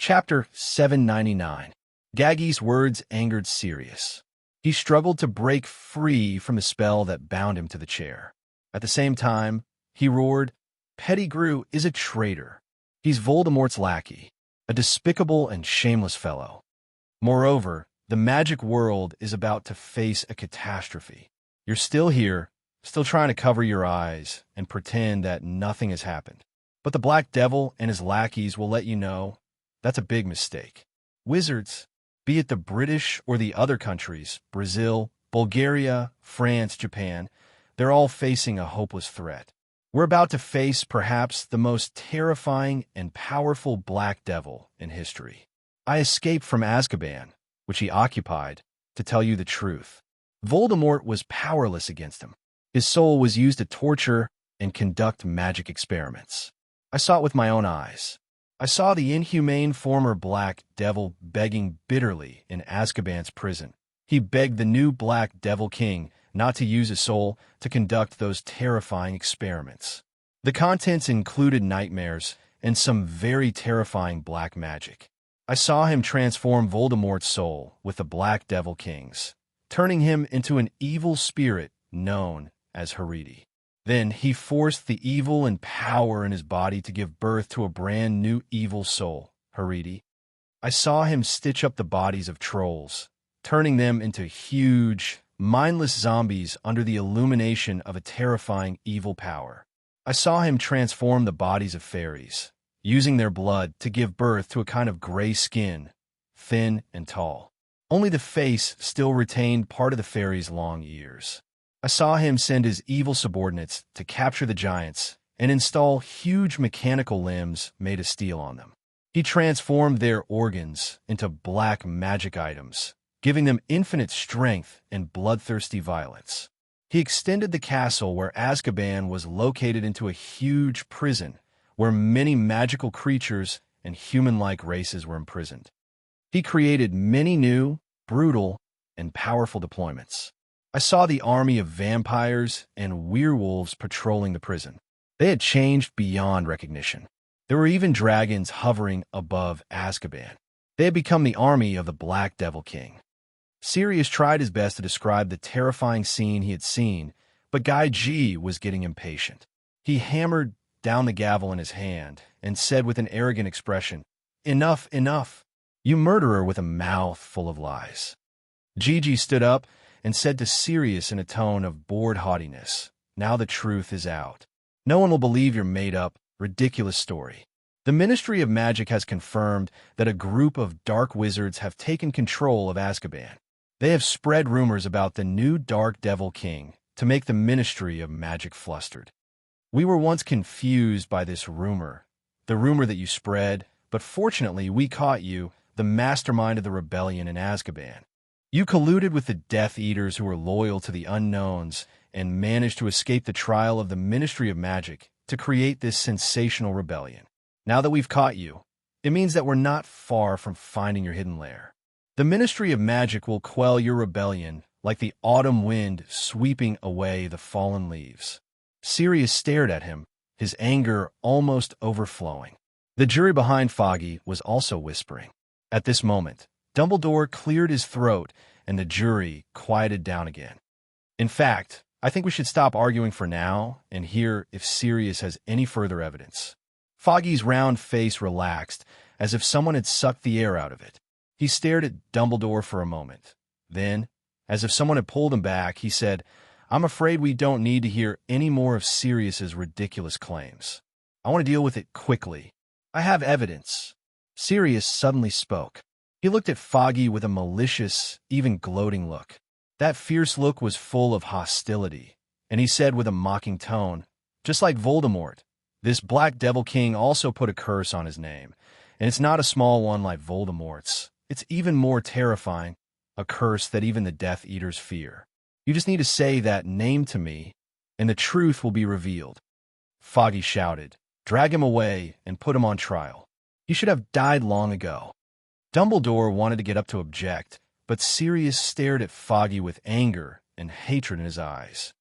Chapter 799. Gaggy's words angered Sirius. He struggled to break free from the spell that bound him to the chair. At the same time, he roared, "Pettigrew is a traitor. He's Voldemort's lackey, a despicable and shameless fellow. Moreover, the magic world is about to face a catastrophe. You're still here, still trying to cover your eyes and pretend that nothing has happened. But the Black Devil and his lackeys will let you know that's a big mistake. Wizards, be it the British or the other countries, Brazil, Bulgaria, France, Japan, they're all facing a hopeless threat. We're about to face perhaps the most terrifying and powerful Black Devil in history. I escaped from Azkaban, which he occupied, to tell you the truth. Voldemort was powerless against him. His soul was used to torture and conduct magic experiments. I saw it with my own eyes. I saw the inhumane former Black Devil begging bitterly in Azkaban's prison. He begged the new Black Devil King not to use his soul to conduct those terrifying experiments. The contents included nightmares and some very terrifying black magic. I saw him transform Voldemort's soul with the Black Devil King's, turning him into an evil spirit known as Hereti. Then he forced the evil and power in his body to give birth to a brand new evil soul, Hereti. I saw him stitch up the bodies of trolls, turning them into huge, mindless zombies under the illumination of a terrifying evil power. I saw him transform the bodies of fairies, using their blood to give birth to a kind of gray skin, thin and tall. Only the face still retained part of the fairy's long ears. I saw him send his evil subordinates to capture the giants and install huge mechanical limbs made of steel on them. He transformed their organs into black magic items, giving them infinite strength and bloodthirsty violence. He extended the castle where Azkaban was located into a huge prison where many magical creatures and human-like races were imprisoned. He created many new, brutal, and powerful deployments. I saw the army of vampires and werewolves patrolling the prison. They had changed beyond recognition. There were even dragons hovering above Azkaban. They had become the army of the Black Devil King. Sirius tried his best to describe the terrifying scene he had seen, but Guy G was getting impatient. He hammered down the gavel in his hand and said with an arrogant expression, "Enough, enough, you murderer with a mouth full of lies." Gigi stood up and said to Sirius in a tone of bored haughtiness, "Now the truth is out. No one will believe your made-up, ridiculous story. The Ministry of Magic has confirmed that a group of dark wizards have taken control of Azkaban. They have spread rumors about the new Dark Devil King to make the Ministry of Magic flustered. We were once confused by this rumor, the rumor that you spread, but fortunately we caught you, the mastermind of the rebellion in Azkaban. You colluded with the Death Eaters who were loyal to the Unknowns and managed to escape the trial of the Ministry of Magic to create this sensational rebellion. Now that we've caught you, it means that we're not far from finding your hidden lair. The Ministry of Magic will quell your rebellion like the autumn wind sweeping away the fallen leaves." Sirius stared at him, his anger almost overflowing. The jury behind Foggy was also whispering. At this moment, Dumbledore cleared his throat, and the jury quieted down again. "In fact, I think we should stop arguing for now and hear if Sirius has any further evidence." Foggy's round face relaxed, as if someone had sucked the air out of it. He stared at Dumbledore for a moment. Then, as if someone had pulled him back, he said, "I'm afraid we don't need to hear any more of Sirius's ridiculous claims. I want to deal with it quickly. I have evidence." Sirius suddenly spoke. He looked at Foggy with a malicious, even gloating look. That fierce look was full of hostility, and he said with a mocking tone, "Just like Voldemort, this Black Devil King also put a curse on his name, and it's not a small one like Voldemort's. It's even more terrifying, a curse that even the Death Eaters fear. You just need to say that name to me, and the truth will be revealed." Foggy shouted, "Drag him away and put him on trial. He should have died long ago." Dumbledore wanted to get up to object, but Sirius stared at Foggy with anger and hatred in his eyes.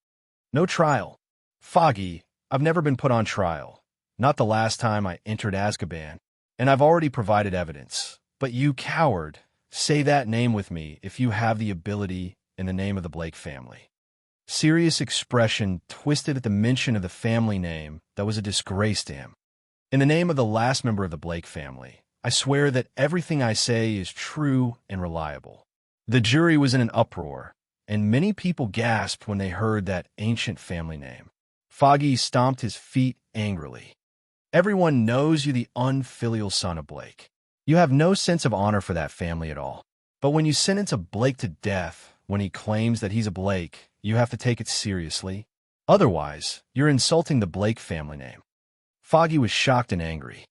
"No trial. Foggy, I've never been put on trial. Not the last time I entered Azkaban. and I've already provided evidence. But you coward, say that name with me if you have the ability in the name of the Blake family. Sirius' expression twisted at the mention of the family name that was a disgrace to him. In the name of the last member of the Blake family, I swear that everything I say is true and reliable. The jury was in an uproar, and many people gasped when they heard that ancient family name. Foggy stomped his feet angrily. Everyone knows you the unfilial son of Blake. You have no sense of honor for that family at all. But when you sentence a Blake to death when he claims that he's a Blake, you have to take it seriously. Otherwise, you're insulting the Blake family name. Foggy was shocked and angry.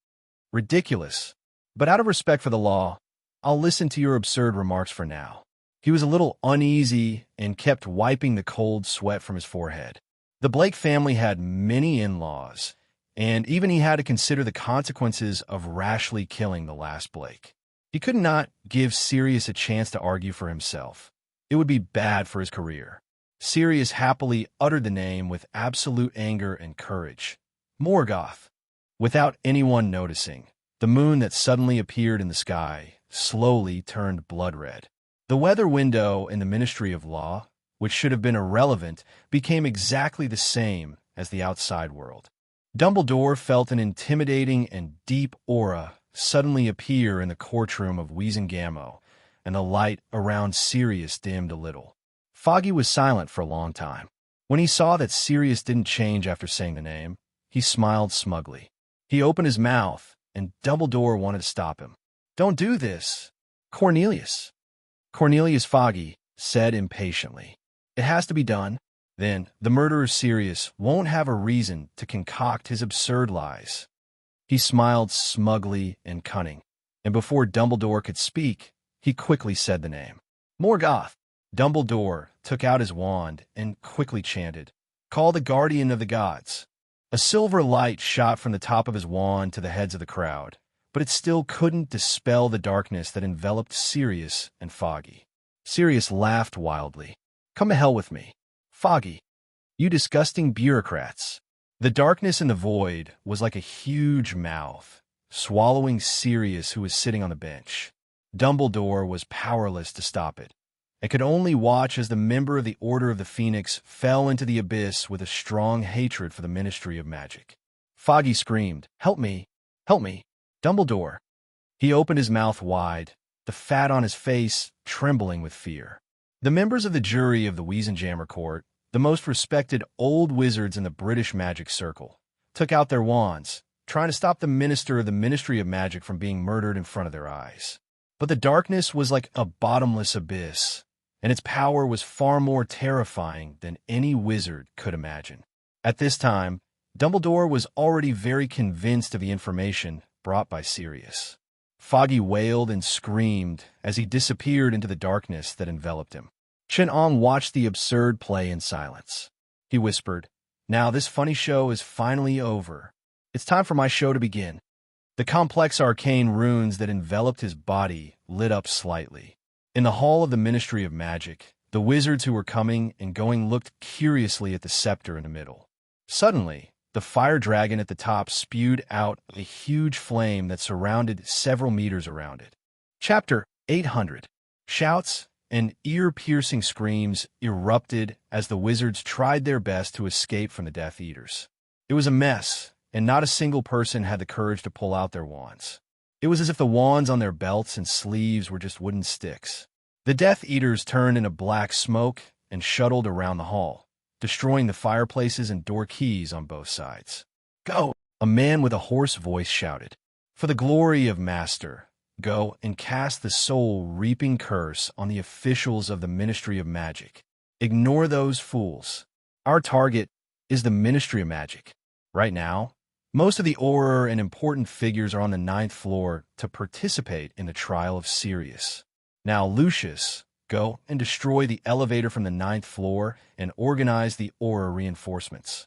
Ridiculous. But out of respect for the law, I'll listen to your absurd remarks for now. He was a little uneasy and kept wiping the cold sweat from his forehead. The Blake family had many in-laws, and even he had to consider the consequences of rashly killing the last Blake. He could not give Sirius a chance to argue for himself. It would be bad for his career. Sirius happily uttered the name with absolute anger and courage. Morgoth. Without anyone noticing, the moon that suddenly appeared in the sky slowly turned blood red. The weather window in the Ministry of Law, which should have been irrelevant, became exactly the same as the outside world. Dumbledore felt an intimidating and deep aura suddenly appear in the courtroom of Wiesengamo, and the light around Sirius dimmed a little. Foggy was silent for a long time. When he saw that Sirius didn't change after saying the name, he smiled smugly. He opened his mouth, and Dumbledore wanted to stop him. "Don't do this, Cornelius." Cornelius Foggy said impatiently. "It has to be done. Then the murderer Sirius won't have a reason to concoct his absurd lies." He smiled smugly and cunning, and before Dumbledore could speak, he quickly said the name. "Morgoth." Dumbledore took out his wand and quickly chanted, "Call the guardian of the gods." A silver light shot from the top of his wand to the heads of the crowd, but it still couldn't dispel the darkness that enveloped Sirius and Foggy. Sirius laughed wildly. "Come to hell with me, Foggy, you disgusting bureaucrats." The darkness in the void was like a huge mouth, swallowing Sirius, who was sitting on the bench. Dumbledore was powerless to stop it, and could only watch as the member of the Order of the Phoenix fell into the abyss with a strong hatred for the Ministry of Magic. Foggy screamed, "Help me! Help me! Dumbledore!" He opened his mouth wide, the fat on his face trembling with fear. The members of the jury of the Wiesenjammer Court, the most respected old wizards in the British magic circle, took out their wands, trying to stop the minister of the Ministry of Magic from being murdered in front of their eyes. But the darkness was like a bottomless abyss, and its power was far more terrifying than any wizard could imagine. At this time, Dumbledore was already very convinced of the information brought by Sirius. Foggy wailed and screamed as he disappeared into the darkness that enveloped him. Chen-Ong watched the absurd play in silence. He whispered, "Now this funny show is finally over. It's time for my show to begin." The complex arcane runes that enveloped his body lit up slightly. In the hall of the Ministry of Magic, the wizards who were coming and going looked curiously at the scepter in the middle. Suddenly, the fire dragon at the top spewed out a huge flame that surrounded several meters around it. Chapter 800. Shouts and ear-piercing screams erupted as the wizards tried their best to escape from the Death Eaters. It was a mess, and not a single person had the courage to pull out their wands. It was as if the wands on their belts and sleeves were just wooden sticks. The Death Eaters turned into black smoke and shuttled around the hall, destroying the fireplaces and door keys on both sides. "Go!" a man with a hoarse voice shouted. "For the glory of Master, go and cast the soul-reaping curse on the officials of the Ministry of Magic. Ignore those fools. Our target is the Ministry of Magic. Right now, most of the Auror and important figures are on the 9th floor to participate in the trial of Sirius. Now, Lucius, go and destroy the elevator from the 9th floor and organize the Auror reinforcements.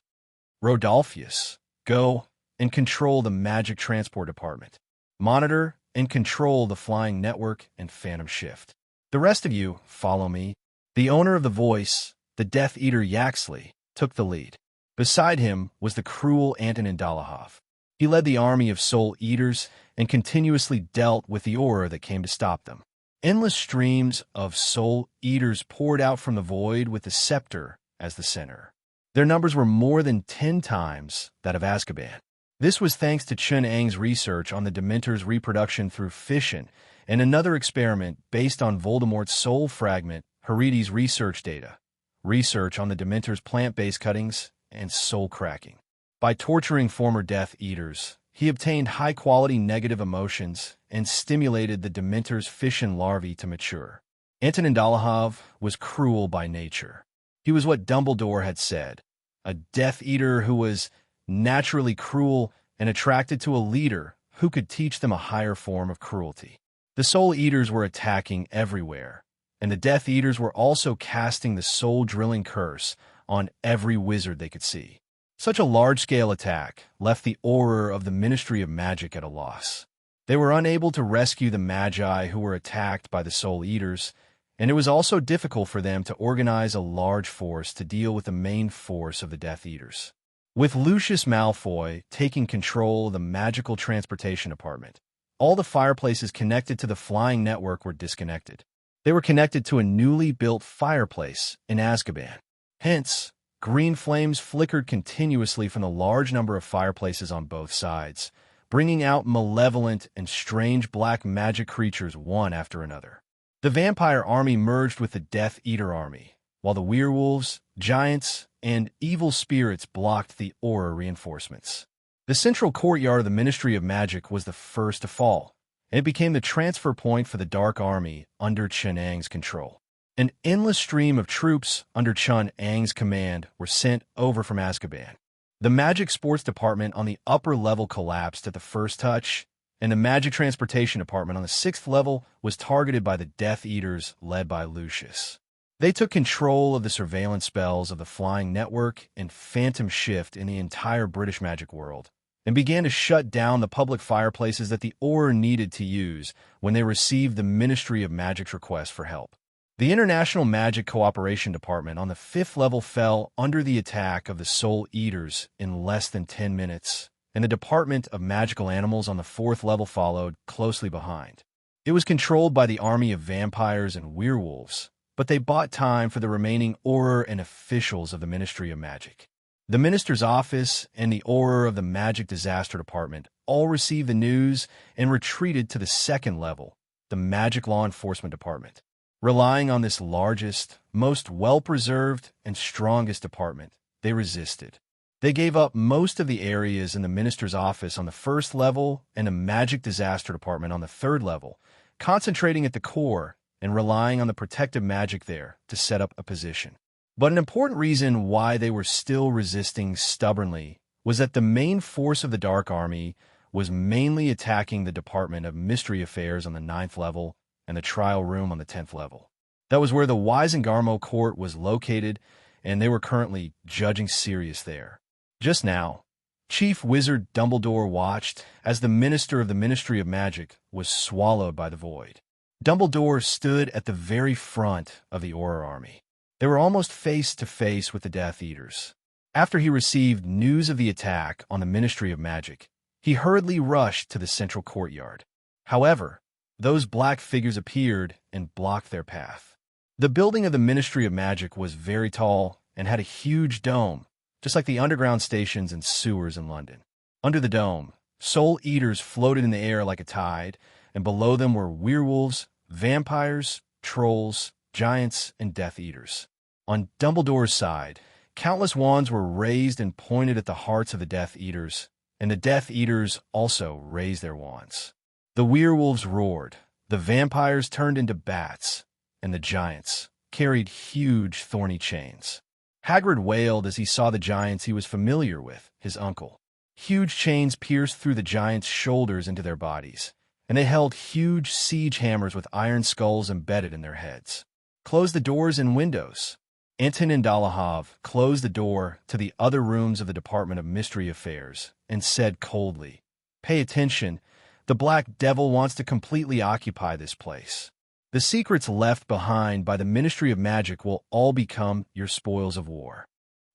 Rodolphius, go and control the Magic Transport Department. Monitor and control the flying network and phantom shift. The rest of you, follow me." The owner of the voice, the Death Eater Yaxley, took the lead. Beside him was the cruel Antonin Dolohov. He led the army of soul eaters and continuously dealt with the aura that came to stop them. Endless streams of soul eaters poured out from the void with the scepter as the center. Their numbers were more than 10 times that of Azkaban. This was thanks to Chun Ang's research on the Dementor's reproduction through fission and another experiment based on Voldemort's soul fragment, Haridi's research data, research on the Dementor's plant-based cuttings, and soul cracking. By torturing former Death Eaters, he obtained high-quality negative emotions and stimulated the Dementor's fission larvae to mature. Antonin Dolohov was cruel by nature. He was what Dumbledore had said, a Death Eater who was naturally cruel and attracted to a leader who could teach them a higher form of cruelty. The Soul Eaters were attacking everywhere, and the Death Eaters were also casting the soul-drilling curse on every wizard they could see. Such a large-scale attack left the Auror of the Ministry of Magic at a loss. They were unable to rescue the Magi who were attacked by the Soul Eaters, and it was also difficult for them to organize a large force to deal with the main force of the Death Eaters. With Lucius Malfoy taking control of the Magical Transportation Department, all the fireplaces connected to the flying network were disconnected. They were connected to a newly built fireplace in Azkaban. Hence, green flames flickered continuously from the large number of fireplaces on both sides, bringing out malevolent and strange black magic creatures one after another. The vampire army merged with the Death Eater army, while the werewolves, giants, and evil spirits blocked the aura reinforcements. The central courtyard of the Ministry of Magic was the first to fall, and it became the transfer point for the Dark Army under Chun Ang's control. An endless stream of troops under Chun Ang's command were sent over from Azkaban. The Magic Sports Department on the upper level collapsed at the first touch, and the Magic Transportation Department on the 6th level was targeted by the Death Eaters led by Lucius. They took control of the surveillance spells of the Flying Network and Phantom Shift in the entire British magic world, and began to shut down the public fireplaces that the Auror needed to use when they received the Ministry of Magic's request for help. The International Magic Cooperation Department on the 5th level fell under the attack of the Soul Eaters in less than 10 minutes, and the Department of Magical Animals on the 4th level followed closely behind. It was controlled by the army of vampires and werewolves, but they bought time for the remaining Auror and officials of the Ministry of Magic. The Minister's Office and the Auror of the Magic Disaster Department all received the news and retreated to the 2nd level, the Magic Law Enforcement Department. Relying on this largest, most well-preserved, and strongest department, they resisted. They gave up most of the areas in the Minister's Office on the 1st level and the Magic Disaster Department on the 3rd level, concentrating at the core and relying on the protective magic there to set up a position. But an important reason why they were still resisting stubbornly was that the main force of the Dark Army was mainly attacking the Department of Mystery Affairs on the 9th level and the Trial Room on the 10th level. That was where the Wisengarmo Court was located, and they were currently judging Sirius there. Just now, Chief Wizard Dumbledore watched as the Minister of the Ministry of Magic was swallowed by the void. Dumbledore stood at the very front of the Auror army. They were almost face to face with the Death Eaters. After he received news of the attack on the Ministry of Magic, he hurriedly rushed to the central courtyard. However, those black figures appeared and blocked their path. The building of the Ministry of Magic was very tall and had a huge dome, just like the underground stations and sewers in London. Under the dome, Soul Eaters floated in the air like a tide, and below them were werewolves, vampires, trolls, giants, and Death Eaters. On Dumbledore's side, countless wands were raised and pointed at the hearts of the Death Eaters, and the Death Eaters also raised their wands. The werewolves roared, the vampires turned into bats, and the giants carried huge thorny chains. Hagrid wailed as he saw the giants he was familiar with, his uncle. Huge chains pierced through the giants' shoulders into their bodies, and they held huge siege hammers with iron skulls embedded in their heads. Close the doors and windows. Antonin Dolohov closed the door to the other rooms of the Department of Mystery Affairs and said coldly, "Pay attention. The Black Devil wants to completely occupy this place. The secrets left behind by the Ministry of Magic will all become your spoils of war."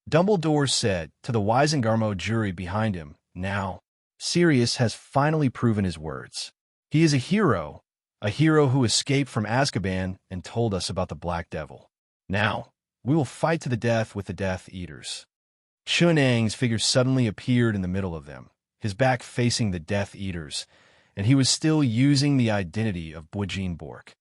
Dumbledore said to the Wisengarmo jury behind him, "Now, Sirius has finally proven his words. He is a hero who escaped from Azkaban and told us about the Black Devil. Now, we will fight to the death with the Death Eaters. Chunang's figure suddenly appeared in the middle of them, his back facing the Death Eaters, and he was still using the identity of Bujin Bork.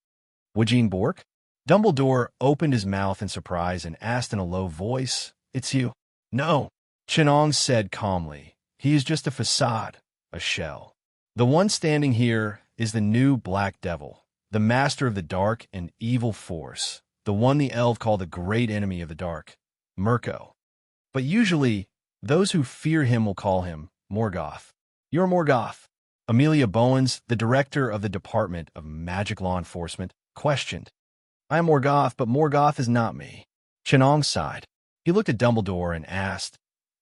Bujin Bork? Dumbledore opened his mouth in surprise and asked in a low voice, "It's you?" "No," Chunang said calmly. "He is just a facade, a shell. The one standing here is the new Black Devil, the master of the dark and evil force, the one the elves call the great enemy of the dark, Mirko. But usually, those who fear him will call him Morgoth. You're Morgoth." Amelia Bowens, the director of the Department of Magic Law Enforcement, questioned. "I am Morgoth, but Morgoth is not me." Chunang sighed. He looked at Dumbledore and asked,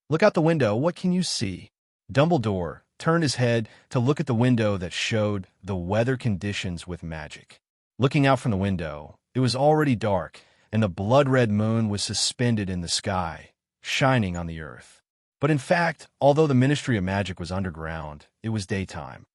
"Look out the window, what can you see?" Dumbledore turned his head to look at the window that showed the weather conditions with magic. Looking out from the window, it was already dark, and the blood-red moon was suspended in the sky, shining on the earth. But in fact, although the Ministry of Magic was underground, it was daytime.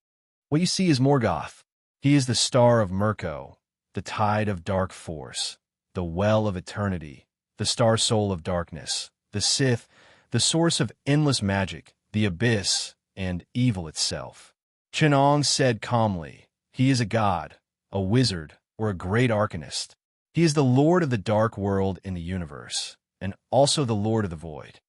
"What you see is Morgoth. He is the star of Mirko, the tide of dark force, the well of eternity, the star soul of darkness, the Sith, the source of endless magic, the abyss, and evil itself." Chunang said calmly, "He is a god, a wizard, or a great arcanist. He is the lord of the dark world in the universe, and also the lord of the void.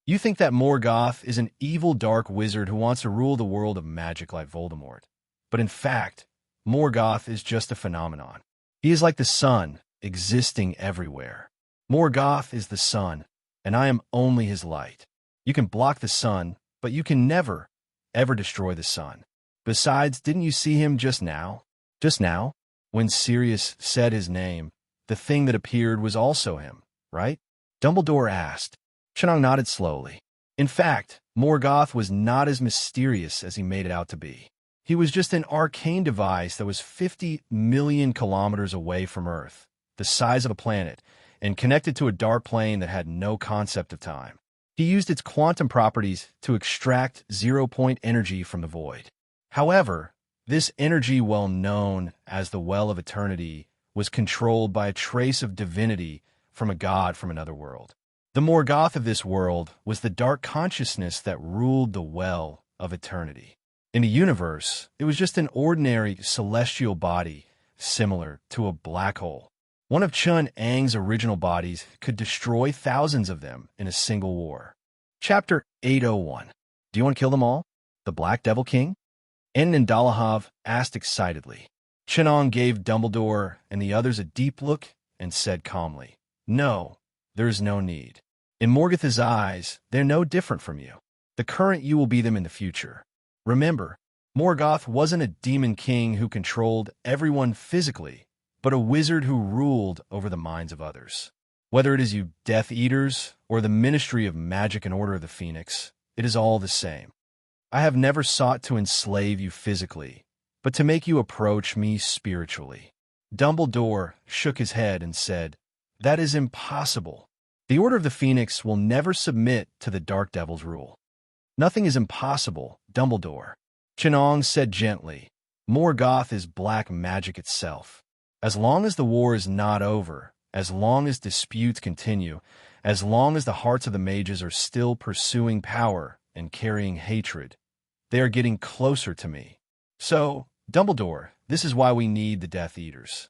You think that Morgoth is an evil dark wizard who wants to rule the world of magic like Voldemort. But in fact, Morgoth is just a phenomenon. He is like the sun, existing everywhere. Morgoth is the sun, and I am only his light. You can block the sun, but you can never, ever destroy the sun. Besides, didn't you see him just now? Just now, when Sirius said his name, the thing that appeared was also him, right?" Dumbledore asked. Chunang nodded slowly. In fact, Morgoth was not as mysterious as he made it out to be. He was just an arcane device that was 50 million kilometers away from Earth, the size of a planet, and connected to a dark plane that had no concept of time. He used its quantum properties to extract zero-point energy from the void. However, this energy, well known as the Well of Eternity, was controlled by a trace of divinity from a god from another world. The Morgoth of this world was the dark consciousness that ruled the Well of Eternity. In the universe, it was just an ordinary celestial body, similar to a black hole. One of Chunang's original bodies could destroy thousands of them in a single war. Chapter 801. "Do you want to kill them all? The Black Devil King?" Nandalahov asked excitedly. Chunang gave Dumbledore and the others a deep look and said calmly, "No, there is no need. In Morgoth's eyes, they're no different from you. The current you will be them in the future. Remember, Morgoth wasn't a demon king who controlled everyone physically, but a wizard who ruled over the minds of others. Whether it is you Death Eaters or the Ministry of Magic and Order of the Phoenix, it is all the same. I have never sought to enslave you physically, but to make you approach me spiritually." Dumbledore shook his head and said, "That is impossible. The Order of the Phoenix will never submit to the Dark Devil's rule." "Nothing is impossible, Dumbledore," Chunang said gently. "Morgoth is black magic itself. As long as the war is not over, as long as disputes continue, as long as the hearts of the mages are still pursuing power and carrying hatred, they are getting closer to me. So, Dumbledore, this is why we need the Death Eaters.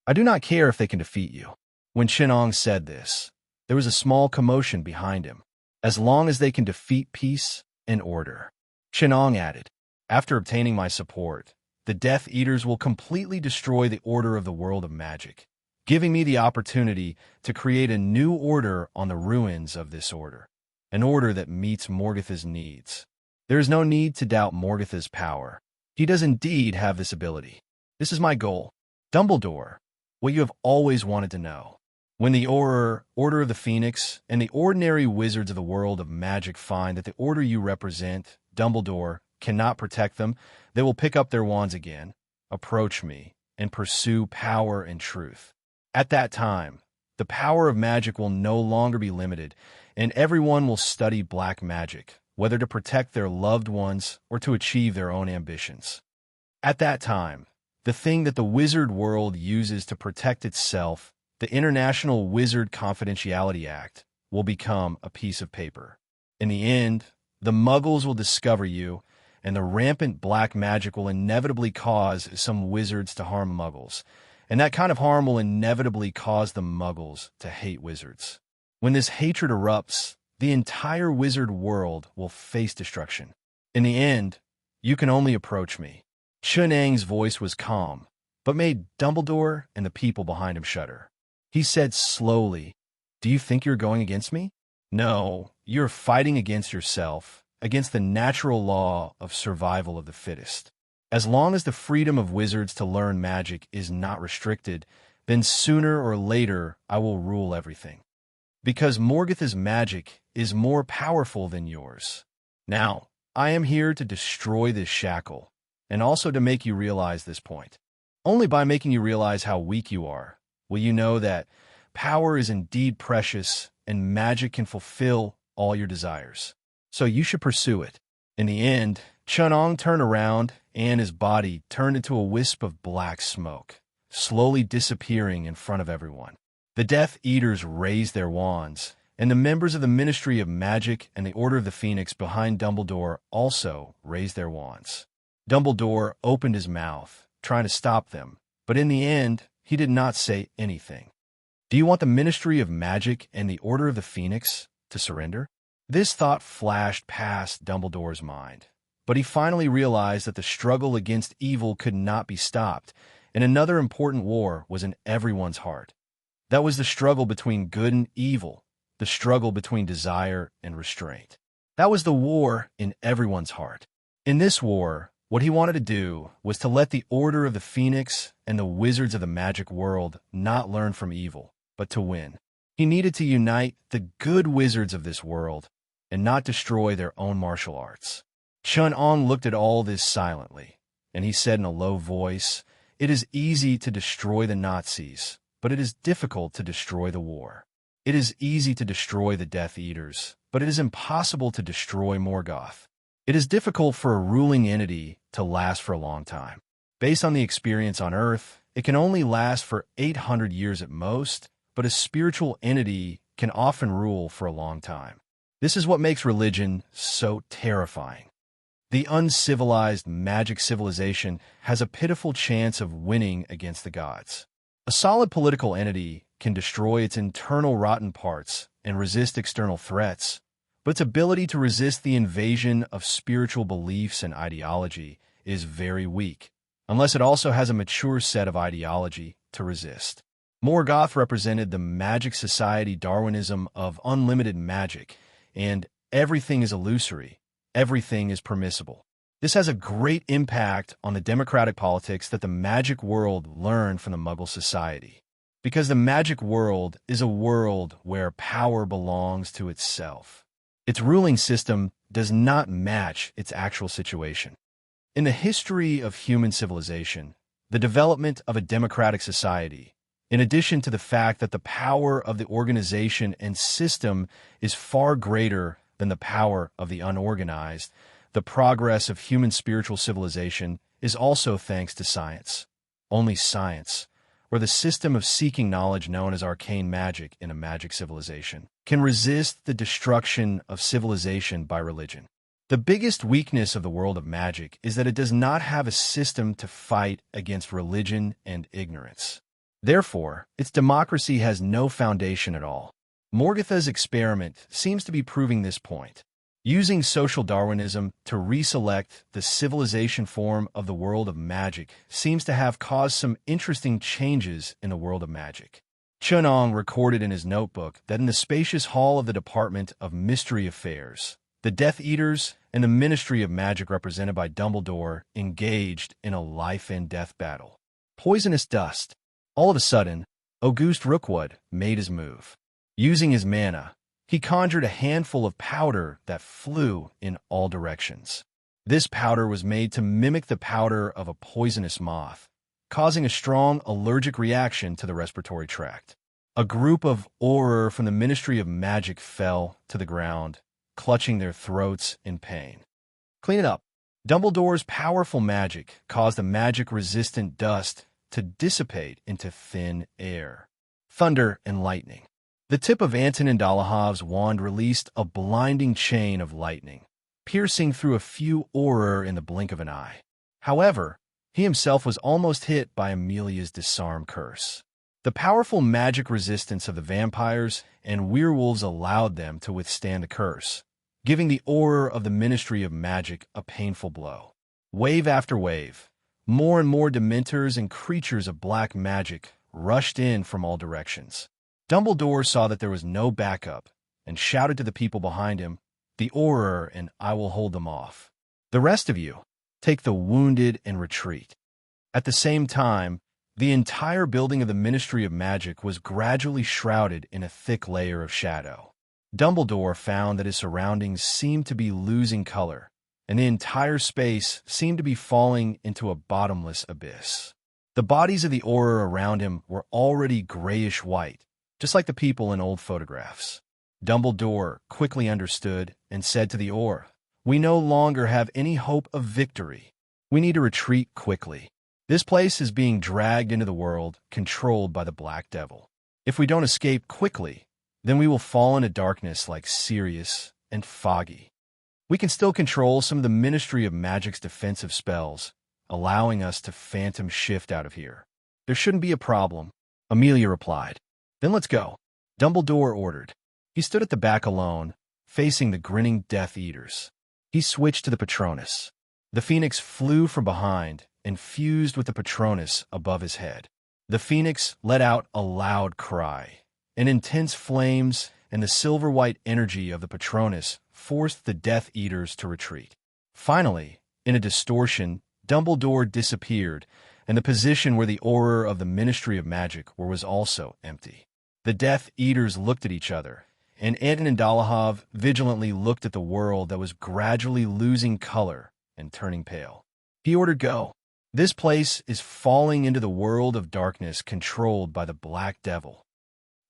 I do not care if they can defeat you." When Chunang said this, there was a small commotion behind him. "As long as they can defeat peace and order." Chunang added, "After obtaining my support, the Death Eaters will completely destroy the order of the world of magic, giving me the opportunity to create a new order on the ruins of this order, an order that meets Morgoth's needs. There is no need to doubt Morgoth's power. He does indeed have this ability. This is my goal. Dumbledore, what you have always wanted to know. When the Order of the Phoenix and the ordinary wizards of the world of magic find that the order you represent, Dumbledore, cannot protect them, they will pick up their wands again, approach me, and pursue power and truth. At that time, the power of magic will no longer be limited, and everyone will study black magic, whether to protect their loved ones or to achieve their own ambitions. At that time, the thing that the wizard world uses to protect itself, the International Wizard Confidentiality Act, will become a piece of paper. In the end, the Muggles will discover you, and the rampant black magic will inevitably cause some wizards to harm Muggles, and that kind of harm will inevitably cause the Muggles to hate wizards. When this hatred erupts, the entire wizard world will face destruction. In the end, you can only approach me. Chunang's voice was calm, but made Dumbledore and the people behind him shudder. He said slowly, "Do you think you're going against me? No, you're fighting against yourself, against the natural law of survival of the fittest. As long as the freedom of wizards to learn magic is not restricted, then sooner or later I will rule everything. Because Morgoth's magic is more powerful than yours. Now, I am here to destroy this shackle, and also to make you realize this point. Only by making you realize how weak you are will you know that power is indeed precious and magic can fulfill all your desires. So you should pursue it." In the end, Chunang turned around and his body turned into a wisp of black smoke, slowly disappearing in front of everyone. The Death Eaters raised their wands, and the members of the Ministry of Magic and the Order of the Phoenix behind Dumbledore also raised their wands. Dumbledore opened his mouth, trying to stop them, but in the end, he did not say anything. "Do you want the Ministry of Magic and the Order of the Phoenix to surrender?" This thought flashed past Dumbledore's mind, but he finally realized that the struggle against evil could not be stopped, and another important war was in everyone's heart. That was the struggle between good and evil, the struggle between desire and restraint. That was the war in everyone's heart. In this war, what he wanted to do was to let the Order of the Phoenix and the wizards of the magic world not learn from evil, but to win. He needed to unite the good wizards of this world and not destroy their own martial arts. Chunang looked at all this silently, and he said in a low voice, "It is easy to destroy the Nazis, but it is difficult to destroy the war. It is easy to destroy the Death Eaters, but it is impossible to destroy Morgoth. It is difficult for a ruling entity to last for a long time. Based on the experience on Earth, it can only last for 800 years at most, but a spiritual entity can often rule for a long time. This is what makes religion so terrifying. The uncivilized magic civilization has a pitiful chance of winning against the gods. A solid political entity can destroy its internal rotten parts and resist external threats, but its ability to resist the invasion of spiritual beliefs and ideology is very weak, unless it also has a mature set of ideology to resist. Morgoth represented the magic society Darwinism of unlimited magic, and everything is illusory, everything is permissible. This has a great impact on the democratic politics that the magic world learned from the Muggle society. Because the magic world is a world where power belongs to itself. Its ruling system does not match its actual situation. In the history of human civilization, the development of a democratic society, in addition to the fact that the power of the organization and system is far greater than the power of the unorganized, the progress of human spiritual civilization is also thanks to science. Only science, or the system of seeking knowledge known as arcane magic in a magic civilization, can resist the destruction of civilization by religion. The biggest weakness of the world of magic is that it does not have a system to fight against religion and ignorance. Therefore, its democracy has no foundation at all. Morgoth's experiment seems to be proving this point. Using social Darwinism to reselect the civilization form of the world of magic seems to have caused some interesting changes in the world of magic. Chunang recorded in his notebook that in the spacious hall of the Department of Mystery Affairs, the Death Eaters and the Ministry of Magic represented by Dumbledore engaged in a life-and-death battle. Poisonous dust. All of a sudden, Auguste Rookwood made his move. Using his mana, he conjured a handful of powder that flew in all directions. This powder was made to mimic the powder of a poisonous moth, causing a strong allergic reaction to the respiratory tract. A group of Auror from the Ministry of Magic fell to the ground, clutching their throats in pain. Clean it up. Dumbledore's powerful magic caused the magic-resistant dust to dissipate into thin air. Thunder and lightning. The tip of Antonin Dolahov's wand released a blinding chain of lightning, piercing through a few Auror in the blink of an eye. However, he himself was almost hit by Amelia's disarm curse. The powerful magic resistance of the vampires and werewolves allowed them to withstand the curse, giving the Auror of the Ministry of Magic a painful blow. Wave after wave, more and more dementors and creatures of black magic rushed in from all directions. Dumbledore saw that there was no backup and shouted to the people behind him, "The Auror, and I will hold them off. The rest of you, take the wounded and retreat." At the same time, the entire building of the Ministry of Magic was gradually shrouded in a thick layer of shadow. Dumbledore found that his surroundings seemed to be losing color, and the entire space seemed to be falling into a bottomless abyss. The bodies of the Auror around him were already grayish-white, just like the people in old photographs. Dumbledore quickly understood and said to the Auror, "We no longer have any hope of victory. We need to retreat quickly. This place is being dragged into the world controlled by the Black Devil. If we don't escape quickly, then we will fall into darkness like Sirius and Foggy. We can still control some of the Ministry of Magic's defensive spells, allowing us to phantom shift out of here. There shouldn't be a problem," Amelia replied. "Then let's go," Dumbledore ordered. He stood at the back alone, facing the grinning Death Eaters. He switched to the Patronus. The Phoenix flew from behind and fused with the Patronus above his head. The Phoenix let out a loud cry, and intense flames and the silver-white energy of the Patronus forced the Death Eaters to retreat. Finally, in a distortion, Dumbledore disappeared, and the position where the Auror of the Ministry of Magic was also empty. The Death Eaters looked at each other, and Antonin Dolohov vigilantly looked at the world that was gradually losing color and turning pale. He ordered, "Go. This place is falling into the world of darkness controlled by the Black Devil."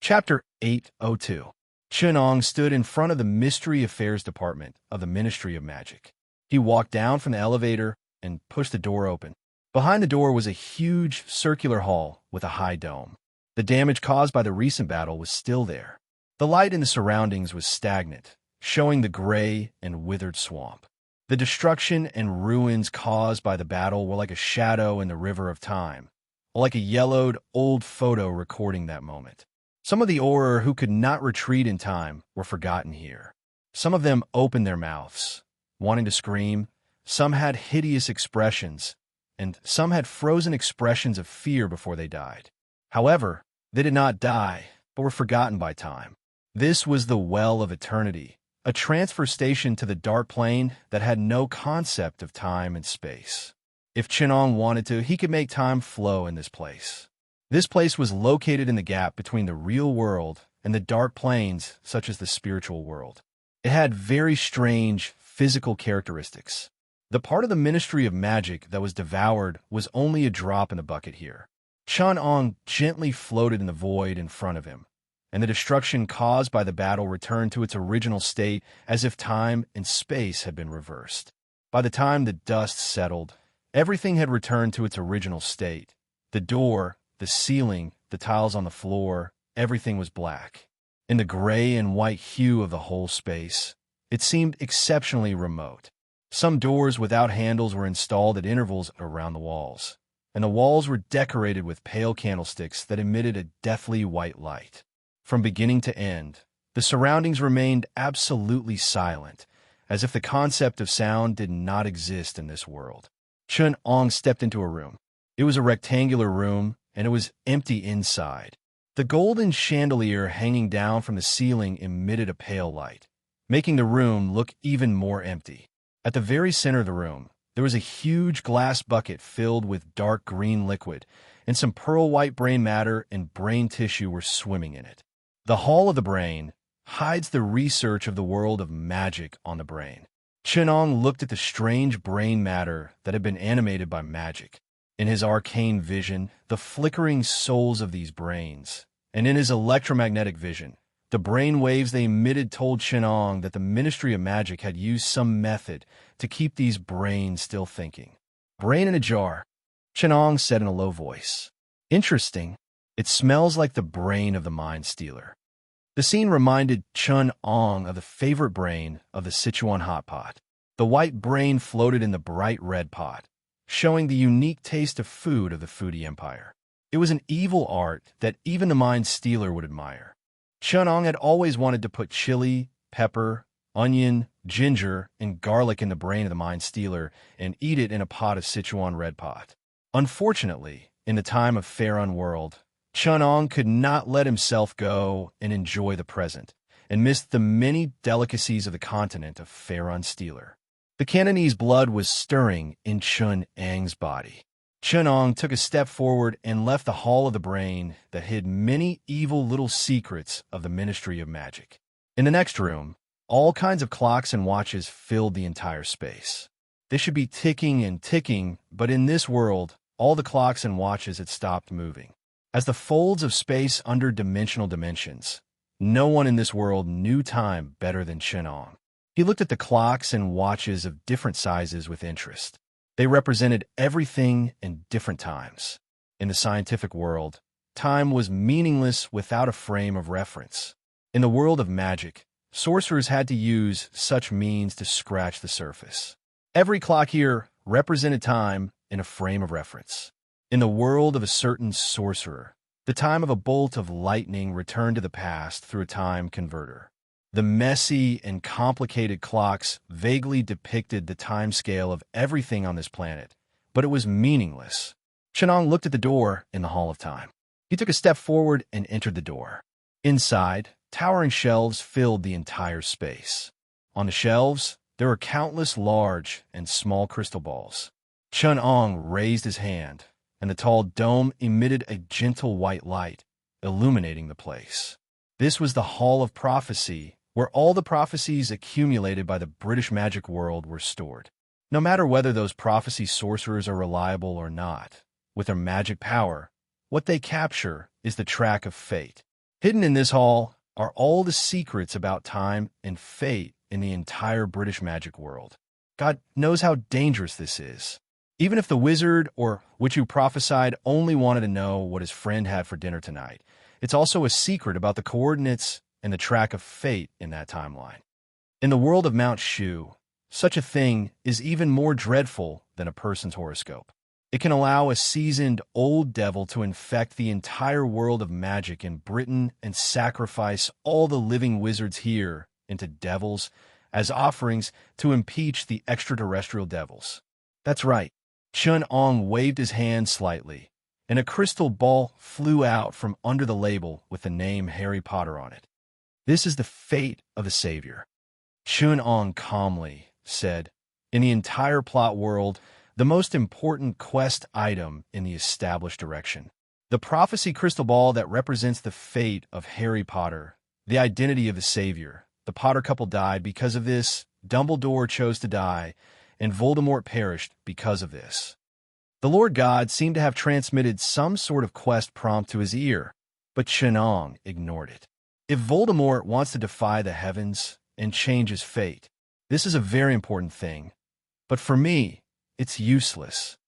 Chapter 802. Chunong stood in front of the Mystery Affairs Department of the Ministry of Magic. He walked down from the elevator and pushed the door open. Behind the door was a huge circular hall with a high dome. The damage caused by the recent battle was still there. The light in the surroundings was stagnant, showing the gray and withered swamp. The destruction and ruins caused by the battle were like a shadow in the river of time, or like a yellowed old photo recording that moment. Some of the Auror who could not retreat in time were forgotten here. Some of them opened their mouths, wanting to scream. Some had hideous expressions, and some had frozen expressions of fear before they died. However, they did not die, but were forgotten by time. This was the Well of Eternity, a transfer station to the Dark Plane that had no concept of time and space. If Chunong wanted to, he could make time flow in this place. This place was located in the gap between the real world and the dark planes, such as the spiritual world. It had very strange physical characteristics. The part of the Ministry of Magic that was devoured was only a drop in the bucket here. Chunong gently floated in the void in front of him, and the destruction caused by the battle returned to its original state as if time and space had been reversed. By the time the dust settled, everything had returned to its original state. The door, the ceiling, the tiles on the floor, everything was black. In the gray and white hue of the whole space, it seemed exceptionally remote. Some doors without handles were installed at intervals around the walls, and the walls were decorated with pale candlesticks that emitted a deathly white light. From beginning to end, the surroundings remained absolutely silent, as if the concept of sound did not exist in this world. Chunong stepped into a room. It was a rectangular room, and it was empty inside. The golden chandelier hanging down from the ceiling emitted a pale light, making the room look even more empty. At the very center of the room, there was a huge glass bucket filled with dark green liquid, and some pearl white brain matter and brain tissue were swimming in it. The Hall of the Brain hides the research of the world of magic on the brain. Chunong looked at the strange brain matter that had been animated by magic. In his arcane vision, the flickering souls of these brains, and in his electromagnetic vision, The brain waves they emitted told Chenong that the Ministry of Magic had used some method to keep these brains still thinking. Brain in a jar, Chenong said in a low voice. Interesting. It smells like the brain of the Mind Stealer. The scene reminded Chun-Ong of the favorite brain of the Sichuan hot pot. The white brain floated in the bright red pot, showing the unique taste of food of the foodie empire. It was an evil art that even the Mind Stealer would admire. Chun-Ong had always wanted to put chili, pepper, onion, ginger, and garlic in the brain of the Mind Stealer and eat it in a pot of Sichuan red pot. Unfortunately, in the time of Faerun World, Chun-Ong could not let himself go and enjoy the present, and missed the many delicacies of the continent of Faerun Stealer. The Cantonese blood was stirring in Chun-Ang's body. Chun-Ong took a step forward and left the Hall of the Brain that hid many evil little secrets of the Ministry of Magic. In the next room, all kinds of clocks and watches filled the entire space. They should be ticking and ticking, but in this world, all the clocks and watches had stopped moving. As the folds of space under dimensional dimensions, no one in this world knew time better than Chun-Ong. He looked at the clocks and watches of different sizes with interest. They represented everything in different times. In the scientific world, time was meaningless without a frame of reference. In the world of magic, sorcerers had to use such means to scratch the surface. Every clock here represented time in a frame of reference. In the world of a certain sorcerer, the time of a bolt of lightning returned to the past through a time converter. The messy and complicated clocks vaguely depicted the time scale of everything on this planet, but it was meaningless. Chun-Ong looked at the door in the Hall of Time. He took a step forward and entered the door. Inside, towering shelves filled the entire space. On the shelves, there were countless large and small crystal balls. Chun-Ong raised his hand, and the tall dome emitted a gentle white light, illuminating the place. This was the Hall of Prophecy, where all the prophecies accumulated by the British magic world were stored. No matter whether those prophecy sorcerers are reliable or not, with their magic power, what they capture is the track of fate. Hidden in this hall are all the secrets about time and fate in the entire British magic world. God knows how dangerous this is. Even if the wizard or witch who prophesied only wanted to know what his friend had for dinner tonight, it's also a secret about the coordinates and the track of fate in that timeline. In the world of Mount Shu, such a thing is even more dreadful than a person's horoscope. It can allow a seasoned old devil to infect the entire world of magic in Britain and sacrifice all the living wizards here into devils as offerings to impeach the extraterrestrial devils. That's right. Chun-Ong waved his hand slightly, and a crystal ball flew out from under the label with the name Harry Potter on it. This is the fate of the Savior. Chun-Ong calmly said, in the entire plot world, the most important quest item in the established direction. The prophecy crystal ball that represents the fate of Harry Potter, the identity of the Savior. The Potter couple died because of this, Dumbledore chose to die, and Voldemort perished because of this. The Lord God seemed to have transmitted some sort of quest prompt to his ear, but Chun-Ong ignored it. If Voldemort wants to defy the heavens and change his fate, this is a very important thing, but for me, it's useless.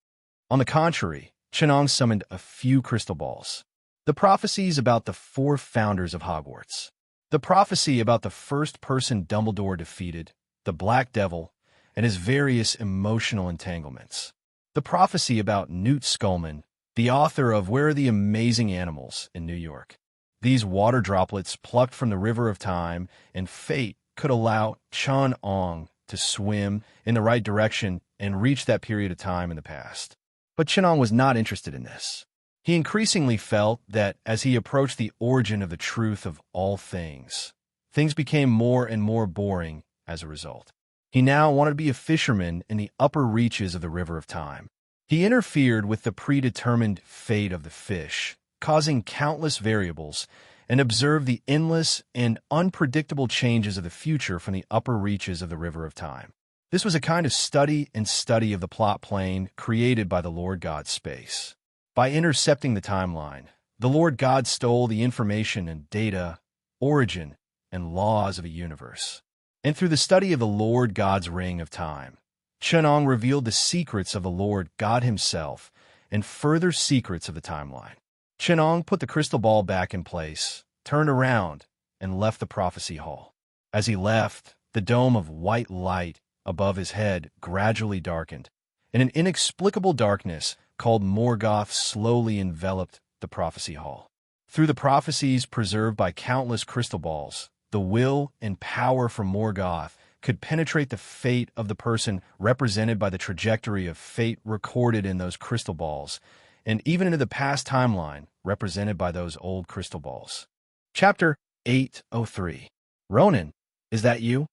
On the contrary, Chun-Ong summoned a few crystal balls. The prophecies about the 4 founders of Hogwarts. The prophecy about the first person Dumbledore defeated, the Black Devil, and his various emotional entanglements. The prophecy about Newt Scamander, the author of Where Are the Amazing Animals in New York. These water droplets plucked from the river of time and fate could allow Chun-Ong to swim in the right direction and reach that period of time in the past. But Chun-Ong was not interested in this. He increasingly felt that as he approached the origin of the truth of all things, things became more and more boring as a result. He now wanted to be a fisherman in the upper reaches of the river of time. He interfered with the predetermined fate of the fish, causing countless variables, and observed the endless and unpredictable changes of the future from the upper reaches of the river of time. This was a kind of study of the plot plane created by the Lord God's space. By intercepting the timeline, the Lord God stole the information and data origin, and laws of a universe. And through the study of the Lord God's ring of time, Chenong revealed the secrets of the Lord God himself and further secrets of the timeline. Chenong put the crystal ball back in place, turned around, and left the prophecy hall. As he left, the dome of white light above his head gradually darkened, and an inexplicable darkness called Morgoth slowly enveloped the prophecy hall. Through the prophecies preserved by countless crystal balls, the will and power from Morgoth could penetrate the fate of the person represented by the trajectory of fate recorded in those crystal balls, and even into the past timeline represented by those old crystal balls. Chapter 803. Ronan, is that you?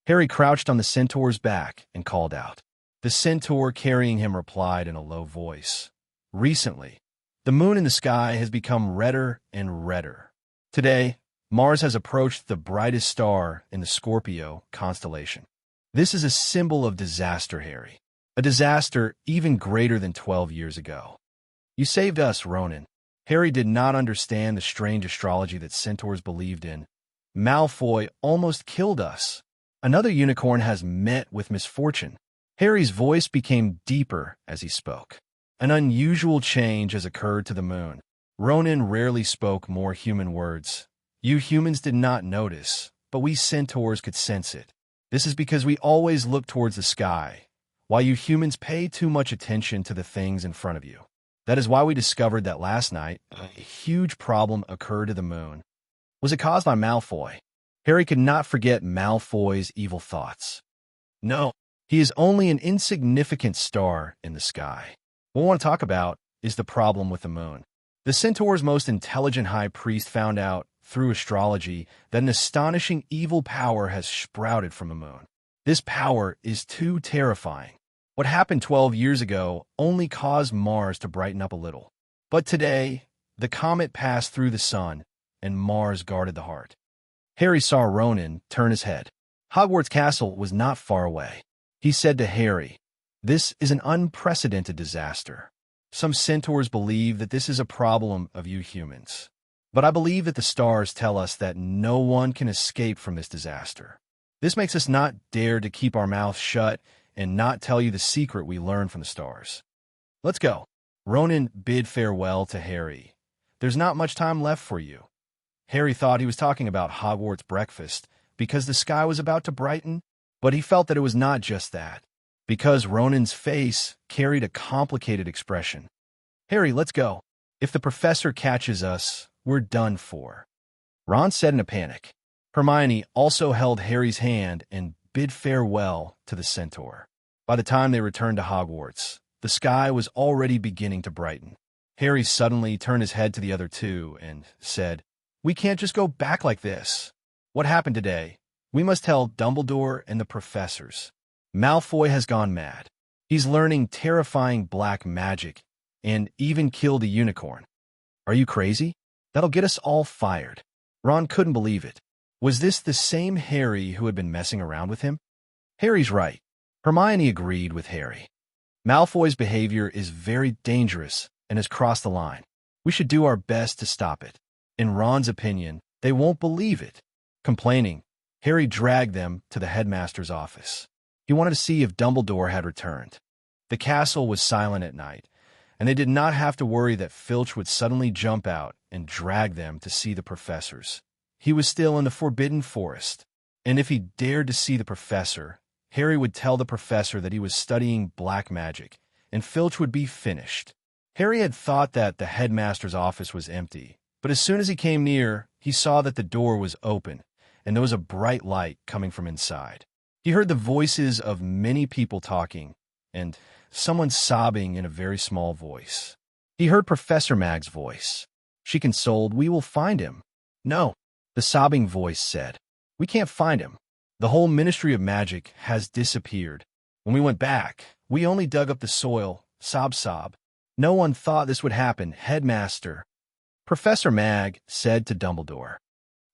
Harry crouched on the centaur's back and called out. The centaur carrying him replied in a low voice. Recently, the moon in the sky has become redder and redder. Today, Mars has approached the brightest star in the Scorpio constellation. This is a symbol of disaster, Harry. A disaster even greater than 12 years ago. You saved us, Ronan. Harry did not understand the strange astrology that centaurs believed in. Malfoy almost killed us. Another unicorn has met with misfortune. Harry's voice became deeper as he spoke. An unusual change has occurred to the moon. Ronan rarely spoke more human words. You humans did not notice, but we centaurs could sense it. This is because we always look towards the sky, while you humans pay too much attention to the things in front of you. That is why we discovered that last night, a huge problem occurred to the moon. Was it caused by Malfoy? Harry could not forget Malfoy's evil thoughts. No, he is only an insignificant star in the sky. What we want to talk about is the problem with the moon. The centaur's most intelligent high priest found out, through astrology, that an astonishing evil power has sprouted from the moon. This power is too terrifying. What happened 12 years ago only caused Mars to brighten up a little. But today, the comet passed through the sun, and Mars guarded the heart. Harry saw Ronan turn his head. Hogwarts Castle was not far away. He said to Harry, "This is an unprecedented disaster. Some centaurs believe that this is a problem of you humans. But I believe that the stars tell us that no one can escape from this disaster. This makes us not dare to keep our mouths shut and not tell you the secret we learned from the stars. Let's go." Ronan bid farewell to Harry. "There's not much time left for you." Harry thought he was talking about Hogwarts breakfast because the sky was about to brighten, but he felt that it was not just that, because Ronan's face carried a complicated expression. "Harry, let's go. If the professor catches us, we're done for," Ron said in a panic. Hermione also held Harry's hand and bid farewell to the centaur. By the time they returned to Hogwarts, the sky was already beginning to brighten. Harry suddenly turned his head to the other two and said, "We can't just go back like this. What happened today? We must tell Dumbledore and the professors. Malfoy has gone mad. He's learning terrifying black magic and even killed a unicorn. Are you crazy? That'll get us all fired." Ron couldn't believe it. Was this the same Harry who had been messing around with him? Harry's right. Hermione agreed with Harry. Malfoy's behavior is very dangerous and has crossed the line. We should do our best to stop it. In Ron's opinion, they won't believe it. Complaining, Harry dragged them to the headmaster's office. He wanted to see if Dumbledore had returned. The castle was silent at night, and they did not have to worry that Filch would suddenly jump out and drag them to see the professors. He was still in the Forbidden Forest, and if he dared to see the professor, Harry would tell the professor that he was studying black magic, and Filch would be finished. Harry had thought that the headmaster's office was empty, but as soon as he came near, he saw that the door was open, and there was a bright light coming from inside. He heard the voices of many people talking, and someone sobbing in a very small voice. He heard Professor Mag's voice. She consoled, "We will find him." "No," the sobbing voice said. "We can't find him. The whole Ministry of Magic has disappeared. When we went back, we only dug up the soil, sob. No one thought this would happen, Headmaster." Professor Mag said to Dumbledore,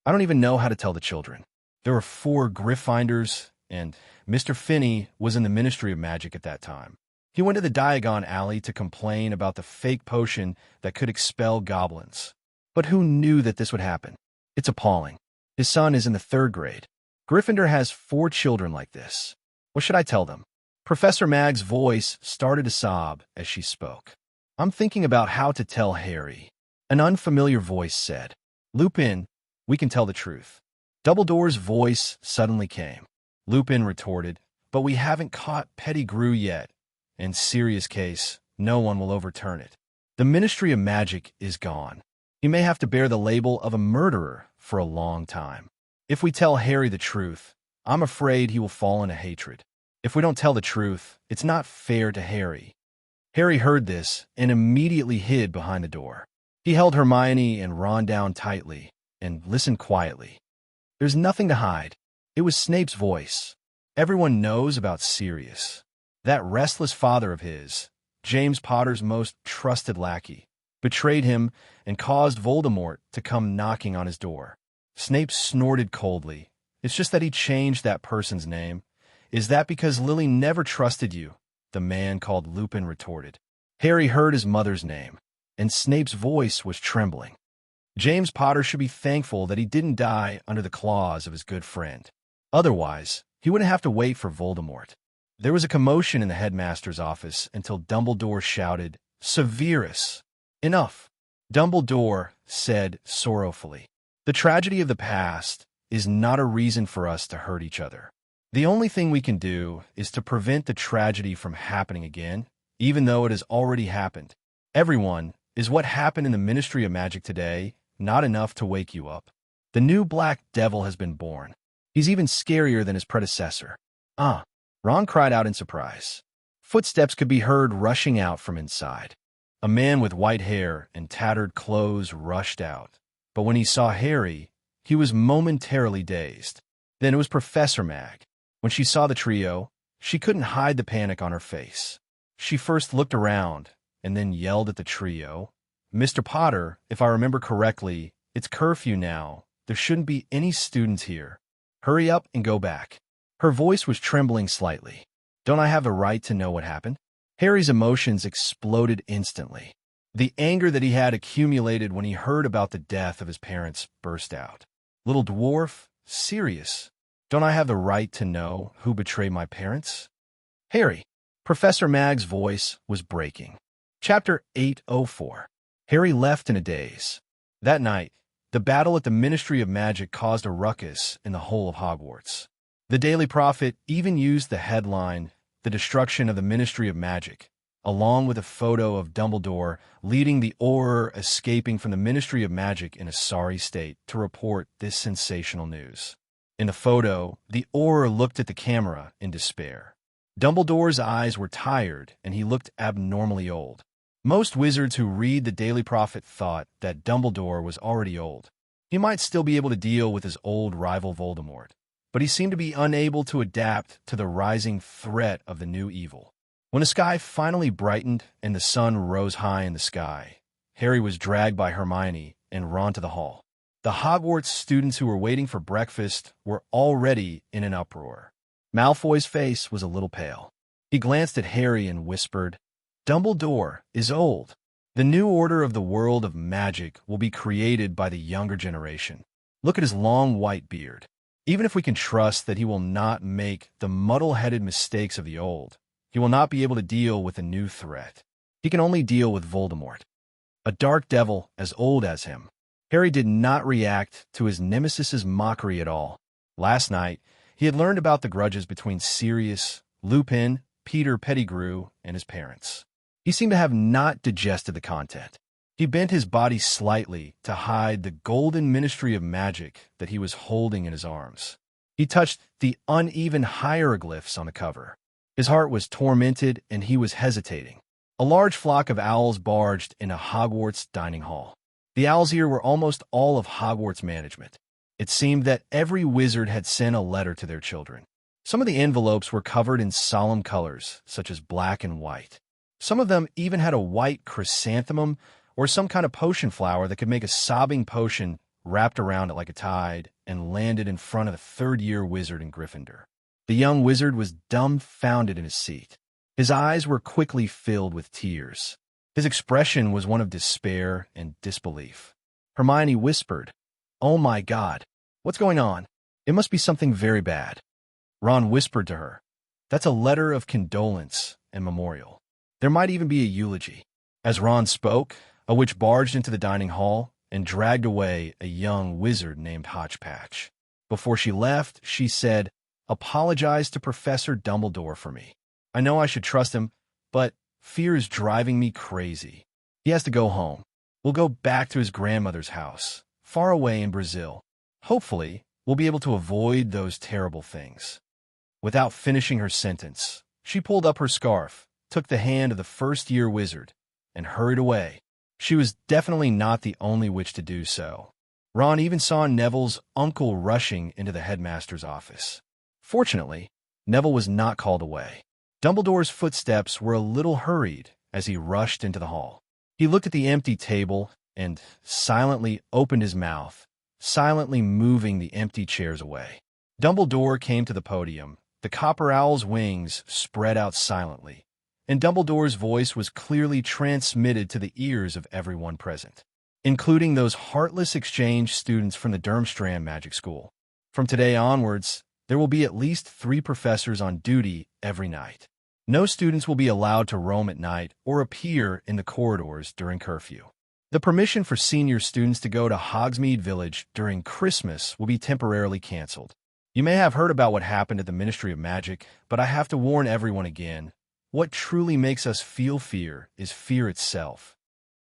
"I don't even know how to tell the children. There were 4 Gryffindors, and Mr. Finney was in the Ministry of Magic at that time. He went to the Diagon Alley to complain about the fake potion that could expel goblins. But who knew that this would happen? It's appalling. His son is in the 3rd grade. Gryffindor has 4 children like this. What should I tell them? Professor Mag's voice started to sob as she spoke. I'm thinking about how to tell Harry. An unfamiliar voice said. Lupin, we can tell the truth. Dumbledore's voice suddenly came. Lupin retorted, but we haven't caught Pettigrew yet. In Sirius' case, no one will overturn it. The Ministry of Magic is gone. He may have to bear the label of a murderer for a long time. If we tell Harry the truth, I'm afraid he will fall into hatred. If we don't tell the truth, it's not fair to Harry. Harry heard this and immediately hid behind the door. He held Hermione and Ron down tightly and listened quietly. There's nothing to hide. It was Snape's voice. Everyone knows about Sirius. That restless father of his, James Potter's most trusted lackey, betrayed him and caused Voldemort to come knocking on his door. Snape snorted coldly. It's just that he changed that person's name. Is that because Lily never trusted you? The man called Lupin retorted. Harry heard his mother's name, and Snape's voice was trembling. James Potter should be thankful that he didn't die under the claws of his good friend. Otherwise, he wouldn't have to wait for Voldemort. There was a commotion in the headmaster's office until Dumbledore shouted, Severus! Enough! Dumbledore said sorrowfully. The tragedy of the past is not a reason for us to hurt each other. The only thing we can do is to prevent the tragedy from happening again, even though it has already happened. Everyone, is what happened in the Ministry of Magic today not enough to wake you up? The new Black Devil has been born. He's even scarier than his predecessor. Ron cried out in surprise. Footsteps could be heard rushing out from inside. A man with white hair and tattered clothes rushed out. But when he saw Harry, he was momentarily dazed. Then it was Professor Mag. When she saw the trio, she couldn't hide the panic on her face. She first looked around and then yelled at the trio, Mr. Potter, if I remember correctly, it's curfew now. There shouldn't be any students here. Hurry up and go back. Her voice was trembling slightly. Don't I have the right to know what happened? Harry's emotions exploded instantly. The anger that he had accumulated when he heard about the death of his parents burst out. Little dwarf, Sirius, don't I have the right to know who betrayed my parents? Harry, Professor Mag's voice was breaking. Chapter 804. Harry left in a daze. That night, the battle at the Ministry of Magic caused a ruckus in the whole of Hogwarts. The Daily Prophet even used the headline, The Destruction of the Ministry of Magic, along with a photo of Dumbledore leading the Auror escaping from the Ministry of Magic in a sorry state to report this sensational news. In the photo, the Auror looked at the camera in despair. Dumbledore's eyes were tired, and he looked abnormally old. Most wizards who read the Daily Prophet thought that Dumbledore was already old. He might still be able to deal with his old rival Voldemort, but he seemed to be unable to adapt to the rising threat of the new evil. When the sky finally brightened and the sun rose high in the sky, Harry was dragged by Hermione and Ron to the hall. The Hogwarts students who were waiting for breakfast were already in an uproar. Malfoy's face was a little pale. He glanced at Harry and whispered, Dumbledore is old. The new order of the world of magic will be created by the younger generation. Look at his long white beard. Even if we can trust that he will not make the muddle-headed mistakes of the old, he will not be able to deal with a new threat. He can only deal with Voldemort, a dark devil as old as him. Harry did not react to his nemesis's mockery at all. Last night, he had learned about the grudges between Sirius, Lupin, Peter Pettigrew, and his parents. He seemed to have not digested the content. He bent his body slightly to hide the golden Ministry of Magic that he was holding in his arms. He touched the uneven hieroglyphs on the cover. His heart was tormented and he was hesitating. A large flock of owls barged into Hogwarts dining hall. The owls here were almost all of Hogwarts management. It seemed that every wizard had sent a letter to their children. Some of the envelopes were covered in solemn colors, such as black and white. Some of them even had a white chrysanthemum or some kind of potion flower that could make a sobbing potion wrapped around it like a tide and landed in front of the third-year wizard in Gryffindor. The young wizard was dumbfounded in his seat. His eyes were quickly filled with tears. His expression was one of despair and disbelief. Hermione whispered, Oh my God, What's going on? It must be something very bad. Ron whispered to her. That's a letter of condolence and memorial. There might even be a eulogy. As Ron spoke, a witch barged into the dining hall and dragged away a young wizard named Hodgepatch. Before she left, she said, "Apologize to Professor Dumbledore for me. I know I should trust him, but fear is driving me crazy. He has to go home. We'll go back to his grandmother's house, far away in Brazil. Hopefully, we'll be able to avoid those terrible things." Without finishing her sentence, she pulled up her scarf, took the hand of the first-year wizard, and hurried away. She was definitely not the only witch to do so. Ron even saw Neville's uncle rushing into the headmaster's office. Fortunately, Neville was not called away. Dumbledore's footsteps were a little hurried as he rushed into the hall. He looked at the empty table and silently opened his mouth, silently moving the empty chairs away. Dumbledore came to the podium. The copper owl's wings spread out silently, and Dumbledore's voice was clearly transmitted to the ears of everyone present, including those heartless exchange students from the Durmstrang Magic School. From today onwards, there will be at least 3 professors on duty every night. No students will be allowed to roam at night or appear in the corridors during curfew. The permission for senior students to go to Hogsmeade Village during Christmas will be temporarily canceled. You may have heard about what happened at the Ministry of Magic, but I have to warn everyone again. What truly makes us feel fear is fear itself.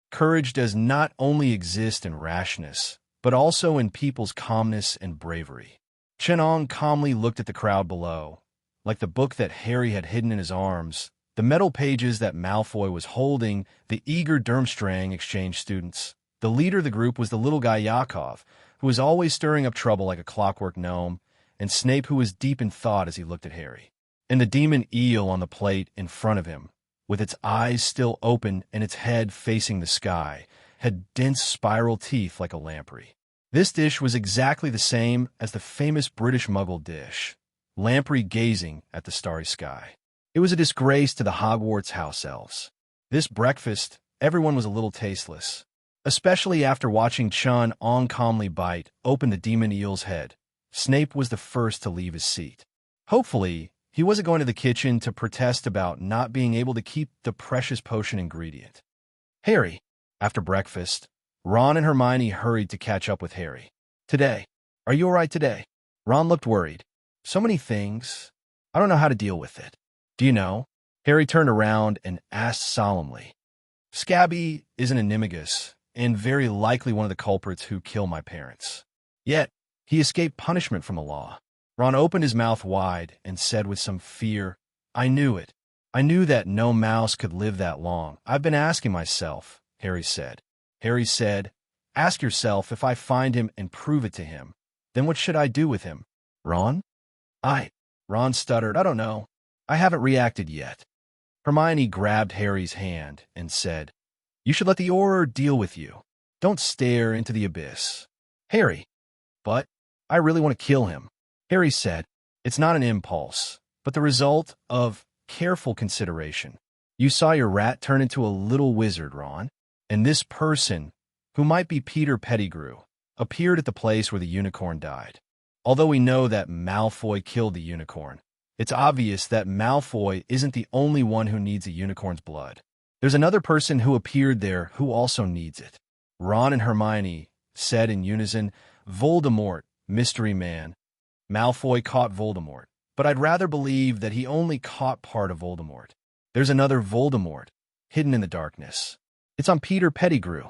Courage does not only exist in rashness, but also in people's calmness and bravery. Chenong calmly looked at the crowd below. Like the book that Harry had hidden in his arms, the metal pages that Malfoy was holding, the eager Durmstrang exchange students. The leader of the group was the little guy Yakov, who was always stirring up trouble like a clockwork gnome, and Snape, who was deep in thought as he looked at Harry. And the demon eel on the plate in front of him, with its eyes still open and its head facing the sky, had dense spiral teeth like a lamprey. This dish was exactly the same as the famous British Muggle dish, lamprey gazing at the starry sky. It was a disgrace to the Hogwarts house elves. This breakfast, everyone was a little tasteless, especially after watching Chun Ong calmly bite open the demon eel's head. Snape was the first to leave his seat. Hopefully, he wasn't going to the kitchen to protest about not being able to keep the precious potion ingredient. Harry. After breakfast, Ron and Hermione hurried to catch up with Harry. Today. Are you all right today? Ron looked worried. So many things. I don't know how to deal with it. Do you know? Harry turned around and asked solemnly. Scabby is an animagus, and very likely one of the culprits who killed my parents. Yet, he escaped punishment from the law. Ron opened his mouth wide and said with some fear, I knew it. I knew that no mouse could live that long. I've been asking myself, Harry said. Harry said, ask yourself if I find him and prove it to him. Then what should I do with him? Ron? Ron stuttered, I don't know. I haven't reacted yet. Hermione grabbed Harry's hand and said, you should let the Auror deal with you. Don't stare into the abyss. Harry. But I really want to kill him. Harry said, it's not an impulse, but the result of careful consideration. You saw your rat turn into a little wizard, Ron, and this person, who might be Peter Pettigrew, appeared at the place where the unicorn died. Although we know that Malfoy killed the unicorn, it's obvious that Malfoy isn't the only one who needs a unicorn's blood. There's another person who appeared there who also needs it. Ron and Hermione said in unison, Voldemort, mystery man. Malfoy caught Voldemort, but I'd rather believe that he only caught part of Voldemort. There's another Voldemort, hidden in the darkness. It's on Peter Pettigrew.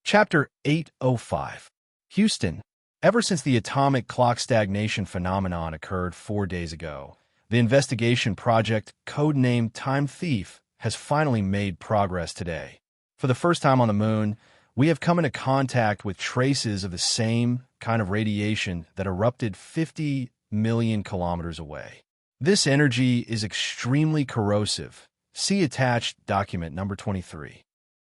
Chapter 805. Houston. Ever since the atomic clock stagnation phenomenon occurred 4 days ago, the investigation project, codenamed Time Thief, has finally made progress today. For the first time on the moon, we have come into contact with traces of the same kind of radiation that erupted 50 million kilometers away. This energy is extremely corrosive. See attached document number 23.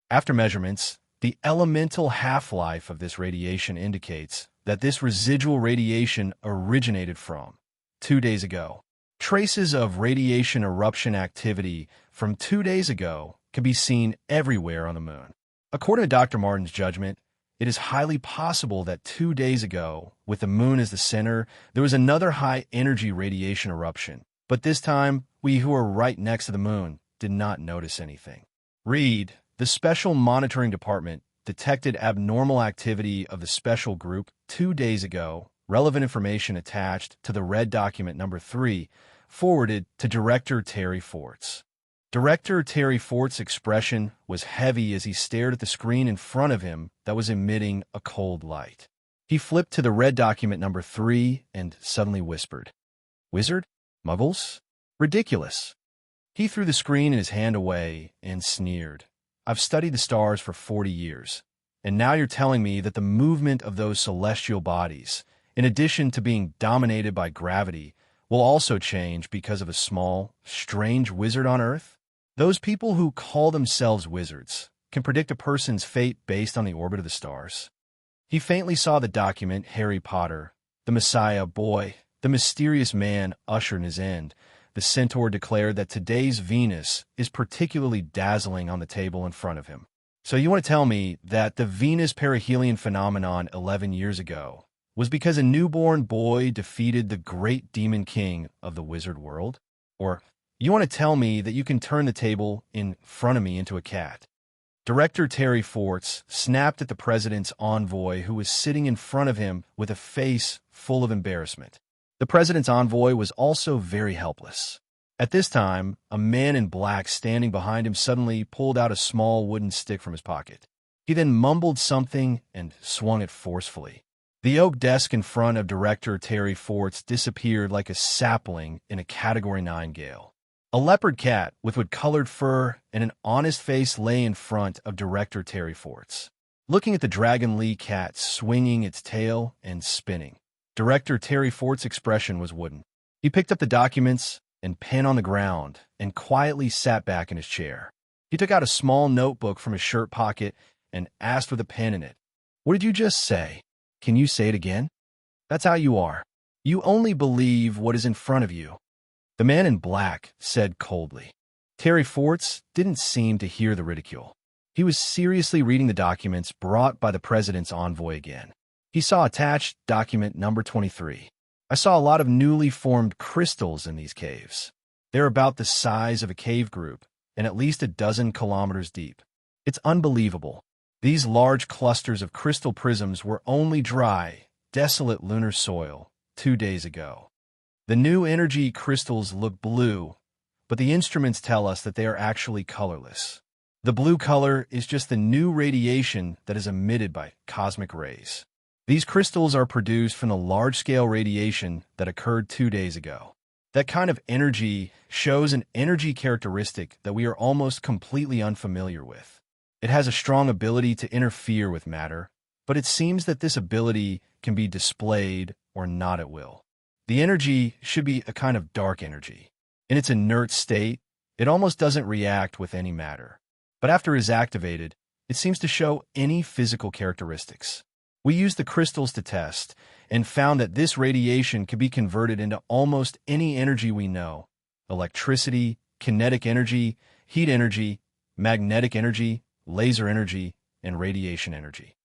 After measurements, the elemental half-life of this radiation indicates that this residual radiation originated from 2 days ago. Traces of radiation eruption activity from 2 days ago can be seen everywhere on the moon. According to Dr. Martin's judgment, it is highly possible that 2 days ago, with the moon as the center, there was another high-energy radiation eruption. But this time, we who were right next to the moon did not notice anything. Read, the Special Monitoring Department detected abnormal activity of the special group 2 days ago. Relevant information attached to the red document number 3, forwarded to Director Terry Forts. Director Terry Fort's expression was heavy as he stared at the screen in front of him that was emitting a cold light. He flipped to the red document number 3 and suddenly whispered, "Wizard? Muggles? Ridiculous." He threw the screen in his hand away and sneered. "I've studied the stars for 40 years, and now you're telling me that the movement of those celestial bodies, in addition to being dominated by gravity, will also change because of a small, strange wizard on Earth? Those people who call themselves wizards can predict a person's fate based on the orbit of the stars." He faintly saw the document Harry Potter, the Messiah boy, the mysterious man ushering his end. The centaur declared that today's Venus is particularly dazzling on the table in front of him. "So you want to tell me that the Venus perihelion phenomenon 11 years ago was because a newborn boy defeated the great demon king of the wizard world? Or you want to tell me that you can turn the table in front of me into a cat?" Director Terry Forts snapped at the president's envoy, who was sitting in front of him with a face full of embarrassment. The president's envoy was also very helpless. At this time, a man in black standing behind him suddenly pulled out a small wooden stick from his pocket. He then mumbled something and swung it forcefully. The oak desk in front of Director Terry Forts disappeared like a sapling in a Category 9 gale. A leopard cat with wood-colored fur and an honest face lay in front of Director Terry Forts, looking at the Dragon Lee cat swinging its tail and spinning. Director Terry Fort's expression was wooden. He picked up the documents and pen on the ground and quietly sat back in his chair. He took out a small notebook from his shirt pocket and asked with a pen in it, "What did you just say? Can you say it again?" "That's how you are. You only believe what is in front of you," the man in black said coldly. Terry Forts didn't seem to hear the ridicule. He was seriously reading the documents brought by the president's envoy again. He saw attached document number 23. "I saw a lot of newly formed crystals in these caves. They're about the size of a cave group and at least a dozen kilometers deep. It's unbelievable. These large clusters of crystal prisms were only dry, desolate lunar soil 2 days ago. The new energy crystals look blue, but the instruments tell us that they are actually colorless. The blue color is just the new radiation that is emitted by cosmic rays. These crystals are produced from the large-scale radiation that occurred 2 days ago. That kind of energy shows an energy characteristic that we are almost completely unfamiliar with. It has a strong ability to interfere with matter, but it seems that this ability can be displayed or not at will. The energy should be a kind of dark energy. In its inert state, it almost doesn't react with any matter. But after it is activated, it seems to show any physical characteristics. We used the crystals to test and found that this radiation can be converted into almost any energy we know: electricity, kinetic energy, heat energy, magnetic energy, laser energy, and radiation energy.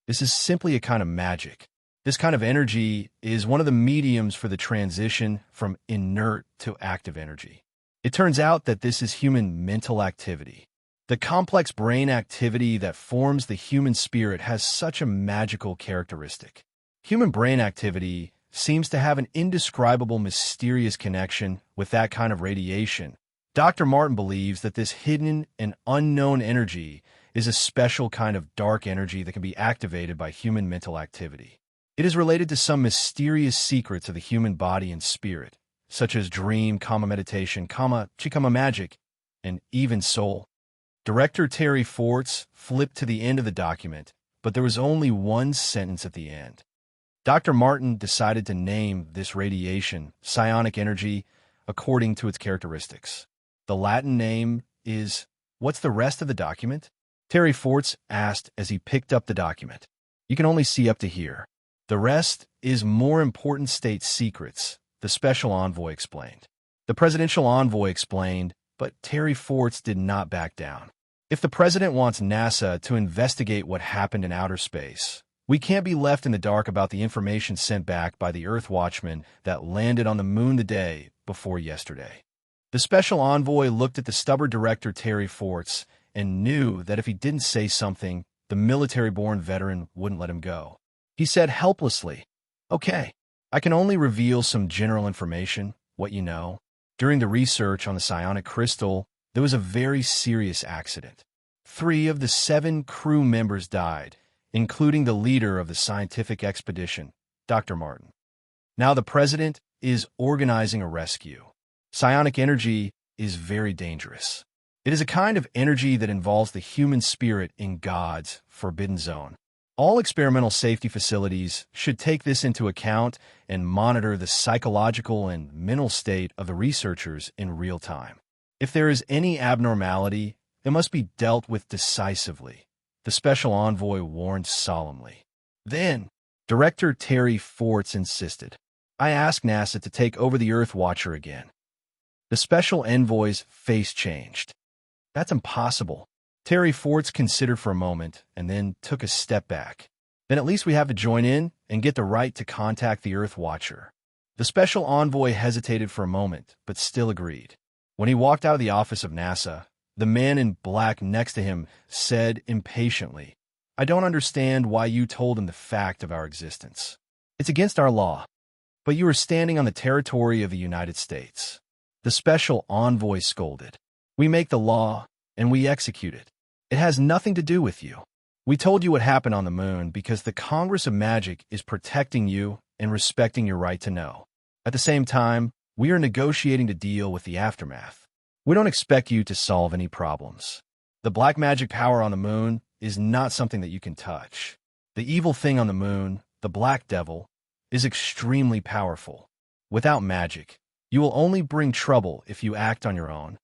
This is simply a kind of magic. This kind of energy is one of the mediums for the transition from inert to active energy. It turns out that this is human mental activity. The complex brain activity that forms the human spirit has such a magical characteristic. Human brain activity seems to have an indescribable, mysterious connection with that kind of radiation. Dr. Martin believes that this hidden and unknown energy is a special kind of dark energy that can be activated by human mental activity. It is related to some mysterious secrets of the human body and spirit, such as dream, meditation, chi, magic, and even soul. Director Terry Forts flipped to the end of the document, but there was only one sentence at the end. Dr. Martin decided to name this radiation psionic energy according to its characteristics. The Latin name is... What's the rest of the document? Terry Forts asked as he picked up the document. You can only see up to here. The rest is more important state secrets, the special envoy explained. The presidential envoy explained, but Terry Forts did not back down. If the president wants NASA to investigate what happened in outer space, we can't be left in the dark about the information sent back by the Earth Watchman that landed on the moon the day before yesterday. The special envoy looked at the stubborn director Terry Forts and knew that if he didn't say something, the military-born veteran wouldn't let him go. He said helplessly, "Okay, I can only reveal some general information, what you know. During the research on the psionic crystal, there was a very serious accident. 3 of the 7 crew members died, including the leader of the scientific expedition, Dr. Martin. Now the president is organizing a rescue. Psionic energy is very dangerous. It is a kind of energy that involves the human spirit in God's forbidden zone. All experimental safety facilities should take this into account and monitor the psychological and mental state of the researchers in real time. If there is any abnormality, it must be dealt with decisively," the special envoy warned solemnly. Then, Director Terry Forts insisted, "I asked NASA to take over the Earth Watcher again." The special envoy's face changed. "That's impossible." Terry Forts considered for a moment and then took a step back. "Then at least we have to join in and get the right to contact the Earth Watcher." The special envoy hesitated for a moment, but still agreed. When he walked out of the office of NASA, the man in black next to him said impatiently, "I don't understand why you told him the fact of our existence. It's against our law. But you are standing on the territory of the United States." The special envoy scolded, "We make the law, and we execute it. It has nothing to do with you. We told you what happened on the moon because the Congress of Magic is protecting you and respecting your right to know. At the same time, we are negotiating to deal with the aftermath. We don't expect you to solve any problems. The black magic power on the moon is not something that you can touch. The evil thing on the moon, the black devil, is extremely powerful. Without magic, you will only bring trouble if you act on your own.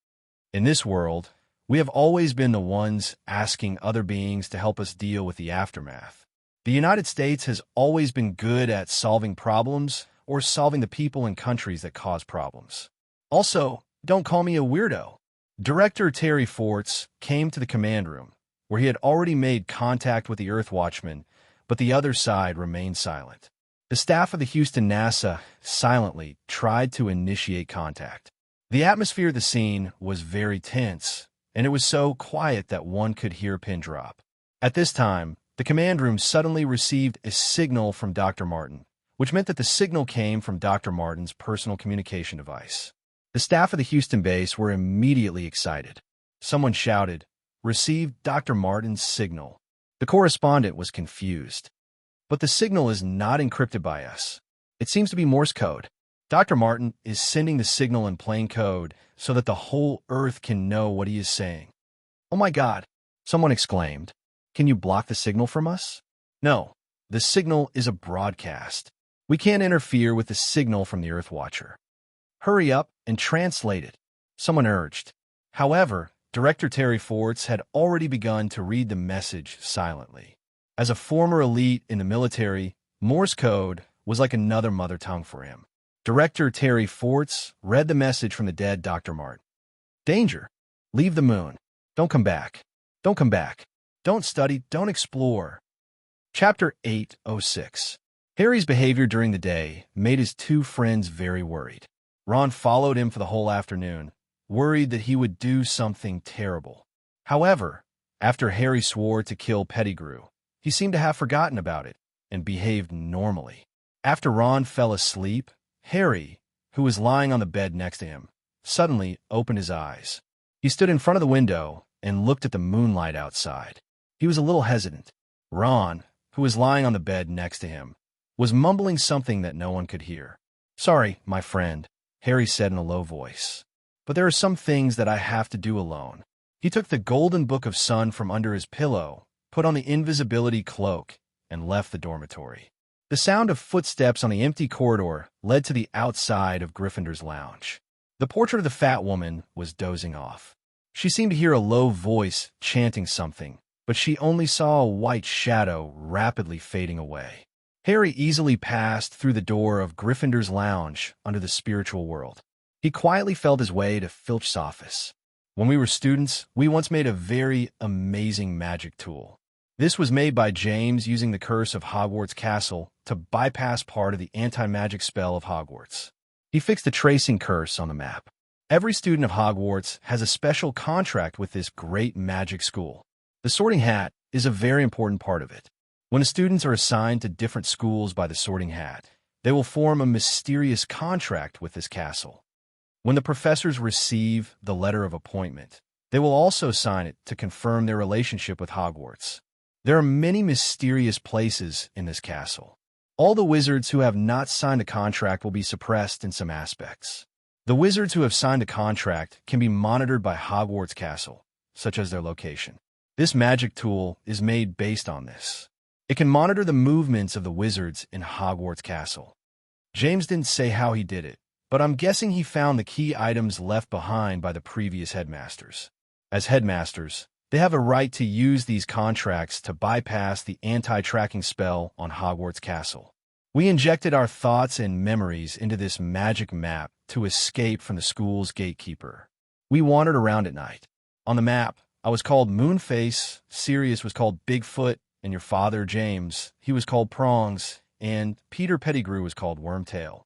In this world, we have always been the ones asking other beings to help us deal with the aftermath. The United States has always been good at solving problems or solving the people and countries that cause problems. Also, don't call me a weirdo." Director Terry Forts came to the command room, where he had already made contact with the Earth Watchman, but the other side remained silent. The staff of the Houston NASA silently tried to initiate contact. The atmosphere of the scene was very tense, and it was so quiet that one could hear a pin drop. At this time, the command room suddenly received a signal from Dr. Martin, which meant that the signal came from Dr. Martin's personal communication device. The staff of the Houston base were immediately excited. Someone shouted, "Received Dr. Martin's signal." The correspondent was confused. "But the signal is not encrypted by us. It seems to be Morse code. Dr. Martin is sending the signal in plain code so that the whole Earth can know what he is saying." "Oh my God," someone exclaimed. "Can you block the signal from us?" "No, the signal is a broadcast. We can't interfere with the signal from the Earth Watcher." "Hurry up and translate it," someone urged. However, Director Terry Forts had already begun to read the message silently. As a former elite in the military, Morse code was like another mother tongue for him. Director Terry Forts read the message from the dead Dr. Martin. "Danger. Leave the moon. Don't come back. Don't come back. Don't study. Don't explore." Chapter 806. Harry's behavior during the day made his 2 friends very worried. Ron followed him for the whole afternoon, worried that he would do something terrible. However, after Harry swore to kill Pettigrew, he seemed to have forgotten about it and behaved normally. After Ron fell asleep, Harry, who was lying on the bed next to him, suddenly opened his eyes. He stood in front of the window and looked at the moonlight outside. He was a little hesitant. Ron, who was lying on the bed next to him, was mumbling something that no one could hear. "Sorry, my friend," Harry said in a low voice, "but there are some things that I have to do alone." He took the golden book of sun from under his pillow, put on the invisibility cloak, and left the dormitory. The sound of footsteps on the empty corridor led to the outside of Gryffindor's lounge. The portrait of the fat woman was dozing off. She seemed to hear a low voice chanting something, but she only saw a white shadow rapidly fading away. Harry easily passed through the door of Gryffindor's lounge under the spiritual world. He quietly felt his way to Filch's office. When we were students, we once made a very amazing magic tool. This was made by James using the curse of Hogwarts Castle to bypass part of the anti-magic spell of Hogwarts. He fixed the tracing curse on the map. Every student of Hogwarts has a special contract with this great magic school. The sorting hat is a very important part of it. When the students are assigned to different schools by the sorting hat, they will form a mysterious contract with this castle. When the professors receive the letter of appointment, they will also sign it to confirm their relationship with Hogwarts. There are many mysterious places in this castle. All the wizards who have not signed a contract will be suppressed in some aspects. The wizards who have signed a contract can be monitored by Hogwarts Castle, such as their location. This magic tool is made based on this. It can monitor the movements of the wizards in Hogwarts Castle. James didn't say how he did it, but I'm guessing he found the key items left behind by the previous headmasters. As headmasters, they have a right to use these contracts to bypass the anti-tracking spell on Hogwarts Castle. We injected our thoughts and memories into this magic map to escape from the school's gatekeeper. We wandered around at night. On the map, I was called Moonface, Sirius was called Bigfoot, and your father, James, he was called Prongs, and Peter Pettigrew was called Wormtail.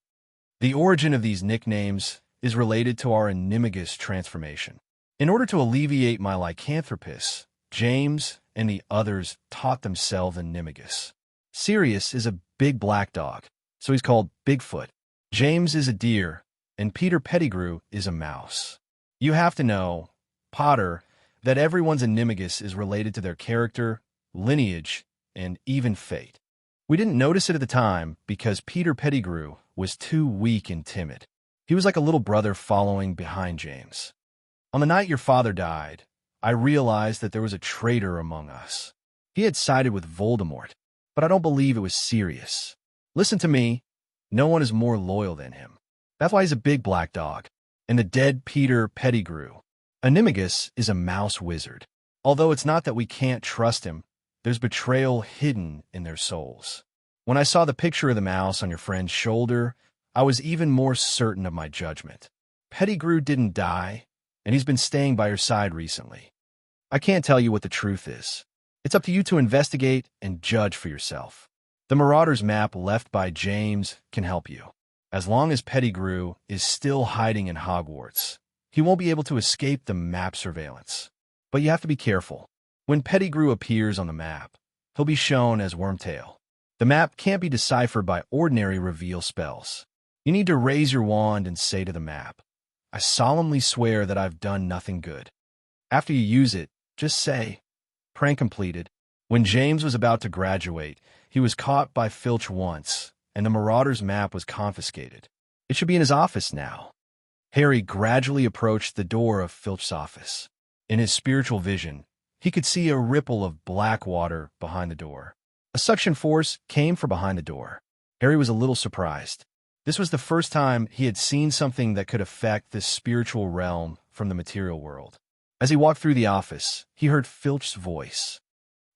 The origin of these nicknames is related to our animagus transformation. In order to alleviate my lycanthropus, James and the others taught themselves animagus. Sirius is a big black dog, so he's called Bigfoot. James is a deer, and Peter Pettigrew is a mouse. You have to know, Potter, that everyone's animagus is related to their character, lineage, and even fate. We didn't notice it at the time because Peter Pettigrew was too weak and timid. He was like a little brother following behind James. On the night your father died, I realized that there was a traitor among us. He had sided with Voldemort, but I don't believe it was Sirius. Listen to me, no one is more loyal than him. That's why he's a big black dog. And the dead Peter Pettigrew. Animagus is a mouse wizard. Although it's not that we can't trust him, there's betrayal hidden in their souls. When I saw the picture of the mouse on your friend's shoulder, I was even more certain of my judgment. Pettigrew didn't die, and he's been staying by your side recently. I can't tell you what the truth is. It's up to you to investigate and judge for yourself. The Marauder's map left by James can help you. As long as Pettigrew is still hiding in Hogwarts, he won't be able to escape the map surveillance. But you have to be careful. When Pettigrew appears on the map, he'll be shown as Wormtail. The map can't be deciphered by ordinary reveal spells. You need to raise your wand and say to the map, I solemnly swear that I've done nothing good. After you use it, just say, prank completed. When James was about to graduate, he was caught by Filch once, and the Marauder's map was confiscated. It should be in his office now. Harry gradually approached the door of Filch's office. In his spiritual vision, he could see a ripple of black water behind the door. A suction force came from behind the door. Harry was a little surprised. This was the first time he had seen something that could affect this spiritual realm from the material world. As he walked through the office, he heard Filch's voice.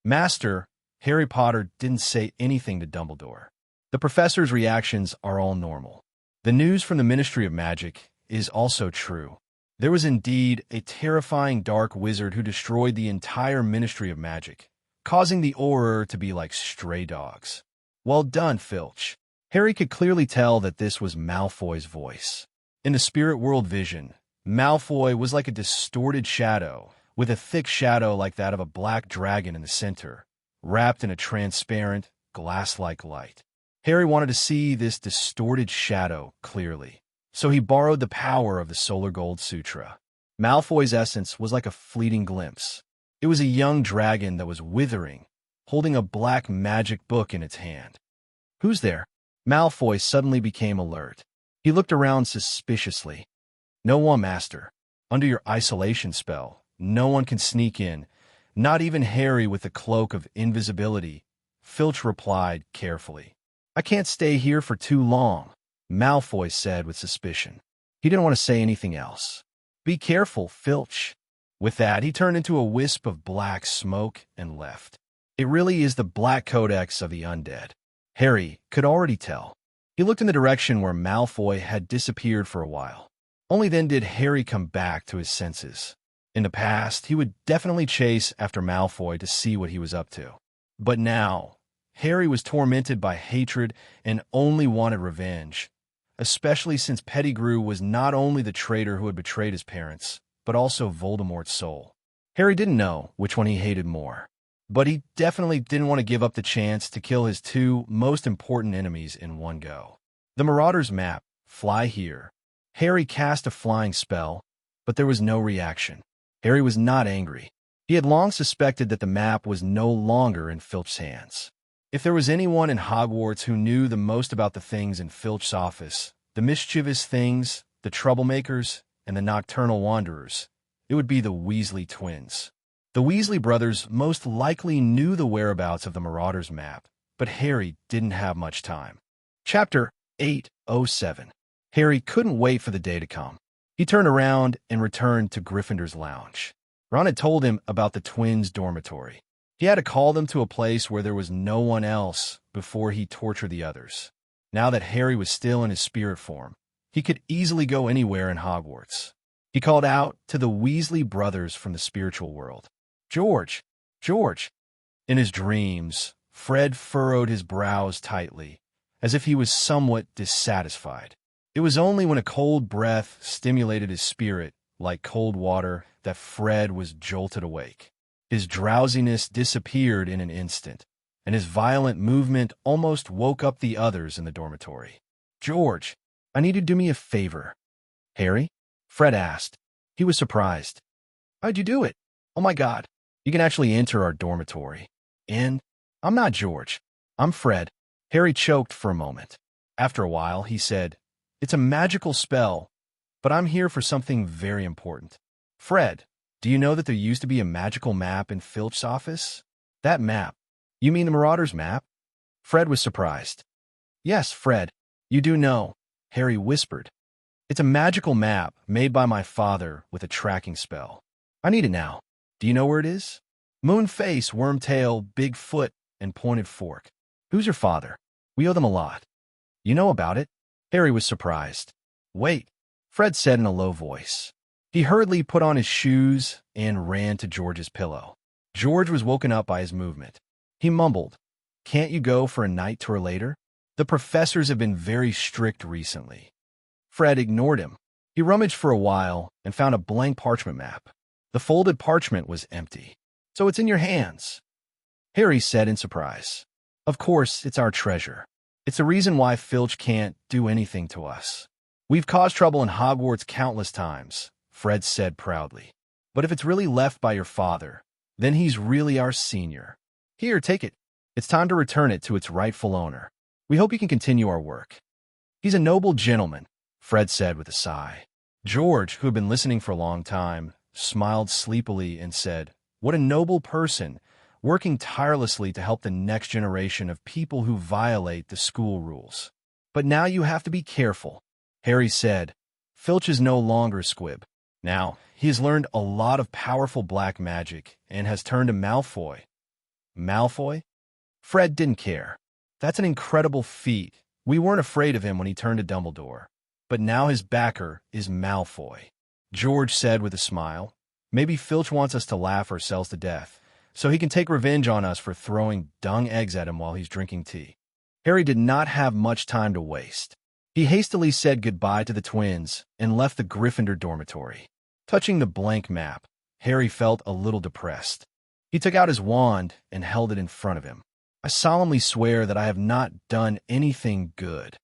Master, Harry Potter didn't say anything to Dumbledore. The professor's reactions are all normal. The news from the Ministry of Magic is also true. There was indeed a terrifying dark wizard who destroyed the entire Ministry of Magic, causing the Auror to be like stray dogs. Well done, Filch. Harry could clearly tell that this was Malfoy's voice. In the spirit world vision, Malfoy was like a distorted shadow, with a thick shadow like that of a black dragon in the center, wrapped in a transparent, glass-like light. Harry wanted to see this distorted shadow clearly, so he borrowed the power of the Solar Gold Sutra. Malfoy's essence was like a fleeting glimpse. It was a young dragon that was withering, holding a black magic book in its hand. Who's there? Malfoy suddenly became alert. He looked around suspiciously. No one, Master. Under your isolation spell, no one can sneak in, not even Harry with the cloak of invisibility. Filch replied carefully. I can't stay here for too long, Malfoy said with suspicion. He didn't want to say anything else. Be careful, Filch. With that, he turned into a wisp of black smoke and left. It really is the Black Codex of the undead. Harry could already tell. He looked in the direction where Malfoy had disappeared for a while. Only then did Harry come back to his senses. In the past, he would definitely chase after Malfoy to see what he was up to. But now, Harry was tormented by hatred and only wanted revenge, especially since Pettigrew was not only the traitor who had betrayed his parents, but also Voldemort's soul. Harry didn't know which one he hated more, but he definitely didn't want to give up the chance to kill his two most important enemies in one go. The Marauder's map, Fly Here. Harry cast a flying spell, but there was no reaction. Harry was not angry. He had long suspected that the map was no longer in Filch's hands. If there was anyone in Hogwarts who knew the most about the things in Filch's office, the mischievous things, the troublemakers, and the nocturnal wanderers, it would be the Weasley twins. The Weasley brothers most likely knew the whereabouts of the Marauder's map, but Harry didn't have much time. Chapter 807. Harry couldn't wait for the day to come. He turned around and returned to Gryffindor's lounge. Ron had told him about the twins' dormitory. He had to call them to a place where there was no one else before he tortured the others. Now that Harry was still in his spirit form, he could easily go anywhere in Hogwarts. He called out to the Weasley brothers from the spiritual world. "George! George!" In his dreams, Fred furrowed his brows tightly, as if he was somewhat dissatisfied. It was only when a cold breath stimulated his spirit, like cold water, that Fred was jolted awake. His drowsiness disappeared in an instant, and his violent movement almost woke up the others in the dormitory. "George, I need you to do me a favor." "Harry?" Fred asked. He was surprised. "How'd you do it?" "Oh my God, you can actually enter our dormitory." "And I'm not George. I'm Fred." Harry choked for a moment. After a while, he said, "It's a magical spell, but I'm here for something very important." "Fred, do you know that there used to be a magical map in Filch's office?" "That map? You mean the Marauder's map?" Fred was surprised. "Yes, Fred, you do know," Harry whispered. "It's a magical map made by my father with a tracking spell. I need it now. Do you know where it is?" "Moonface, Wormtail, Big Foot, and Pointed Fork." "Who's your father? We owe them a lot." "You know about it?" Harry was surprised. "Wait," Fred said in a low voice. He hurriedly put on his shoes and ran to George's pillow. George was woken up by his movement. He mumbled, "Can't you go for a night tour later? The professors have been very strict recently." Fred ignored him. He rummaged for a while and found a blank parchment map. The folded parchment was empty. "So it's in your hands," Harry said in surprise. "Of course, it's our treasure. It's the reason why Filch can't do anything to us. We've caused trouble in Hogwarts countless times," Fred said proudly. "But if it's really left by your father, then he's really our senior. Here, take it. It's time to return it to its rightful owner. We hope you can continue our work." "He's a noble gentleman," Fred said with a sigh. George, who had been listening for a long time, smiled sleepily and said, "What a noble person, working tirelessly to help the next generation of people who violate the school rules. But now you have to be careful," Harry said. "Filch is no longer a squib. Now, he has learned a lot of powerful black magic and has turned to Malfoy." "Malfoy?" Fred didn't care. "That's an incredible feat. We weren't afraid of him when he turned to Dumbledore. But now his backer is Malfoy," George said with a smile. "Maybe Filch wants us to laugh ourselves to death, so he can take revenge on us for throwing dung eggs at him while he's drinking tea." Harry did not have much time to waste. He hastily said goodbye to the twins and left the Gryffindor dormitory. Touching the blank map, Harry felt a little depressed. He took out his wand and held it in front of him. "I solemnly swear that I have not done anything good."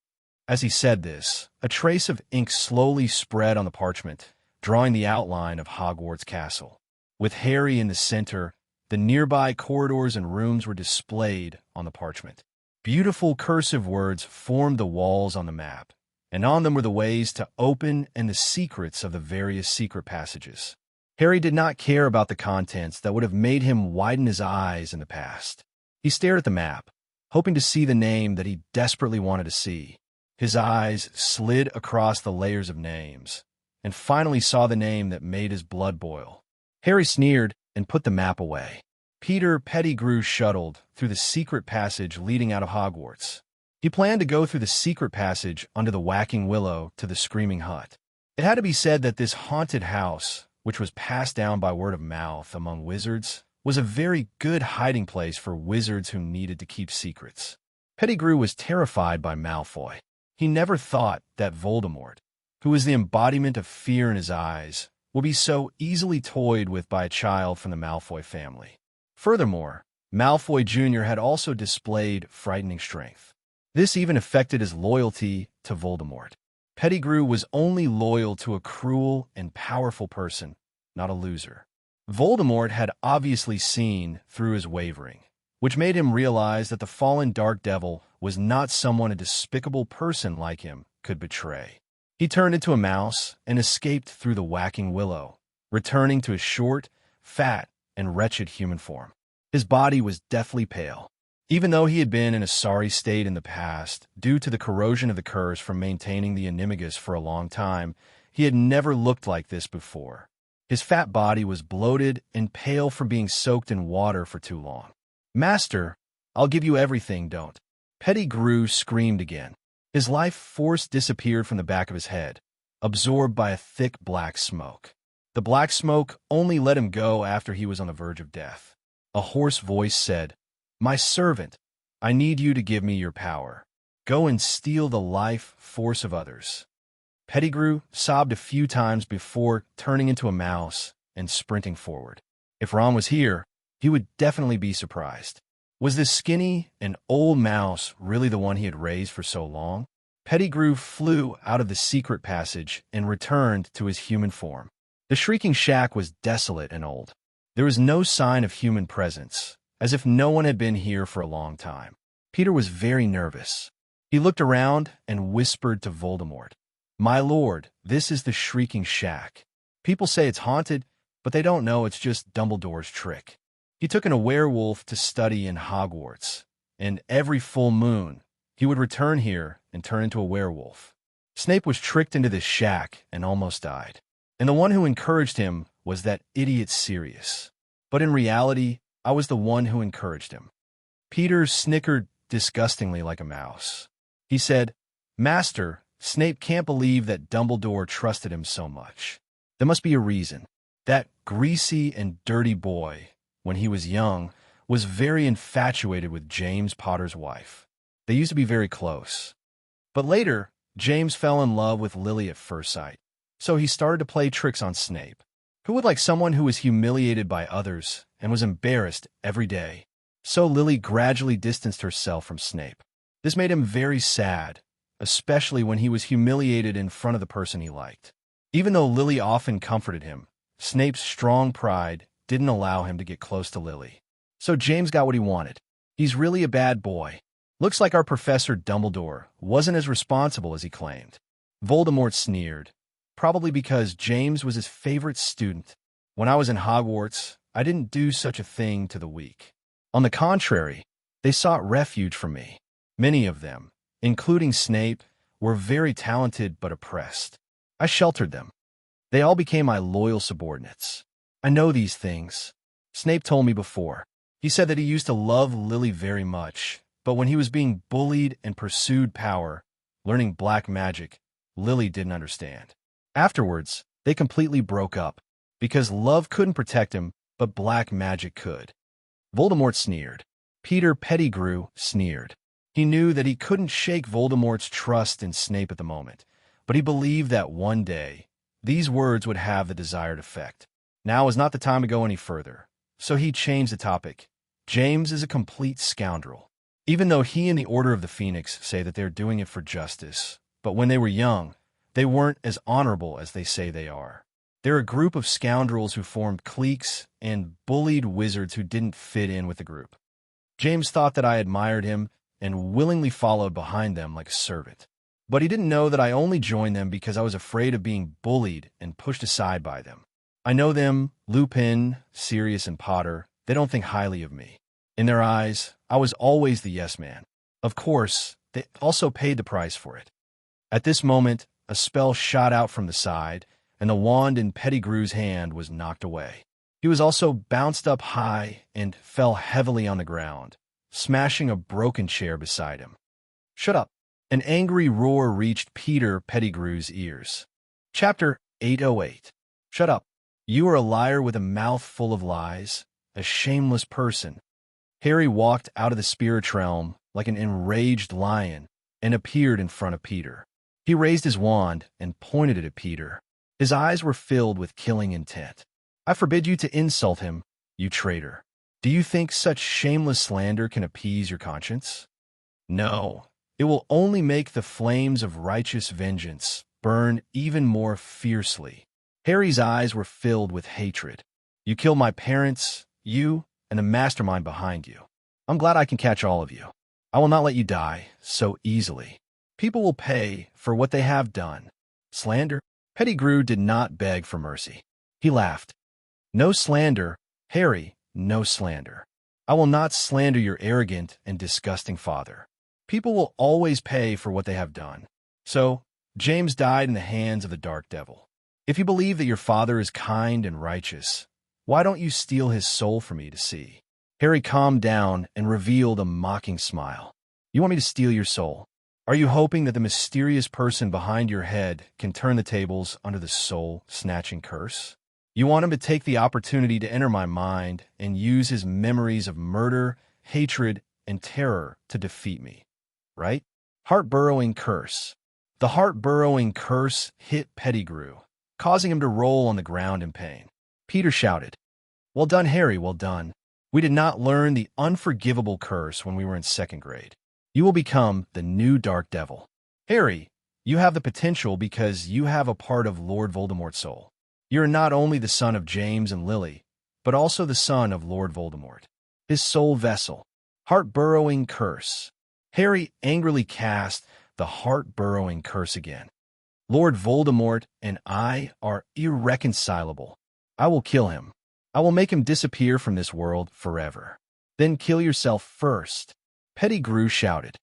As he said this, a trace of ink slowly spread on the parchment, drawing the outline of Hogwarts Castle. With Harry in the center, the nearby corridors and rooms were displayed on the parchment. Beautiful cursive words formed the walls on the map, and on them were the ways to open and the secrets of the various secret passages. Harry did not care about the contents that would have made him widen his eyes in the past. He stared at the map, hoping to see the name that he desperately wanted to see. His eyes slid across the layers of names, and finally saw the name that made his blood boil. Harry sneered and put the map away. Peter Pettigrew shuttled through the secret passage leading out of Hogwarts. He planned to go through the secret passage under the Whacking Willow to the Screaming Hut. It had to be said that this haunted house which was passed down by word of mouth among wizards, was a very good hiding place for wizards who needed to keep secrets. Pettigrew was terrified by Malfoy. He never thought that Voldemort, who was the embodiment of fear in his eyes, would be so easily toyed with by a child from the Malfoy family. Furthermore, Malfoy Jr. had also displayed frightening strength. This even affected his loyalty to Voldemort. Pettigrew was only loyal to a cruel and powerful person, not a loser. Voldemort had obviously seen through his wavering, which made him realize that the fallen Dark Devil was not someone a despicable person like him could betray. He turned into a mouse and escaped through the whacking willow, returning to his short, fat, and wretched human form. His body was deathly pale. Even though he had been in a sorry state in the past due to the corrosion of the curse from maintaining the animagus for a long time, he had never looked like this before. His fat body was bloated and pale from being soaked in water for too long. "Master, I'll give you everything, don't." Pettigrew screamed again. His life force disappeared from the back of his head, absorbed by a thick black smoke. The black smoke only let him go after he was on the verge of death. A hoarse voice said, "My servant, I need you to give me your power. Go and steal the life force of others." Pettigrew sobbed a few times before turning into a mouse and sprinting forward. If Ron was here, he would definitely be surprised. Was this skinny and old mouse really the one he had raised for so long? Pettigrew flew out of the secret passage and returned to his human form. The shrieking shack was desolate and old. There was no sign of human presence, as if no one had been here for a long time. Peter was very nervous. He looked around and whispered to Voldemort, "My lord, this is the shrieking shack. People say it's haunted, but they don't know it's just Dumbledore's trick. He took in a werewolf to study in Hogwarts, and every full moon, he would return here and turn into a werewolf. Snape was tricked into this shack and almost died. And the one who encouraged him was that idiot Sirius. But in reality, I was the one who encouraged him." Peter snickered disgustingly like a mouse. He said, "Master, Snape can't believe that Dumbledore trusted him so much. There must be a reason. That greasy and dirty boy, when he was young, was very infatuated with James Potter's wife. They used to be very close. But later, James fell in love with Lily at first sight. So he started to play tricks on Snape. Who would like someone who was humiliated by others and was embarrassed every day? So Lily gradually distanced herself from Snape. This made him very sad, especially when he was humiliated in front of the person he liked. Even though Lily often comforted him, Snape's strong pride didn't allow him to get close to Lily. So James got what he wanted. He's really a bad boy. Looks like our Professor Dumbledore wasn't as responsible as he claimed." Voldemort sneered, probably because James was his favorite student. "When I was in Hogwarts, I didn't do such a thing to the weak. On the contrary, they sought refuge from me. Many of them, including Snape, were very talented but oppressed. I sheltered them. They all became my loyal subordinates. I know these things. Snape told me before. He said that he used to love Lily very much, but when he was being bullied and pursued power, learning black magic, Lily didn't understand. Afterwards, they completely broke up, because love couldn't protect him, but black magic could." Voldemort sneered. Peter Pettigrew sneered. He knew that he couldn't shake Voldemort's trust in Snape at the moment, but he believed that one day, these words would have the desired effect. Now is not the time to go any further, so he changed the topic. "James is a complete scoundrel. Even though he and the Order of the Phoenix say that they're doing it for justice, but when they were young, they weren't as honorable as they say they are. They're a group of scoundrels who formed cliques and bullied wizards who didn't fit in with the group. James thought that I admired him and willingly followed behind them like a servant. But he didn't know that I only joined them because I was afraid of being bullied and pushed aside by them. I know them, Lupin, Sirius, and Potter. They don't think highly of me. In their eyes, I was always the yes man. Of course, they also paid the price for it." At this moment, a spell shot out from the side, and the wand in Pettigrew's hand was knocked away. He was also bounced up high and fell heavily on the ground, smashing a broken chair beside him. "Shut up!" An angry roar reached Peter Pettigrew's ears. Chapter 808. "Shut up!" You are a liar with a mouth full of lies, a shameless person. Harry walked out of the spirit realm like an enraged lion and appeared in front of Peter. He raised his wand and pointed it at Peter. His eyes were filled with killing intent. I forbid you to insult him, you traitor. Do you think such shameless slander can appease your conscience? No, it will only make the flames of righteous vengeance burn even more fiercely. Harry's eyes were filled with hatred. You killed my parents, you, and the mastermind behind you. I'm glad I can catch all of you. I will not let you die so easily. People will pay for what they have done. Slander? Pettigrew did not beg for mercy. He laughed. No slander, Harry, no slander. I will not slander your arrogant and disgusting father. People will always pay for what they have done. So, James died in the hands of the dark devil. If you believe that your father is kind and righteous, why don't you steal his soul for me to see? Harry calmed down and revealed a mocking smile. You want me to steal your soul? Are you hoping that the mysterious person behind your head can turn the tables under the soul-snatching curse? You want him to take the opportunity to enter my mind and use his memories of murder, hatred, and terror to defeat me, right? Heart-burrowing curse. The heart-burrowing curse hit Pettigrew, causing him to roll on the ground in pain. Peter shouted, "Well done, Harry, well done. We did not learn the unforgivable curse when we were in second grade. You will become the new Dark Devil. Harry, you have the potential because you have a part of Lord Voldemort's soul. You're not only the son of James and Lily, but also the son of Lord Voldemort, his soul vessel. Heart-burrowing curse." Harry angrily cast the heart-burrowing curse again. "Lord Voldemort and I are irreconcilable. I will kill him. I will make him disappear from this world forever. Then kill yourself first." Pettigrew shouted.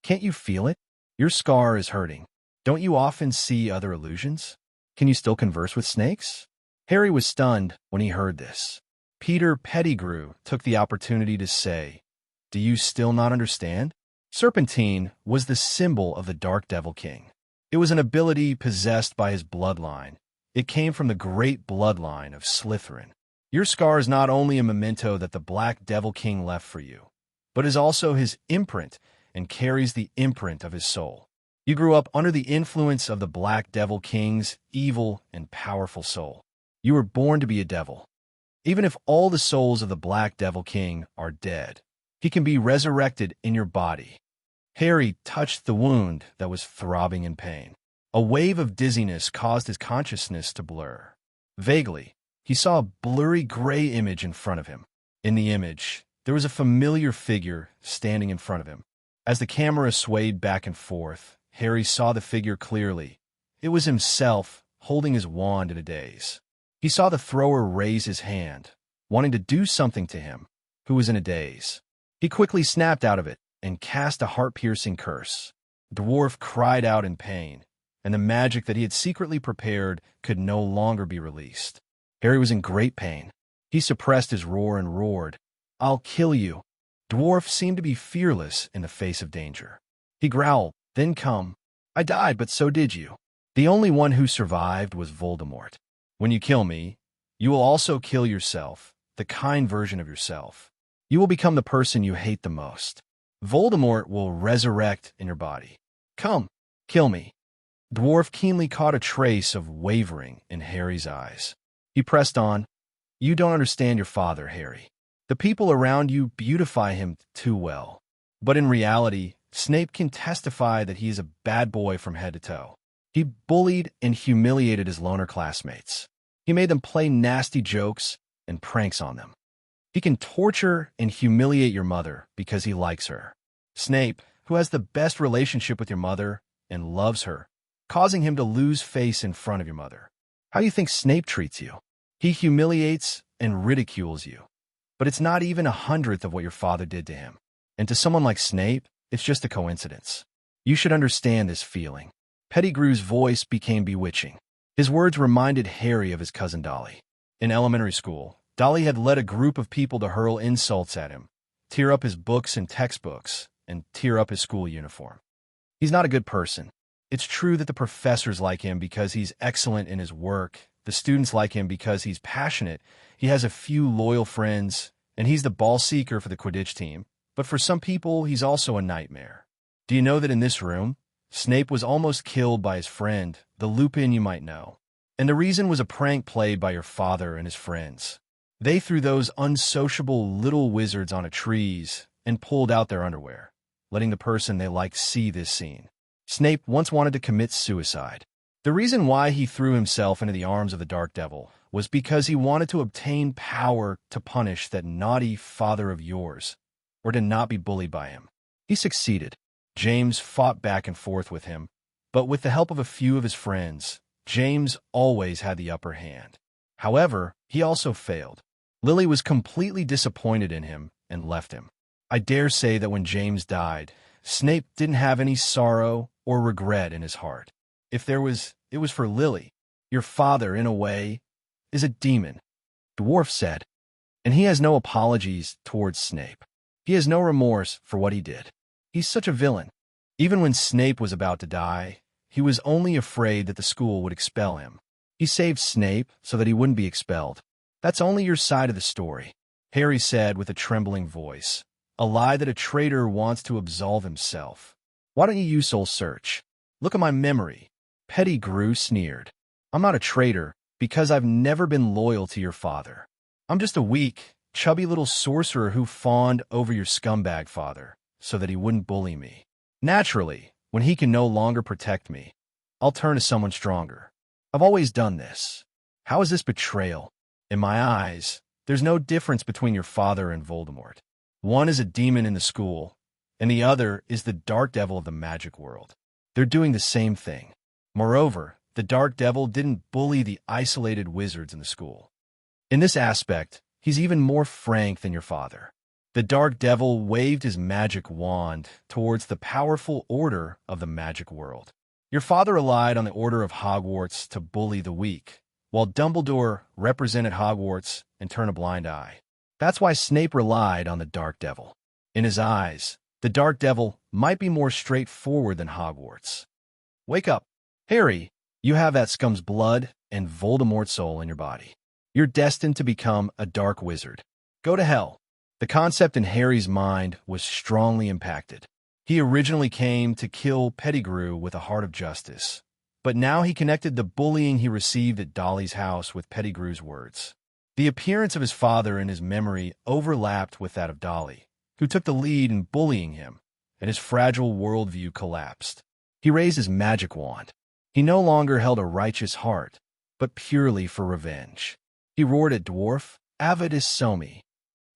"Can't you feel it? Your scar is hurting. Don't you often see other illusions? Can you still converse with snakes?" Harry was stunned when he heard this. Peter Pettigrew took the opportunity to say, "Do you still not understand?" Serpentine was the symbol of the Dark Devil King. It was an ability possessed by his bloodline. It came from the great bloodline of Slytherin. Your scar is not only a memento that the Black Devil King left for you, but is also his imprint and carries the imprint of his soul. You grew up under the influence of the Black Devil King's evil and powerful soul. You were born to be a devil. Even if all the souls of the Black Devil King are dead, he can be resurrected in your body. Harry touched the wound that was throbbing in pain. A wave of dizziness caused his consciousness to blur. Vaguely, he saw a blurry gray image in front of him. In the image, there was a familiar figure standing in front of him. As the camera swayed back and forth, Harry saw the figure clearly. It was himself, holding his wand in a daze. He saw the thrower raise his hand, wanting to do something to him, who was in a daze. He quickly snapped out of it and cast a heart-piercing curse. The dwarf cried out in pain, and the magic that he had secretly prepared could no longer be released. Harry was in great pain. He suppressed his roar and roared, "I'll kill you." Dwarf seemed to be fearless in the face of danger. He growled, "Then come. I died, but so did you. The only one who survived was Voldemort. When you kill me, you will also kill yourself, the kind version of yourself. You will become the person you hate the most. Voldemort will resurrect in your body. Come, kill me." Dwarf keenly caught a trace of wavering in Harry's eyes. He pressed on, "You don't understand your father, Harry. The people around you beautify him too well. But in reality, Snape can testify that he is a bad boy from head to toe. He bullied and humiliated his loner classmates. He made them play nasty jokes and pranks on them. He can torture and humiliate your mother because he likes her. Snape, who has the best relationship with your mother and loves her, causing him to lose face in front of your mother. How do you think Snape treats you? He humiliates and ridicules you. But it's not even 1/100th of what your father did to him. And to someone like Snape, it's just a coincidence. You should understand this feeling." Pettigrew's voice became bewitching. His words reminded Harry of his cousin Dolly. In elementary school, Dolly had led a group of people to hurl insults at him, tear up his books and textbooks, and tear up his school uniform. He's not a good person. It's true that the professors like him because he's excellent in his work The students like him because he's passionate, he has a few loyal friends, and he's the ball seeker for the Quidditch team. But for some people, he's also a nightmare. Do you know that in this room, Snape was almost killed by his friend, the Lupin you might know? And the reason was a prank played by your father and his friends. They threw those unsociable little wizards onto trees and pulled out their underwear, letting the person they liked see this scene. Snape once wanted to commit suicide. The reason why he threw himself into the arms of the Dark Devil was because he wanted to obtain power to punish that naughty father of yours, or to not be bullied by him. He succeeded. James fought back and forth with him, but with the help of a few of his friends, James always had the upper hand. However, he also failed. Lily was completely disappointed in him and left him. I dare say that when James died, Snape didn't have any sorrow or regret in his heart. If there was, it was for Lily. Your father, in a way, is a demon, Dwarf said, and he has no apologies towards Snape. He has no remorse for what he did. He's such a villain. Even when Snape was about to die, he was only afraid that the school would expel him. He saved Snape so that he wouldn't be expelled. That's only your side of the story, Harry said with a trembling voice, a lie that a traitor wants to absolve himself. Why don't you use soul search? Look at my memory. Pettigrew sneered. I'm not a traitor because I've never been loyal to your father. I'm just a weak, chubby little sorcerer who fawned over your scumbag father so that he wouldn't bully me. Naturally, when he can no longer protect me, I'll turn to someone stronger. I've always done this. How is this betrayal? In my eyes, there's no difference between your father and Voldemort. One is a demon in the school, and the other is the Dark Devil of the magic world. They're doing the same thing. Moreover, the Dark Devil didn't bully the isolated wizards in the school. In this aspect, he's even more frank than your father. The Dark Devil waved his magic wand towards the powerful order of the magic world. Your father relied on the Order of Hogwarts to bully the weak, while Dumbledore represented Hogwarts and turned a blind eye. That's why Snape relied on the Dark Devil. In his eyes, the Dark Devil might be more straightforward than Hogwarts. Wake up. Harry, you have that scum's blood and Voldemort's soul in your body. You're destined to become a dark wizard. Go to hell. The concept in Harry's mind was strongly impacted. He originally came to kill Pettigrew with a heart of justice, but now he connected the bullying he received at Dolly's house with Pettigrew's words. The appearance of his father in his memory overlapped with that of Dolly, who took the lead in bullying him, and his fragile worldview collapsed. He raised his magic wand. He no longer held a righteous heart, but purely for revenge. He roared at Dwarf, Avidus Somi.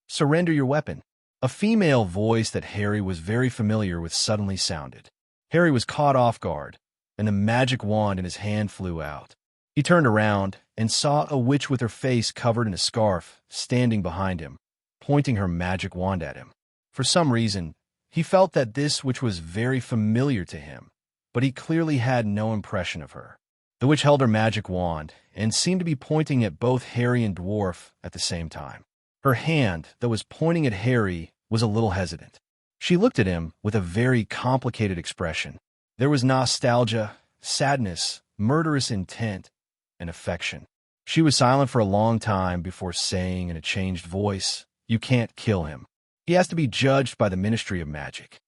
Surrender your weapon. A female voice that Harry was very familiar with suddenly sounded. Harry was caught off guard, and the magic wand in his hand flew out. He turned around and saw a witch with her face covered in a scarf standing behind him, pointing her magic wand at him. For some reason, he felt that this witch was very familiar to him, but he clearly had no impression of her. The witch held her magic wand and seemed to be pointing at both Harry and Dwarf at the same time. Her hand that was pointing at Harry was a little hesitant. She looked at him with a very complicated expression. There was nostalgia, sadness, murderous intent, and affection. She was silent for a long time before saying in a changed voice, "You can't kill him. He has to be judged by the Ministry of Magic."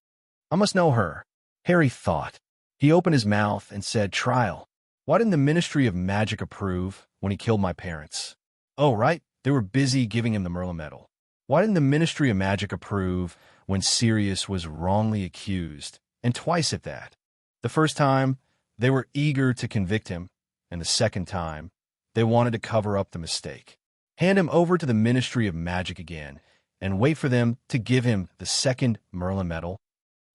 I must know her, Harry thought. He opened his mouth and said, "Trial. Why didn't the Ministry of Magic approve when he killed my parents?" Oh, right. They were busy giving him the Merlin Medal. Why didn't the Ministry of Magic approve when Sirius was wrongly accused, and twice at that? The first time, they were eager to convict him, and the second time, they wanted to cover up the mistake. Hand him over to the Ministry of Magic again, and wait for them to give him the second Merlin Medal.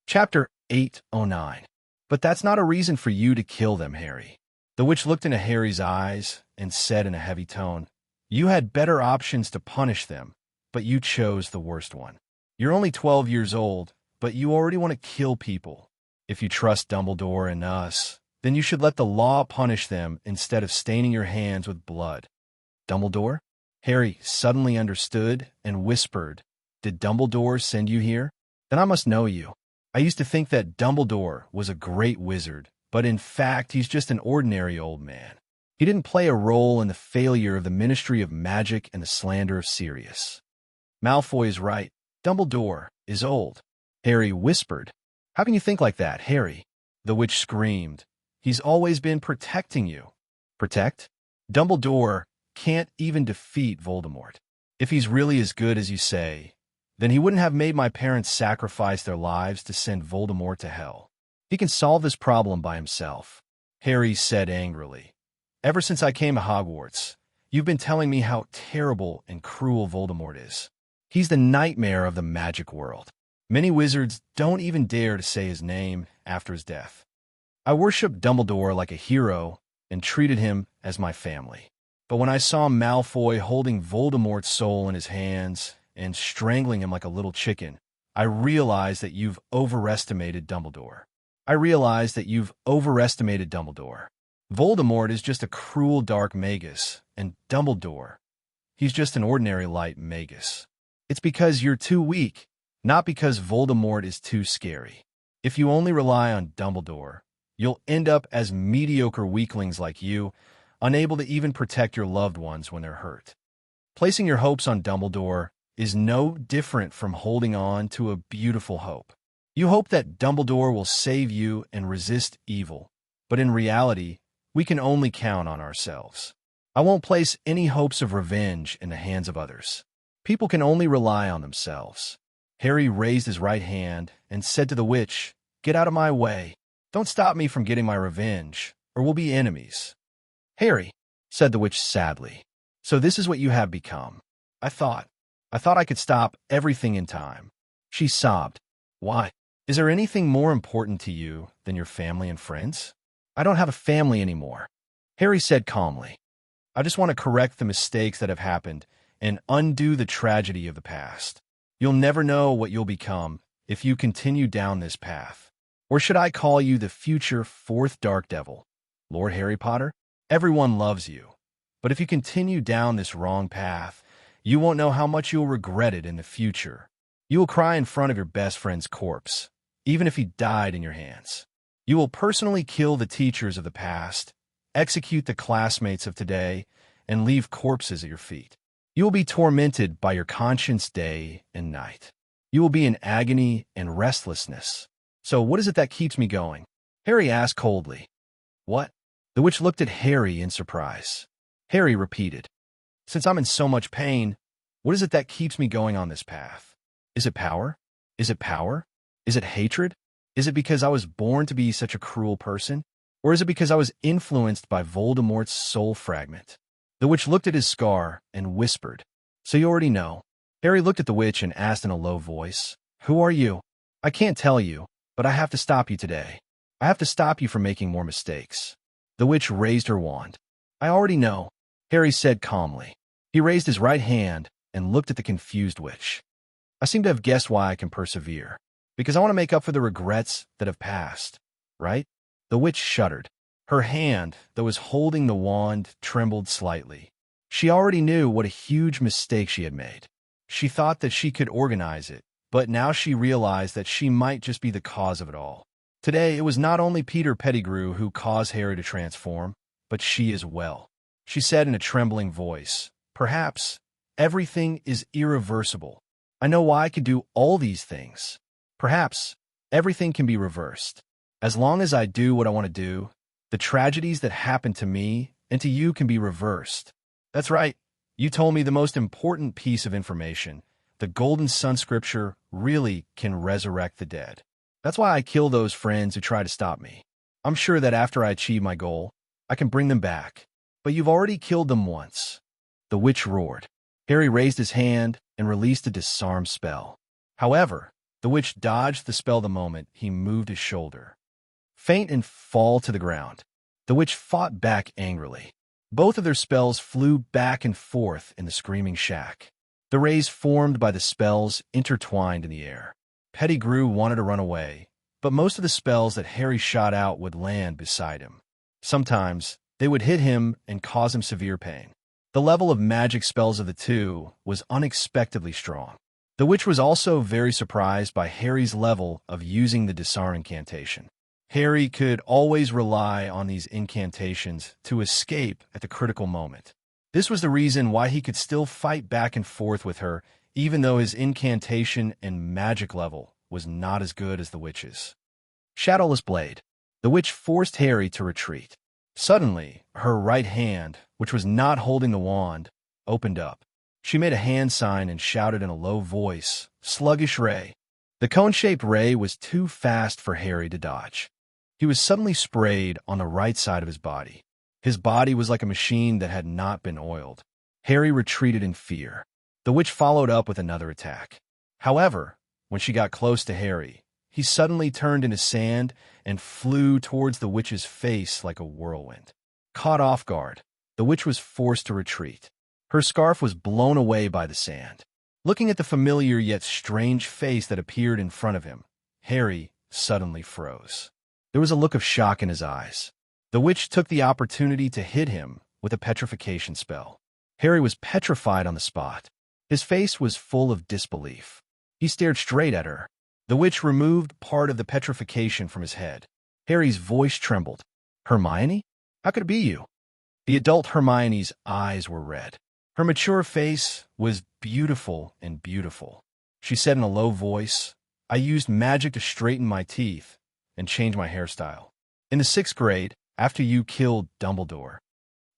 Chapter 809. But that's not a reason for you to kill them, Harry. The witch looked into Harry's eyes and said in a heavy tone, "You had better options to punish them, but you chose the worst one. You're only 12 years old, but you already want to kill people. If you trust Dumbledore and us, then you should let the law punish them instead of staining your hands with blood." Dumbledore? Harry suddenly understood and whispered, "Did Dumbledore send you here? Then I must know you. I used to think that Dumbledore was a great wizard, but in fact he's just an ordinary old man." He didn't play a role in the failure of the Ministry of Magic and the slander of Sirius. Malfoy is right. Dumbledore is old. Harry whispered. How can you think like that, Harry? The witch screamed. He's always been protecting you. Protect? Dumbledore can't even defeat Voldemort. If he's really as good as you say, then he wouldn't have made my parents sacrifice their lives to send Voldemort to hell. He can solve this problem by himself, Harry said angrily. Ever since I came to Hogwarts, you've been telling me how terrible and cruel Voldemort is. He's the nightmare of the magic world. Many wizards don't even dare to say his name after his death. I worshipped Dumbledore like a hero and treated him as my family. But when I saw Malfoy holding Voldemort's soul in his hands and strangling him like a little chicken, I realized that you've overestimated Dumbledore. Voldemort is just a cruel dark magus, and Dumbledore, he's just an ordinary light magus. It's because you're too weak, not because Voldemort is too scary. If you only rely on Dumbledore, you'll end up as mediocre weaklings like you, unable to even protect your loved ones when they're hurt. Placing your hopes on Dumbledore is no different from holding on to a beautiful hope. You hope that Dumbledore will save you and resist evil, but in reality, we can only count on ourselves. I won't place any hopes of revenge in the hands of others. People can only rely on themselves. Harry raised his right hand and said to the witch, "Get out of my way. Don't stop me from getting my revenge, or we'll be enemies." "Harry," said the witch sadly, "so this is what you have become. I thought I could stop everything in time." She sobbed. "Why? Is there anything more important to you than your family and friends?" "I don't have a family anymore," Harry said calmly. "I just want to correct the mistakes that have happened and undo the tragedy of the past. You'll never know what you'll become if you continue down this path. Or should I call you the future fourth Dark Devil? Lord Harry Potter, everyone loves you. But if you continue down this wrong path, you won't know how much you'll regret it in the future. You will cry in front of your best friend's corpse, even if he died in your hands. You will personally kill the teachers of the past, execute the classmates of today, and leave corpses at your feet. You will be tormented by your conscience day and night. You will be in agony and restlessness. So what is it that keeps me going?" Harry asked coldly. "What?" The witch looked at Harry in surprise. Harry repeated, "Since I'm in so much pain, what is it that keeps me going on this path? Is it power? Is it power? Is it hatred? Is it because I was born to be such a cruel person? Or is it because I was influenced by Voldemort's soul fragment?" The witch looked at his scar and whispered, "So you already know." Harry looked at the witch and asked in a low voice, "Who are you?" "I can't tell you, but I have to stop you today. I have to stop you from making more mistakes." The witch raised her wand. "I already know," Harry said calmly. He raised his right hand and looked at the confused witch. "I seem to have guessed why I can persevere. Because I want to make up for the regrets that have passed, right?" The witch shuddered. Her hand, that was holding the wand, trembled slightly. She already knew what a huge mistake she had made. She thought that she could organize it, but now she realized that she might just be the cause of it all. Today, it was not only Peter Pettigrew who caused Harry to transform, but she as well. She said in a trembling voice, "Perhaps everything is irreversible. I know why I could do all these things. Perhaps everything can be reversed. As long as I do what I want to do, the tragedies that happened to me and to you can be reversed." That's right. You told me the most important piece of information. The Golden Sun Scripture really can resurrect the dead. That's why I kill those friends who try to stop me. I'm sure that after I achieve my goal, I can bring them back. But you've already killed them once. The witch roared. Harry raised his hand and released a disarm spell. However, the witch dodged the spell the moment he moved his shoulder. Faint and fall to the ground. The witch fought back angrily. Both of their spells flew back and forth in the screaming shack. The rays formed by the spells intertwined in the air. Pettigrew wanted to run away, but most of the spells that Harry shot out would land beside him. Sometimes, they would hit him and cause him severe pain. The level of magic spells of the two was unexpectedly strong. The witch was also very surprised by Harry's level of using the disarm incantation. Harry could always rely on these incantations to escape at the critical moment. This was the reason why he could still fight back and forth with her, even though his incantation and magic level was not as good as the witch's. Shadowless Blade. The witch forced Harry to retreat. Suddenly, her right hand, which was not holding the wand, opened up. She made a hand sign and shouted in a low voice, "Sluggish Ray." The cone-shaped ray was too fast for Harry to dodge. He was suddenly sprayed on the right side of his body. His body was like a machine that had not been oiled. Harry retreated in fear. The witch followed up with another attack. However, when she got close to Harry, he suddenly turned into sand and flew towards the witch's face like a whirlwind. Caught off guard, the witch was forced to retreat. Her scarf was blown away by the sand. Looking at the familiar yet strange face that appeared in front of him, Harry suddenly froze. There was a look of shock in his eyes. The witch took the opportunity to hit him with a petrification spell. Harry was petrified on the spot. His face was full of disbelief. He stared straight at her. The witch removed part of the petrification from his head. Harry's voice trembled. "Hermione? How could it be you?" The adult Hermione's eyes were red. Her mature face was beautiful and beautiful. She said in a low voice, "I used magic to straighten my teeth and change my hairstyle. In the 6th grade, after you killed Dumbledore."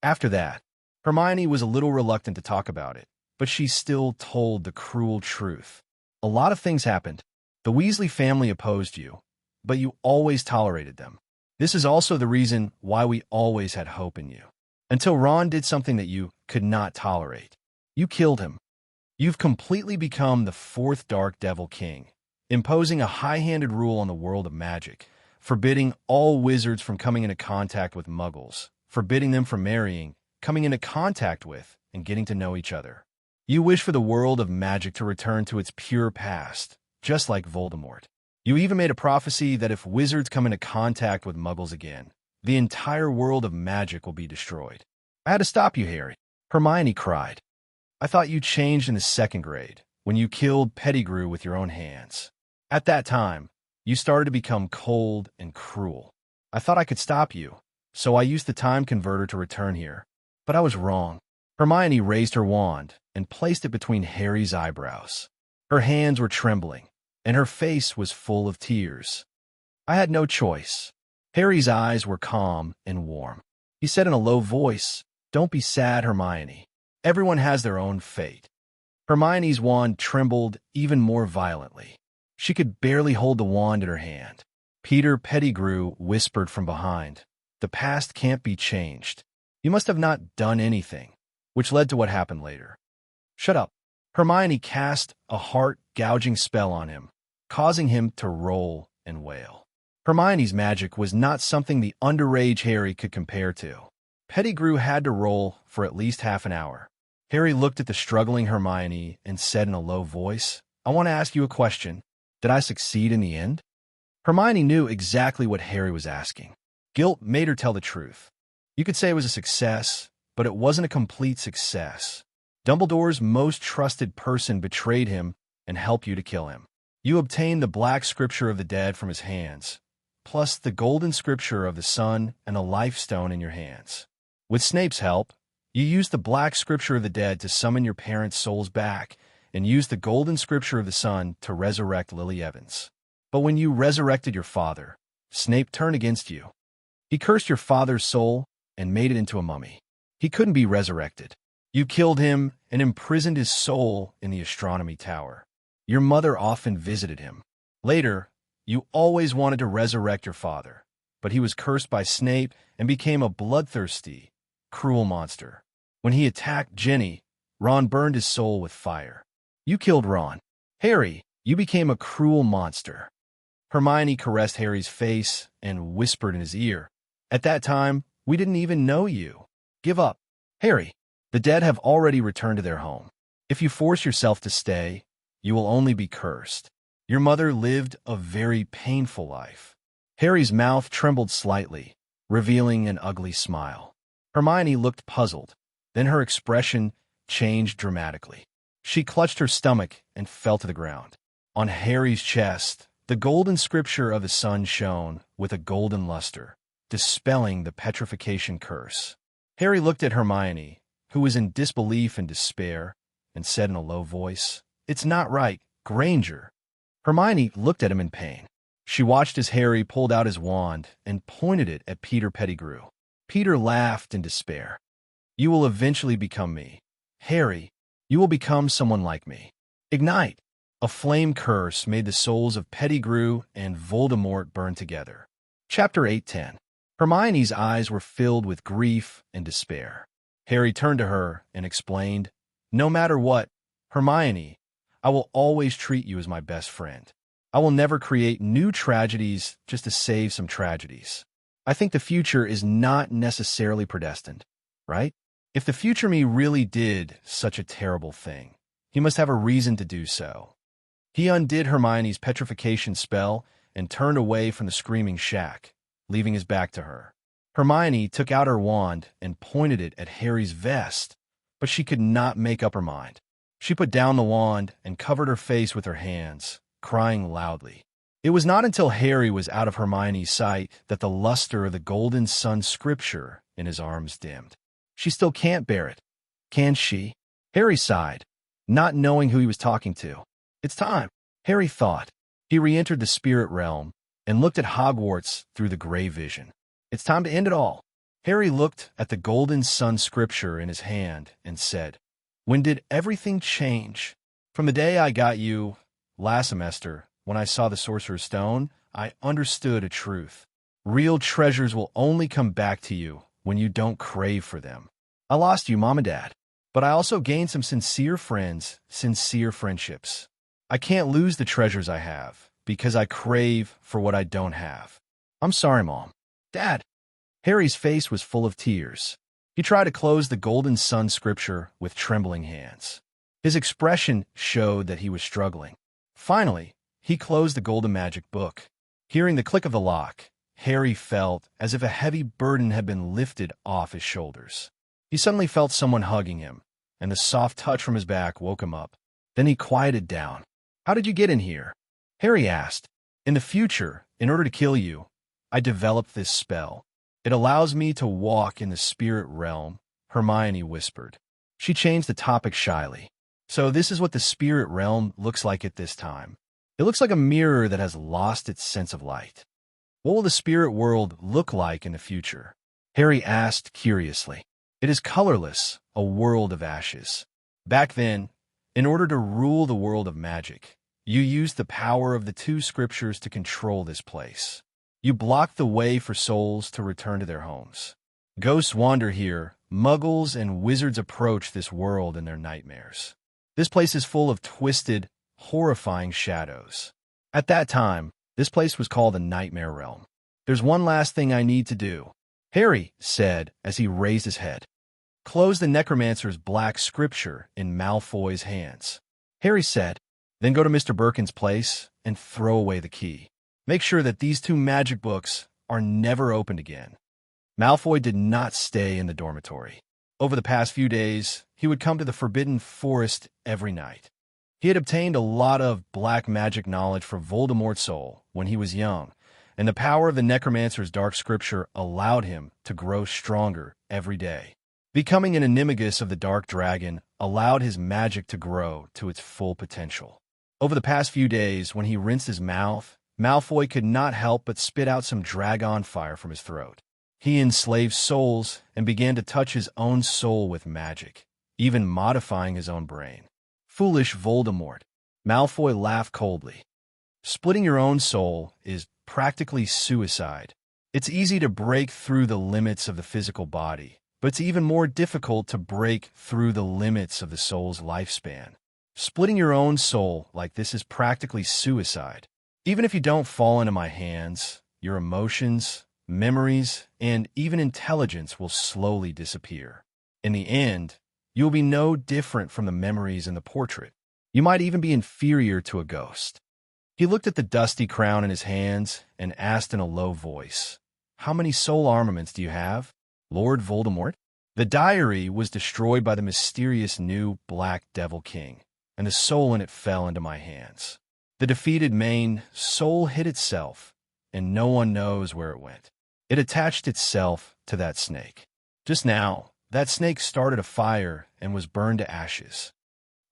After that, Hermione was a little reluctant to talk about it, but she still told the cruel truth. "A lot of things happened. The Weasley family opposed you, but you always tolerated them. This is also the reason why we always had hope in you. Until Ron did something that you could not tolerate. You killed him. You've completely become the 4th Dark Devil King, imposing a high-handed rule on the world of magic, forbidding all wizards from coming into contact with muggles, forbidding them from marrying, coming into contact with, and getting to know each other. You wish for the world of magic to return to its pure past, just like Voldemort. You even made a prophecy that if wizards come into contact with muggles again, the entire world of magic will be destroyed. I had to stop you, Harry." Hermione cried. "I thought you changed in the 2nd grade, when you killed Pettigrew with your own hands. At that time, you started to become cold and cruel. I thought I could stop you, so I used the time converter to return here. But I was wrong." Hermione raised her wand and placed it between Harry's eyebrows. Her hands were trembling, and her face was full of tears. "I had no choice." Harry's eyes were calm and warm. He said in a low voice, "Don't be sad, Hermione. Everyone has their own fate." Hermione's wand trembled even more violently. She could barely hold the wand in her hand. Peter Pettigrew whispered from behind, "The past can't be changed. You must have not done anything," which led to what happened later. "Shut up." Hermione cast a heart-gouging spell on him, causing him to roll and wail. Hermione's magic was not something the underage Harry could compare to. Pettigrew had to roll for at least half an hour. Harry looked at the struggling Hermione and said in a low voice, "I want to ask you a question. Did I succeed in the end?" Hermione knew exactly what Harry was asking. Guilt made her tell the truth. You could say it was a success, but it wasn't a complete success. Dumbledore's most trusted person betrayed him and helped you to kill him. You obtained the Black Scripture of the Dead from his hands, plus the Golden Scripture of the Sun and a Life Stone in your hands. With Snape's help, you used the Black Scripture of the Dead to summon your parents' souls back and used the Golden Scripture of the Sun to resurrect Lily Evans. But when you resurrected your father, Snape turned against you. He cursed your father's soul and made it into a mummy. He couldn't be resurrected. You killed him and imprisoned his soul in the astronomy tower. Your mother often visited him. Later, you always wanted to resurrect your father, but he was cursed by Snape and became a bloodthirsty, cruel monster. When he attacked Ginny, Ron burned his soul with fire. You killed Ron. Harry, you became a cruel monster. Hermione caressed Harry's face and whispered in his ear, "At that time, we didn't even know you. Give up. Harry, the dead have already returned to their home. If you force yourself to stay, you will only be cursed. Your mother lived a very painful life." Harry's mouth trembled slightly, revealing an ugly smile. Hermione looked puzzled. Then her expression changed dramatically. She clutched her stomach and fell to the ground. On Harry's chest, the Golden Scripture of the Sun shone with a golden luster, dispelling the petrification curse. Harry looked at Hermione, who was in disbelief and despair, and said in a low voice, "It's not right, Granger." Hermione looked at him in pain. She watched as Harry pulled out his wand and pointed it at Peter Pettigrew. Peter laughed in despair. "You will eventually become me. Harry, you will become someone like me. Ignite!" A flame curse made the souls of Pettigrew and Voldemort burn together. Chapter 8-10. Hermione's eyes were filled with grief and despair. Harry turned to her and explained, "No matter what, Hermione, I will always treat you as my best friend. I will never create new tragedies just to save some tragedies. I think the future is not necessarily predestined, right? If the future me really did such a terrible thing, he must have a reason to do so." He undid Hermione's petrification spell and turned away from the screaming shack, leaving his back to her. Hermione took out her wand and pointed it at Harry's vest, but she could not make up her mind. She put down the wand and covered her face with her hands, crying loudly. It was not until Harry was out of Hermione's sight that the luster of the golden sun scripture in his arms dimmed. "She still can't bear it, can she?" Harry sighed, not knowing who he was talking to. "It's time," Harry thought. He re-entered the spirit realm and looked at Hogwarts through the gray vision. "It's time to end it all." Harry looked at the golden sun scripture in his hand and said, "When did everything change? From the day I got you last semester, when I saw the Sorcerer's Stone, I understood a truth. Real treasures will only come back to you when you don't crave for them. I lost you, Mom and Dad, but I also gained some sincere friends, sincere friendships. I can't lose the treasures I have because I crave for what I don't have. I'm sorry, Mom. Dad." Harry's face was full of tears. He tried to close the golden sun scripture with trembling hands. His expression showed that he was struggling. Finally, he closed the golden magic book. Hearing the click of the lock, Harry felt as if a heavy burden had been lifted off his shoulders. He suddenly felt someone hugging him, and the soft touch from his back woke him up. Then he quieted down. "How did you get in here?" Harry asked. "In the future, in order to kill you, I developed this spell. It allows me to walk in the spirit realm," Hermione whispered. She changed the topic shyly. "So this is what the spirit realm looks like at this time. It looks like a mirror that has lost its sense of light. What will the spirit world look like in the future?" Harry asked curiously. "It is colorless, a world of ashes. Back then, in order to rule the world of magic, you used the power of the two scriptures to control this place. You blocked the way for souls to return to their homes. Ghosts wander here, muggles and wizards approach this world in their nightmares. This place is full of twisted, horrifying shadows. At that time, this place was called the Nightmare Realm. There's one last thing I need to do," Harry said as he raised his head. "Close the necromancer's black scripture in Malfoy's hands." Harry said, "Then go to Mr. Birkin's place and throw away the key. Make sure that these two magic books are never opened again." Malfoy did not stay in the dormitory. Over the past few days, he would come to the Forbidden Forest every night. He had obtained a lot of black magic knowledge from Voldemort's soul when he was young, and the power of the necromancer's dark scripture allowed him to grow stronger every day. Becoming an animagus of the Dark Dragon allowed his magic to grow to its full potential. Over the past few days, when he rinsed his mouth, Malfoy could not help but spit out some dragon fire from his throat. He enslaved souls and began to touch his own soul with magic, even modifying his own brain. "Foolish Voldemort," Malfoy laughed coldly. "Splitting your own soul is practically suicide. It's easy to break through the limits of the physical body, but it's even more difficult to break through the limits of the soul's lifespan. Splitting your own soul like this is practically suicide. Even if you don't fall into my hands, your emotions, memories, and even intelligence will slowly disappear. In the end, you will be no different from the memories in the portrait. You might even be inferior to a ghost." He looked at the dusty crown in his hands and asked in a low voice, "How many soul armaments do you have, Lord Voldemort?" The diary was destroyed by the mysterious new Black Devil King, and the soul in it fell into my hands. The defeated main soul hid itself and no one knows where it went. It attached itself to that snake. Just now, that snake started a fire and was burned to ashes.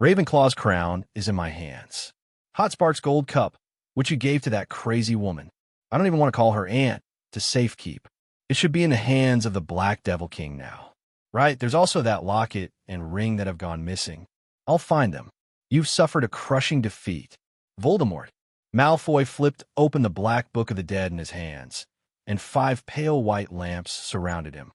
Ravenclaw's crown is in my hands. Hotspark's gold cup, which you gave to that crazy woman. I don't even want to call her aunt, to safekeep. It should be in the hands of the Black Devil King now. Right, there's also that locket and ring that have gone missing. I'll find them. You've suffered a crushing defeat. Voldemort. Malfoy flipped open the Black Book of the Dead in his hands, and 5 pale white lamps surrounded him.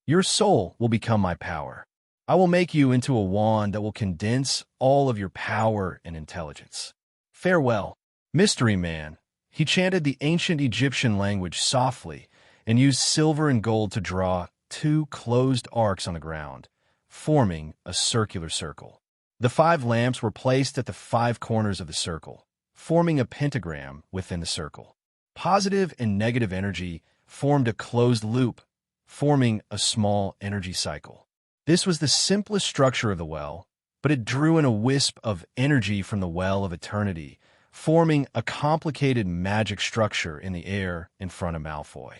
Your soul will become my power. I will make you into a wand that will condense all of your power and intelligence. Farewell, Mystery Man. He chanted the ancient Egyptian language softly and used silver and gold to draw 2 closed arcs on the ground, forming a circular circle. The 5 lamps were placed at the 5 corners of the circle, forming a pentagram within the circle. Positive and negative energy formed a closed loop, forming a small energy cycle. This was the simplest structure of the well, but it drew in a wisp of energy from the well of eternity, forming a complicated magic structure in the air in front of Malfoy.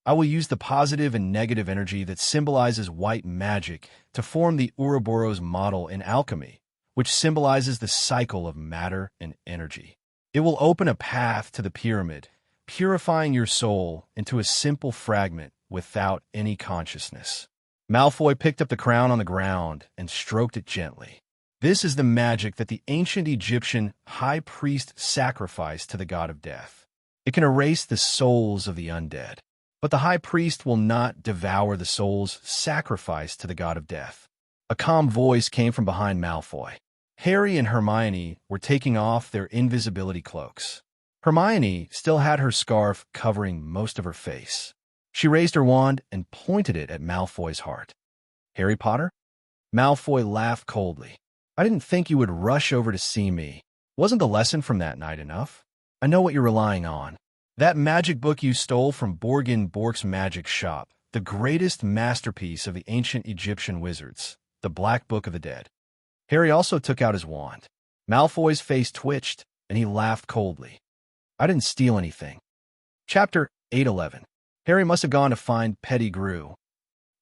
I will use the positive and negative energy that symbolizes white magic to form the Ouroboros model in alchemy, which symbolizes the cycle of matter and energy. It will open a path to the pyramid, purifying your soul into a simple fragment without any consciousness. Malfoy picked up the crown on the ground and stroked it gently. This is the magic that the ancient Egyptian high priest sacrificed to the god of death. It can erase the souls of the undead. But the high priest will not devour the souls sacrificed to the god of death. A calm voice came from behind Malfoy. Harry and Hermione were taking off their invisibility cloaks. Hermione still had her scarf covering most of her face. She raised her wand and pointed it at Malfoy's heart. Harry Potter? Malfoy laughed coldly. I didn't think you would rush over to see me. Wasn't the lesson from that night enough? I know what you're relying on. That magic book you stole from Borgin Bork's magic shop, the greatest masterpiece of the ancient Egyptian wizards, the Black Book of the Dead. Harry also took out his wand. Malfoy's face twitched, and he laughed coldly. I didn't steal anything. Chapter 811. Harry must have gone to find Pettigrew.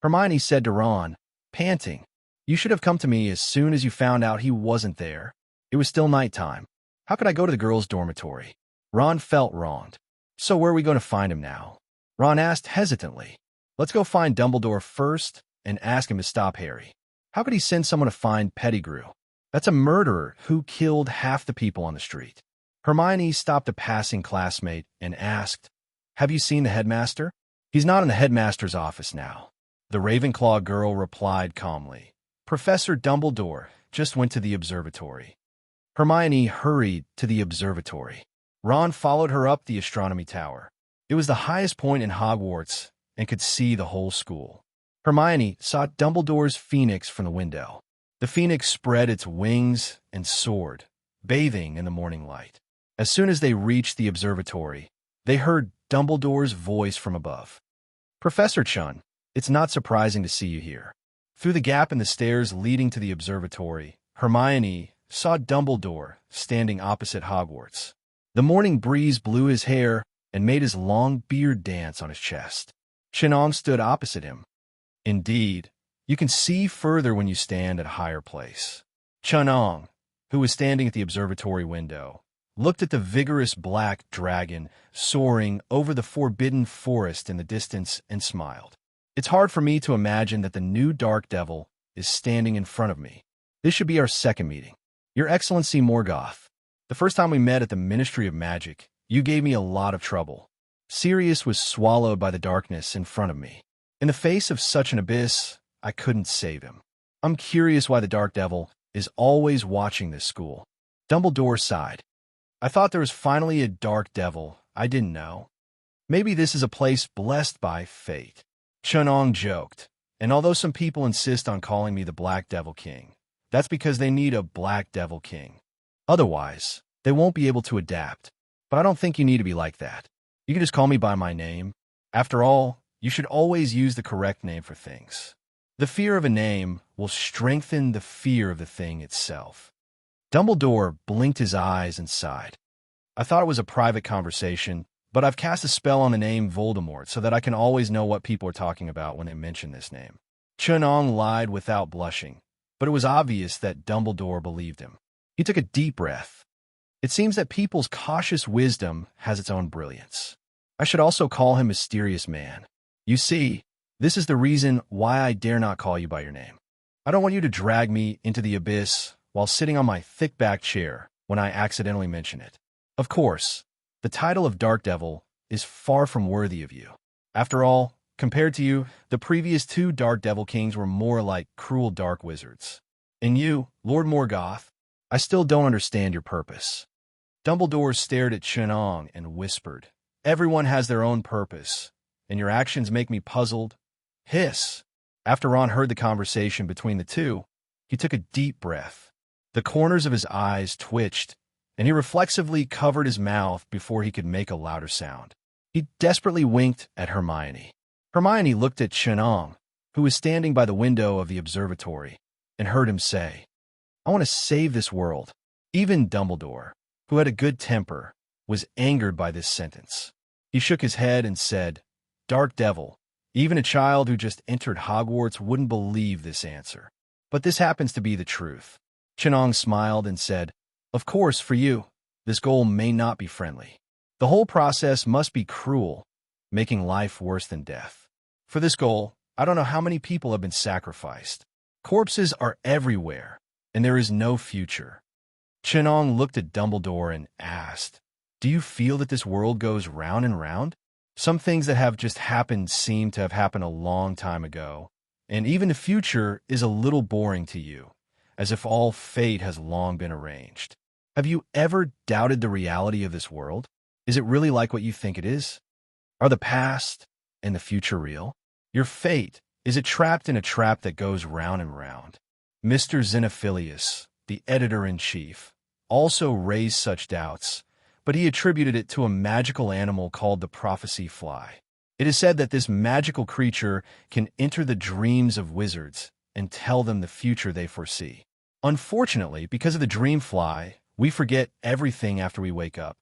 Hermione said to Ron, panting, You should have come to me as soon as you found out he wasn't there. It was still nighttime. How could I go to the girls' dormitory? Ron felt wronged. So where are we going to find him now? Ron asked hesitantly. Let's go find Dumbledore first and ask him to stop Harry. How could he send someone to find Pettigrew? That's a murderer who killed half the people on the street. Hermione stopped a passing classmate and asked, Have you seen the headmaster? He's not in the headmaster's office now. The Ravenclaw girl replied calmly. Professor Dumbledore just went to the observatory. Hermione hurried to the observatory. Ron followed her up the astronomy tower. It was the highest point in Hogwarts and could see the whole school. Hermione saw Dumbledore's phoenix from the window. The phoenix spread its wings and soared, bathing in the morning light. As soon as they reached the observatory, they heard Dumbledore's voice from above. Professor Chun, it's not surprising to see you here. Through the gap in the stairs leading to the observatory, Hermione saw Dumbledore standing opposite Hogwarts. The morning breeze blew his hair and made his long beard dance on his chest. Chenong stood opposite him. Indeed, you can see further when you stand at a higher place. Chenong, who was standing at the observatory window, looked at the vigorous black dragon soaring over the forbidden forest in the distance and smiled. It's hard for me to imagine that the new Dark Devil is standing in front of me. This should be our second meeting. Your Excellency Morgoth. The first time we met at the Ministry of Magic, you gave me a lot of trouble. Sirius was swallowed by the darkness in front of me. In the face of such an abyss, I couldn't save him. I'm curious why the Dark Devil is always watching this school. Dumbledore sighed. I thought there was finally a Dark Devil. I didn't know. Maybe this is a place blessed by fate. Chenong joked, and although some people insist on calling me the Black Devil King, that's because they need a Black Devil King. Otherwise, they won't be able to adapt. But I don't think you need to be like that. You can just call me by my name. After all, you should always use the correct name for things. The fear of a name will strengthen the fear of the thing itself. Dumbledore blinked his eyes and sighed. I thought it was a private conversation, but I've cast a spell on the name Voldemort so that I can always know what people are talking about when they mention this name." Chunong lied without blushing, but it was obvious that Dumbledore believed him. He took a deep breath. It seems that people's cautious wisdom has its own brilliance. I should also call him Mysterious Man. You see, this is the reason why I dare not call you by your name. I don't want you to drag me into the abyss while sitting on my thick-backed chair when I accidentally mention it. Of course, the title of Dark Devil is far from worthy of you. After all, compared to you, the previous two Dark Devil Kings were more like cruel dark wizards. And you, Lord Morgoth, I still don't understand your purpose." Dumbledore stared at Chunong and whispered, "Everyone has their own purpose, and your actions make me puzzled." Hiss! After Ron heard the conversation between the two, he took a deep breath. The corners of his eyes twitched, and he reflexively covered his mouth before he could make a louder sound. He desperately winked at Hermione. Hermione looked at Chunong, who was standing by the window of the observatory, and heard him say, "I want to save this world." Even Dumbledore, who had a good temper, was angered by this sentence. He shook his head and said, "Dark Devil, even a child who just entered Hogwarts wouldn't believe this answer. But this happens to be the truth." Chunong smiled and said, "Of course, for you, this goal may not be friendly. The whole process must be cruel, making life worse than death. For this goal, I don't know how many people have been sacrificed. Corpses are everywhere, and there is no future." Chunong looked at Dumbledore and asked, "Do you feel that this world goes round and round? Some things that have just happened seem to have happened a long time ago, and even the future is a little boring to you, as if all fate has long been arranged. Have you ever doubted the reality of this world? Is it really like what you think it is? Are the past and the future real? Your fate, is it trapped in a trap that goes round and round?" Mr. Xenophilius, the editor-in-chief, also raised such doubts, but he attributed it to a magical animal called the prophecy fly. It is said that this magical creature can enter the dreams of wizards and tell them the future they foresee. Unfortunately, because of the dream fly, we forget everything after we wake up.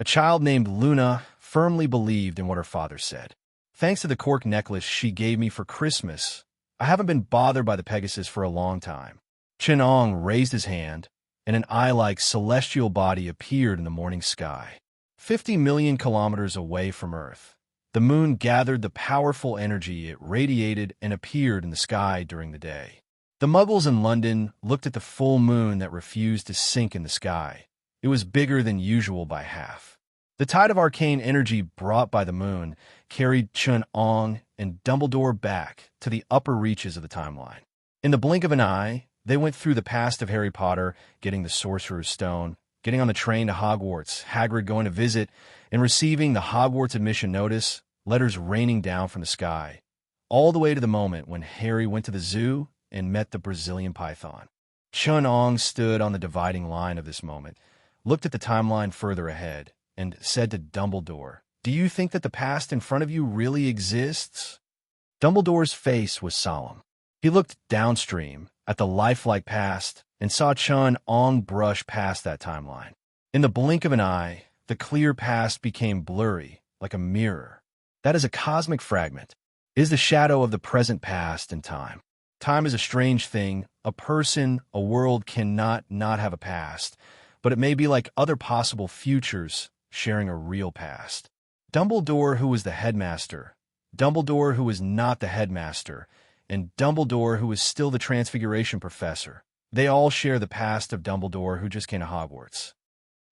A child named Luna firmly believed in what her father said. Thanks to the cork necklace she gave me for Christmas, I haven't been bothered by the Pegasus for a long time. Chunong raised his hand, and an eye-like celestial body appeared in the morning sky. 50 million kilometers away from Earth, the moon gathered the powerful energy it radiated and appeared in the sky during the day. The Muggles in London looked at the full moon that refused to sink in the sky. It was bigger than usual by half. The tide of arcane energy brought by the moon carried Chunong and Dumbledore back to the upper reaches of the timeline. In the blink of an eye, they went through the past of Harry Potter, getting the Sorcerer's Stone, getting on the train to Hogwarts, Hagrid going to visit, and receiving the Hogwarts admission notice, letters raining down from the sky, all the way to the moment when Harry went to the zoo and met the Brazilian python. Chunong stood on the dividing line of this moment, looked at the timeline further ahead, and said to Dumbledore, "Do you think that the past in front of you really exists?" Dumbledore's face was solemn. He looked downstream at the lifelike past and saw Chun-Ong brush past that timeline. In the blink of an eye, the clear past became blurry, like a mirror. That is a cosmic fragment. It is the shadow of the present past and time. Time is a strange thing. A person, a world cannot not have a past, but it may be like other possible futures sharing a real past. Dumbledore, who was the headmaster, Dumbledore, who was not the headmaster, and Dumbledore, who is still the Transfiguration Professor. They all share the past of Dumbledore, who just came to Hogwarts.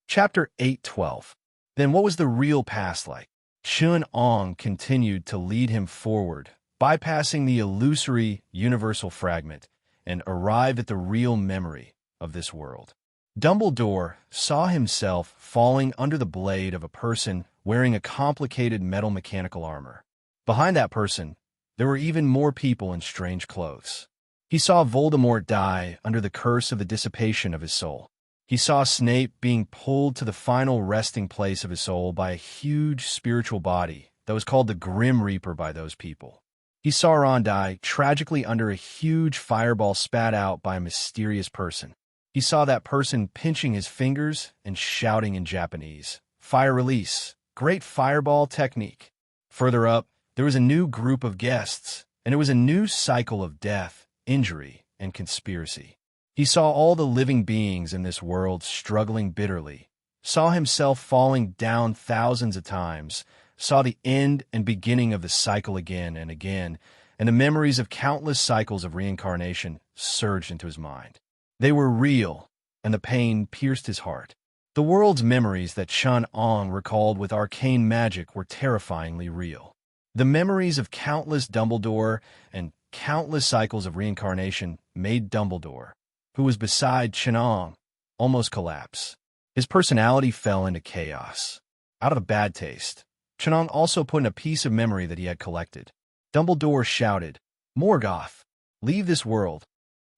Chapter 8:12. Then what was the real past like? Chun-Ong continued to lead him forward, bypassing the illusory universal fragment, and arrived at the real memory of this world. Dumbledore saw himself falling under the blade of a person wearing a complicated metal mechanical armor. Behind that person, there were even more people in strange clothes. He saw Voldemort die under the curse of the dissipation of his soul. He saw Snape being pulled to the final resting place of his soul by a huge spiritual body that was called the Grim Reaper by those people. He saw Ron die tragically under a huge fireball spat out by a mysterious person. He saw that person pinching his fingers and shouting in Japanese, "Fire release," Great fireball technique. Further up, there was a new group of guests, and it was a new cycle of death, injury, and conspiracy. He saw all the living beings in this world struggling bitterly, saw himself falling down thousands of times, saw the end and beginning of the cycle again and again, and the memories of countless cycles of reincarnation surged into his mind. They were real, and the pain pierced his heart. The world's memories that Chun-Ong recalled with arcane magic were terrifyingly real. The memories of countless Dumbledore and countless cycles of reincarnation made Dumbledore, who was beside Chun-Ong, almost collapse. His personality fell into chaos. Out of a bad taste, Chun-Ong also put in a piece of memory that he had collected. Dumbledore shouted, "Morgoth, leave this world.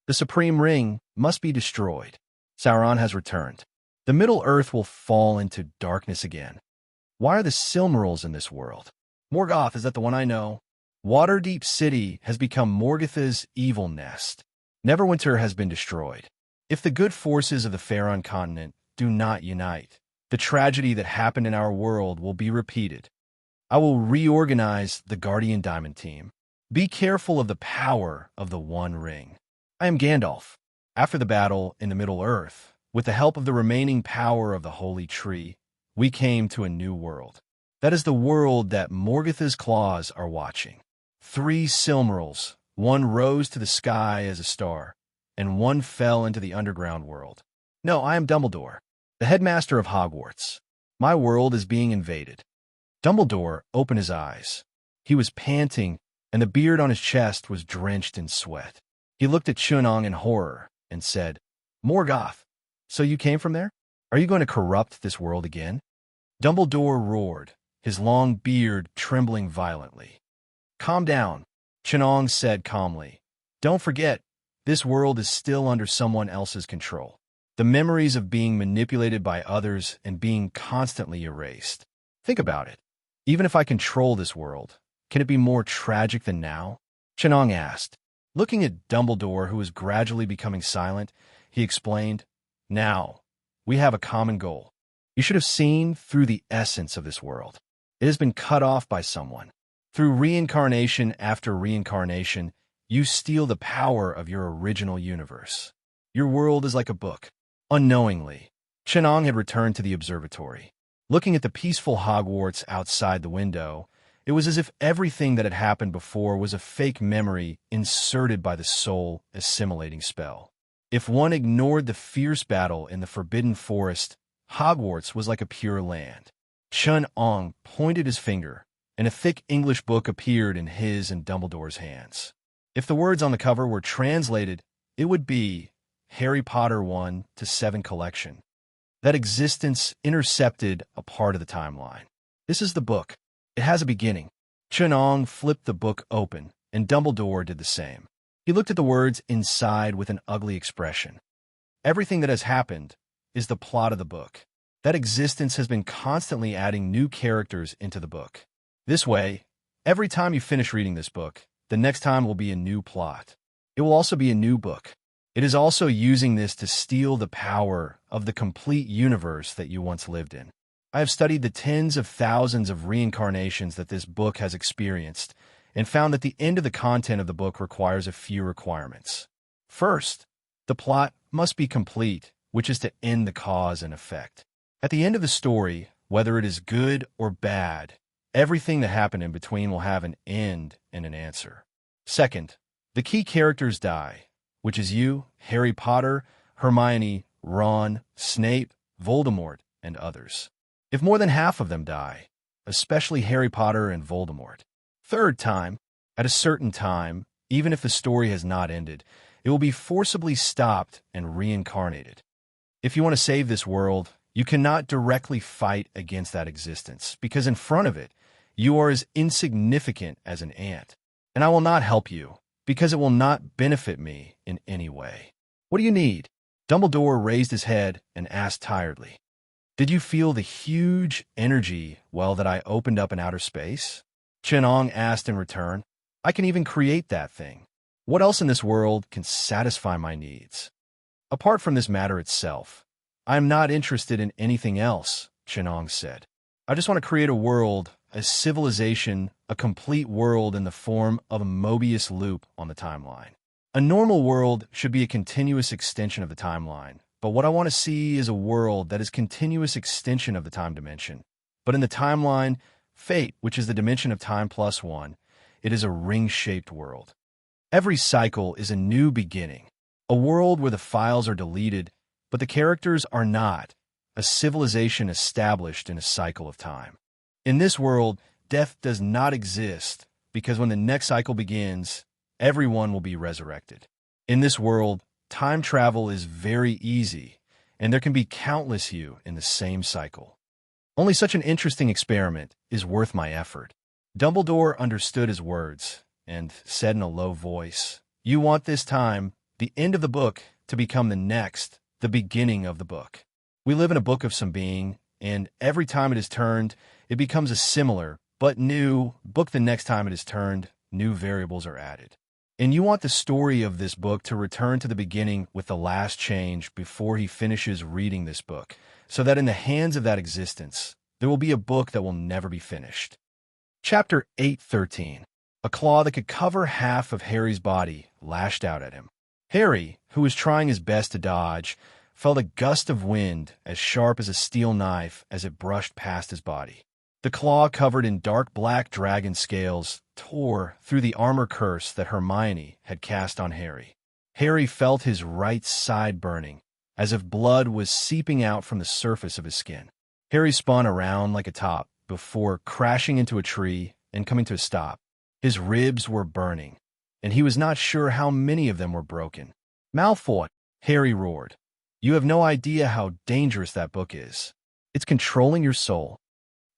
The Supreme Ring must be destroyed. Sauron has returned. The Middle-earth will fall into darkness again. Why are the Silmarils in this world? Morgoth, is that the one I know? Waterdeep City has become Morgoth's evil nest. Neverwinter has been destroyed. If the good forces of the Faerun continent do not unite, the tragedy that happened in our world will be repeated. I will reorganize the Guardian Diamond team. Be careful of the power of the One Ring. I am Gandalf. After the battle in the Middle-earth, with the help of the remaining power of the Holy Tree, we came to a new world. That is the world that Morgoth's claws are watching. 3 Silmarils, one rose to the sky as a star, and one fell into the underground world. No, I am Dumbledore, the headmaster of Hogwarts. My world is being invaded." Dumbledore opened his eyes. He was panting, and the beard on his chest was drenched in sweat. He looked at Chun-Ong in horror and said, "Morgoth, so you came from there? Are you going to corrupt this world again?" Dumbledore roared, his long beard trembling violently. "Calm down," Chun-Ong said calmly. "Don't forget, this world is still under someone else's control. The memories of being manipulated by others and being constantly erased. Think about it. Even if I control this world, can it be more tragic than now?" Chun-Ong asked. Looking at Dumbledore, who was gradually becoming silent, he explained, "Now, we have a common goal. You should have seen through the essence of this world. It has been cut off by someone. Through reincarnation after reincarnation, you steal the power of your original universe. Your world is like a book." Unknowingly, Chun-Ong had returned to the observatory. Looking at the peaceful Hogwarts outside the window, it was as if everything that had happened before was a fake memory inserted by the soul assimilating spell. If one ignored the fierce battle in the Forbidden Forest, Hogwarts was like a pure land. Chun-Ong pointed his finger, and a thick English book appeared in his and Dumbledore's hands. If the words on the cover were translated, it would be Harry Potter 1 to 7 collection. That existence intercepted a part of the timeline. This is the book. It has a beginning. Chun-Ong flipped the book open, and Dumbledore did the same. He looked at the words inside with an ugly expression. Everything that has happened is the plot of the book. That existence has been constantly adding new characters into the book. This way, every time you finish reading this book, the next time will be a new plot. It will also be a new book. It is also using this to steal the power of the complete universe that you once lived in. I have studied the tens of thousands of reincarnations that this book has experienced and found that the end of the content of the book requires a few requirements. First, the plot must be complete, which is to end the cause and effect. At the end of the story, whether it is good or bad, everything that happened in between will have an end and an answer. Second, the key characters die, which is you, Harry Potter, Hermione, Ron, Snape, Voldemort, and others. If more than half of them die, especially Harry Potter and Voldemort. Third time, at a certain time, even if the story has not ended, it will be forcibly stopped and reincarnated. If you want to save this world, you cannot directly fight against that existence, because in front of it, you are as insignificant as an ant. And I will not help you, because it will not benefit me in any way. What do you need? Dumbledore raised his head and asked tiredly. Did you feel the huge energy well that I opened up in outer space? Chun-Ong asked in return. I can even create that thing. What else in this world can satisfy my needs? Apart from this matter itself, I am not interested in anything else, Chun-Ong said. I just want to create a world, a civilization, a complete world in the form of a Mobius loop on the timeline. A normal world should be a continuous extension of the timeline, but what I want to see is a world that is continuous extension of the time dimension. But in the timeline, fate, which is the dimension of time plus one, it is a ring-shaped world. Every cycle is a new beginning, a world where the files are deleted, but the characters are not, a civilization established in a cycle of time. In this world, death does not exist, because when the next cycle begins, everyone will be resurrected. In this world, time travel is very easy, and there can be countless you in the same cycle. Only such an interesting experiment is worth my effort. Dumbledore understood his words, and said in a low voice, "You want this time, the end of the book, to become the next, the beginning of the book." We live in a book of some being, and every time it is turned, it becomes a similar, but new, book. The next time it is turned, new variables are added. And you want the story of this book to return to the beginning with the last change before he finishes reading this book, so that in the hands of that existence, there will be a book that will never be finished. Chapter 8:13. A claw that could cover half of Harry's body lashed out at him. Harry, who was trying his best to dodge, felt a gust of wind as sharp as a steel knife as it brushed past his body. The claw, covered in dark black dragon scales, tore through the armor curse that Hermione had cast on Harry. Harry felt his right side burning, as if blood was seeping out from the surface of his skin. Harry spun around like a top before crashing into a tree and coming to a stop. His ribs were burning, and he was not sure how many of them were broken. "Malfoy!" Harry roared. "You have no idea how dangerous that book is. It's controlling your soul."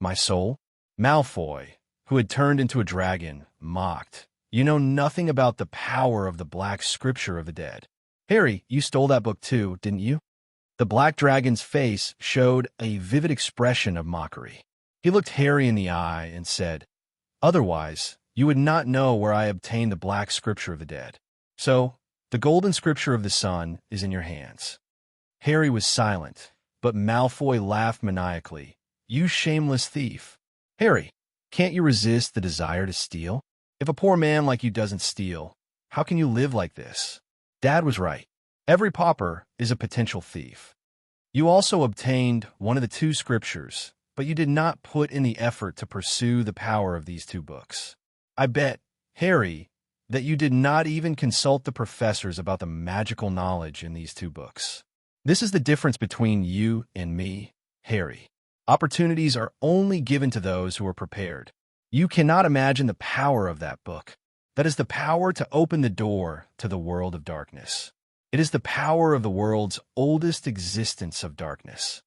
"My soul?" Malfoy, who had turned into a dragon, mocked. "You know nothing about the power of the Black Scripture of the Dead." "Harry, you stole that book too, didn't you?" The black dragon's face showed a vivid expression of mockery. He looked Harry in the eye and said, "Otherwise, you would not know where I obtained the Black Scripture of the Dead. So, the Golden Scripture of the Sun is in your hands." Harry was silent, but Malfoy laughed maniacally. "You shameless thief." "Harry, can't you resist the desire to steal? If a poor man like you doesn't steal, how can you live like this?" Dad was right. Every pauper is a potential thief. You also obtained one of the two scriptures, but you did not put in the effort to pursue the power of these two books. I bet, Harry, that you did not even consult the professors about the magical knowledge in these two books. This is the difference between you and me, Harry. Opportunities are only given to those who are prepared. You cannot imagine the power of that book. That is the power to open the door to the world of darkness. It is the power of the world's oldest existence of darkness.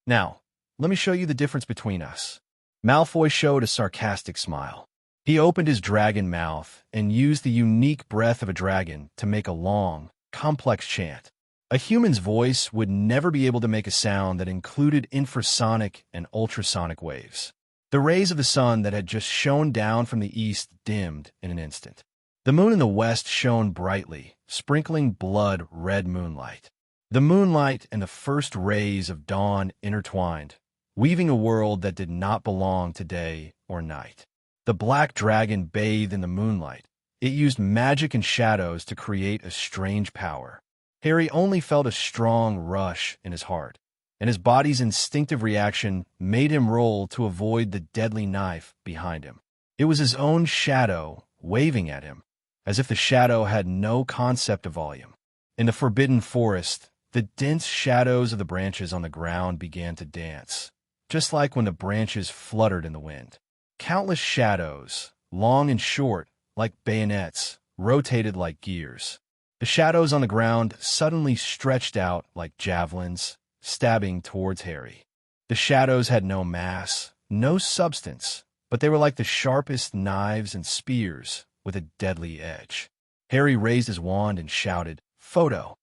Now, let me show you the difference between us. Malfoy showed a sarcastic smile. He opened his dragon mouth and used the unique breath of a dragon to make a long, complex chant. A human's voice would never be able to make a sound that included infrasonic and ultrasonic waves. The rays of the sun that had just shone down from the east dimmed in an instant. The moon in the west shone brightly, sprinkling blood-red moonlight. The moonlight and the first rays of dawn intertwined, weaving a world that did not belong to day or night. The black dragon bathed in the moonlight. It used magic and shadows to create a strange power. Harry only felt a strong rush in his heart, and his body's instinctive reaction made him roll to avoid the deadly knife behind him. It was his own shadow waving at him, as if the shadow had no concept of volume. In the forbidden forest, the dense shadows of the branches on the ground began to dance, just like when the branches fluttered in the wind. Countless shadows, long and short, like bayonets, rotated like gears. The shadows on the ground suddenly stretched out like javelins, stabbing towards Harry. The shadows had no mass, no substance, but they were like the sharpest knives and spears with a deadly edge. Harry raised his wand and shouted, "Photo!"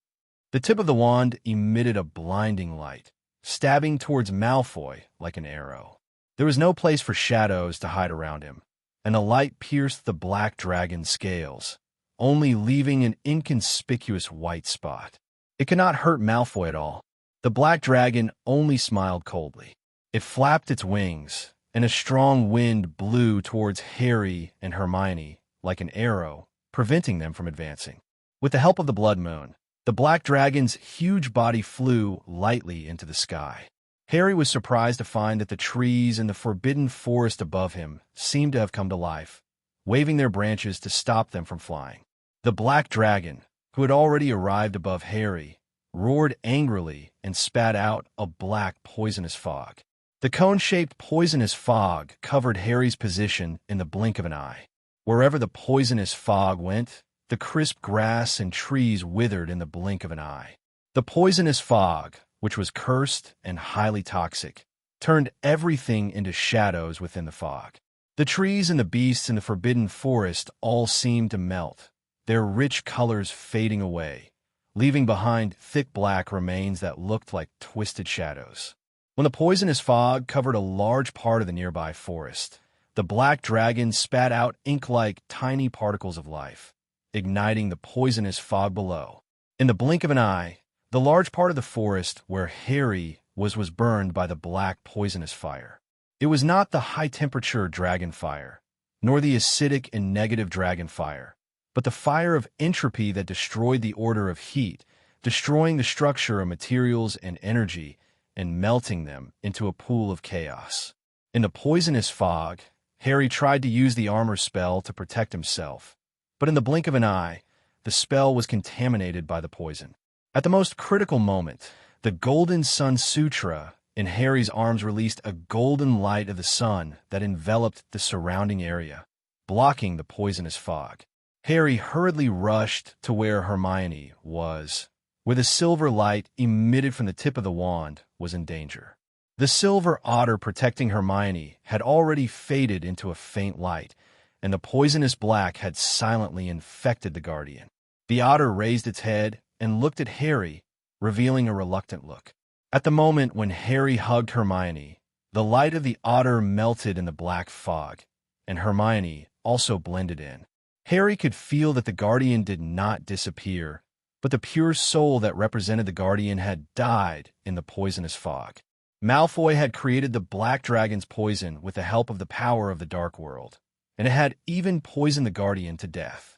The tip of the wand emitted a blinding light, stabbing towards Malfoy like an arrow. There was no place for shadows to hide around him, and the light pierced the black dragon's scales, only leaving an inconspicuous white spot. It could not hurt Malfoy at all. The black dragon only smiled coldly. It flapped its wings, and a strong wind blew towards Harry and Hermione like an arrow, preventing them from advancing. With the help of the blood moon, the black dragon's huge body flew lightly into the sky. Harry was surprised to find that the trees in the forbidden forest above him seemed to have come to life, waving their branches to stop them from flying. The black dragon, who had already arrived above Harry, roared angrily and spat out a black poisonous fog. The cone-shaped poisonous fog covered Harry's position in the blink of an eye. Wherever the poisonous fog went, the crisp grass and trees withered in the blink of an eye. The poisonous fog, which was cursed and highly toxic, turned everything into shadows within the fog. The trees and the beasts in the forbidden forest all seemed to melt, their rich colors fading away, leaving behind thick black remains that looked like twisted shadows. When the poisonous fog covered a large part of the nearby forest, the black dragon spat out ink-like tiny particles of life, igniting the poisonous fog below. In the blink of an eye, the large part of the forest where Harry was burned by the black poisonous fire. It was not the high-temperature dragon fire, nor the acidic and negative dragon fire, but the fire of entropy that destroyed the order of heat, destroying the structure of materials and energy, and melting them into a pool of chaos. In the poisonous fog, Harry tried to use the armor spell to protect himself, but in the blink of an eye, the spell was contaminated by the poison. At the most critical moment, the Golden Sun Sutra in Harry's arms released a golden light of the sun that enveloped the surrounding area, blocking the poisonous fog. Harry hurriedly rushed to where Hermione was, where the silver light emitted from the tip of the wand was in danger. The silver otter protecting Hermione had already faded into a faint light, and the poisonous black had silently infected the guardian. The otter raised its head and looked at Harry, revealing a reluctant look. At the moment when Harry hugged Hermione, the light of the otter melted in the black fog, and Hermione also blended in. Harry could feel that the guardian did not disappear, but the pure soul that represented the guardian had died in the poisonous fog. Malfoy had created the black dragon's poison with the help of the power of the dark world, and it had even poisoned the guardian to death.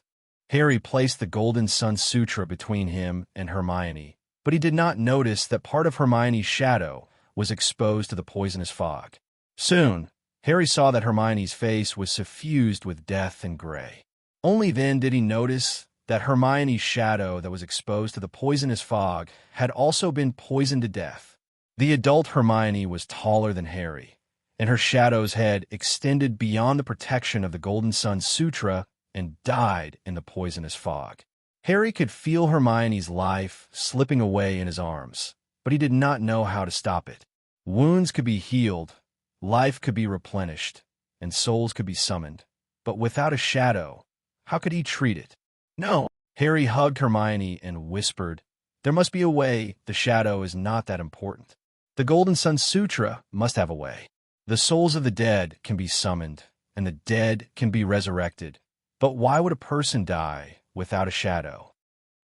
Harry placed the Golden Sun Sutra between him and Hermione, but he did not notice that part of Hermione's shadow was exposed to the poisonous fog. Soon, Harry saw that Hermione's face was suffused with death and gray. Only then did he notice that Hermione's shadow that was exposed to the poisonous fog had also been poisoned to death. The adult Hermione was taller than Harry, and her shadow's head extended beyond the protection of the Golden Sun Sutra and died in the poisonous fog. Harry could feel Hermione's life slipping away in his arms, but he did not know how to stop it. Wounds could be healed, life could be replenished, and souls could be summoned. But without a shadow, how could he treat it? No! Harry hugged Hermione and whispered, "There must be a way. The shadow is not that important. The Golden Sun Sutra must have a way. The souls of the dead can be summoned, and the dead can be resurrected. But why would a person die without a shadow?"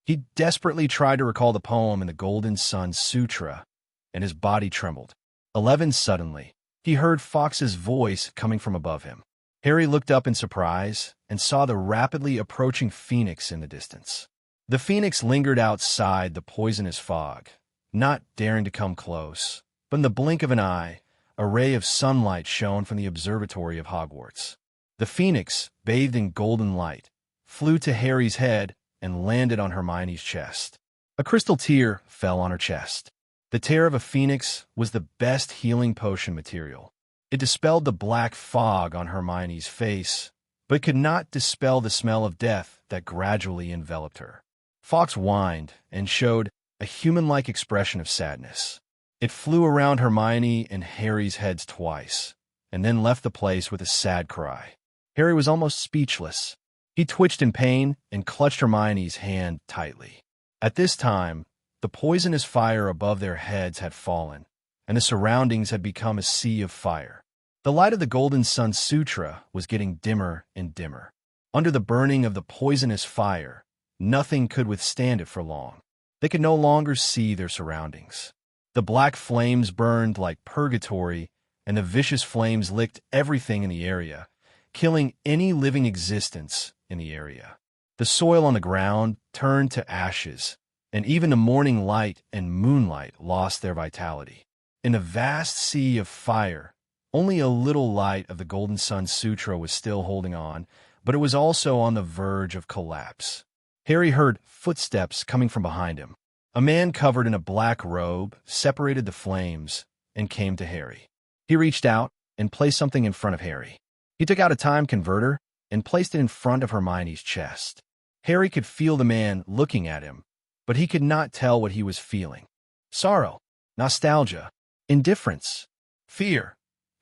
He desperately tried to recall the poem in the Golden Sun Sutra, and his body trembled. 11 Suddenly, he heard Fawkes's voice coming from above him. Harry looked up in surprise and saw the rapidly approaching phoenix in the distance. The phoenix lingered outside the poisonous fog, not daring to come close, but in the blink of an eye, a ray of sunlight shone from the observatory of Hogwarts. The phoenix, bathed in golden light, flew to Harry's head and landed on Hermione's chest. A crystal tear fell on her chest. The tear of a phoenix was the best healing potion material. It dispelled the black fog on Hermione's face, but could not dispel the smell of death that gradually enveloped her. Fawkes whined and showed a human-like expression of sadness. It flew around Hermione and Harry's heads twice, and then left the place with a sad cry. Harry was almost speechless. He twitched in pain and clutched Hermione's hand tightly. At this time, the poisonous fire above their heads had fallen, and the surroundings had become a sea of fire. The light of the Golden Sun Sutra was getting dimmer and dimmer. Under the burning of the poisonous fire, nothing could withstand it for long. They could no longer see their surroundings. The black flames burned like purgatory and the vicious flames licked everything in the area, killing any living existence in the area. The soil on the ground turned to ashes, and even the morning light and moonlight lost their vitality. In a vast sea of fire, only a little light of the Golden Sun Sutra was still holding on, but it was also on the verge of collapse. Harry heard footsteps coming from behind him. A man covered in a black robe separated the flames and came to Harry. He reached out and placed something in front of Harry. He took out a time converter and placed it in front of Hermione's chest. Harry could feel the man looking at him, but he could not tell what he was feeling. Sorrow, nostalgia, indifference, fear.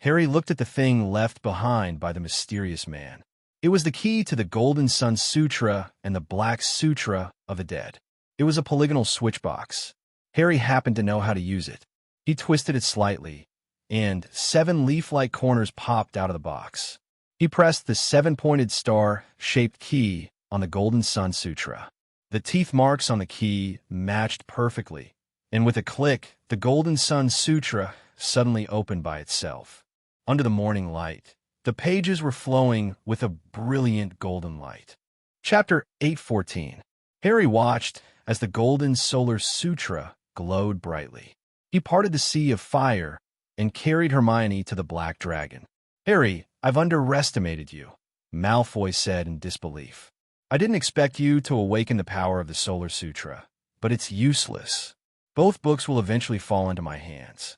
Harry looked at the thing left behind by the mysterious man. It was the key to the Golden Sun Sutra and the Black Sutra of the Dead. It was a polygonal switchbox. Harry happened to know how to use it. He twisted it slightly, and 7 leaf-like corners popped out of the box. He pressed the 7-pointed star-shaped key on the Golden Sun Sutra. The teeth marks on the key matched perfectly, and with a click, the Golden Sun Sutra suddenly opened by itself. Under the morning light, the pages were flowing with a brilliant golden light. Chapter 814. Harry watched as the Golden Solar Sutra glowed brightly. He parted the sea of fire and carried Hermione to the Black Dragon. "Harry, I've underestimated you," Malfoy said in disbelief. "I didn't expect you to awaken the power of the Solar Sutra, but it's useless. Both books will eventually fall into my hands."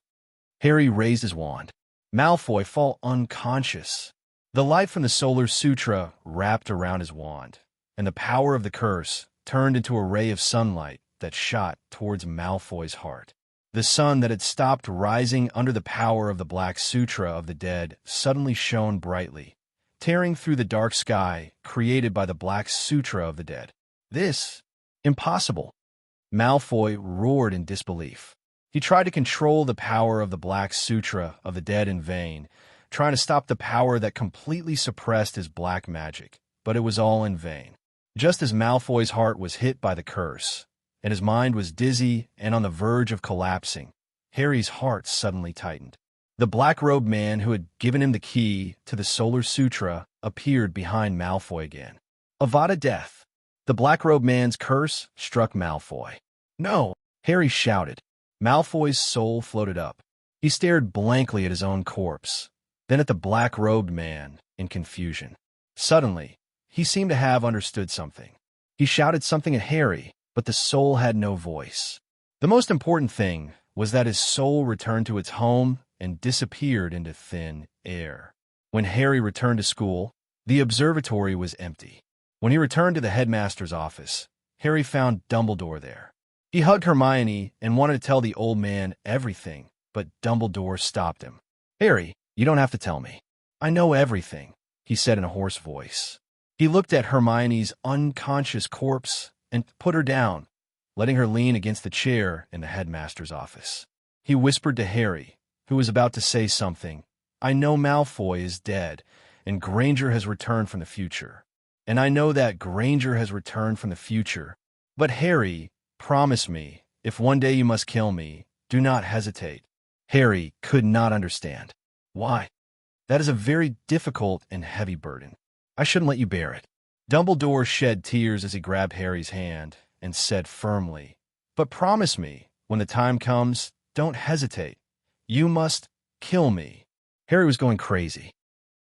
Harry raised his wand. Malfoy fell unconscious. The light from the Solar Sutra wrapped around his wand, and the power of the curse turned into a ray of sunlight that shot towards Malfoy's heart. The sun that had stopped rising under the power of the Black Sutra of the Dead suddenly shone brightly, tearing through the dark sky created by the Black Sutra of the Dead. "This? Impossible!" Malfoy roared in disbelief. He tried to control the power of the Black Sutra of the Dead in vain, trying to stop the power that completely suppressed his black magic, but it was all in vain. Just as Malfoy's heart was hit by the curse, and his mind was dizzy and on the verge of collapsing, Harry's heart suddenly tightened. The black-robed man who had given him the key to the Solar Sutra appeared behind Malfoy again. Avada Death! The black-robed man's curse struck Malfoy. "No!" Harry shouted. Malfoy's soul floated up. He stared blankly at his own corpse, then at the black-robed man in confusion. Suddenly, he seemed to have understood something. He shouted something at Harry, but the soul had no voice. The most important thing was that his soul returned to its home and disappeared into thin air. When Harry returned to school, the observatory was empty. When he returned to the headmaster's office, Harry found Dumbledore there. He hugged Hermione and wanted to tell the old man everything, but Dumbledore stopped him. "Harry, you don't have to tell me. I know everything," he said in a hoarse voice. He looked at Hermione's unconscious corpse and put her down, letting her lean against the chair in the headmaster's office. He whispered to Harry, who was about to say something, "I know Malfoy is dead, and Granger has returned from the future. And I know that Granger has returned from the future. But Harry, promise me, if one day you must kill me, do not hesitate." Harry could not understand. "Why? That is a very difficult and heavy burden. I shouldn't let you bear it." Dumbledore shed tears as he grabbed Harry's hand and said firmly, "But promise me, when the time comes, don't hesitate. You must kill me." Harry was going crazy.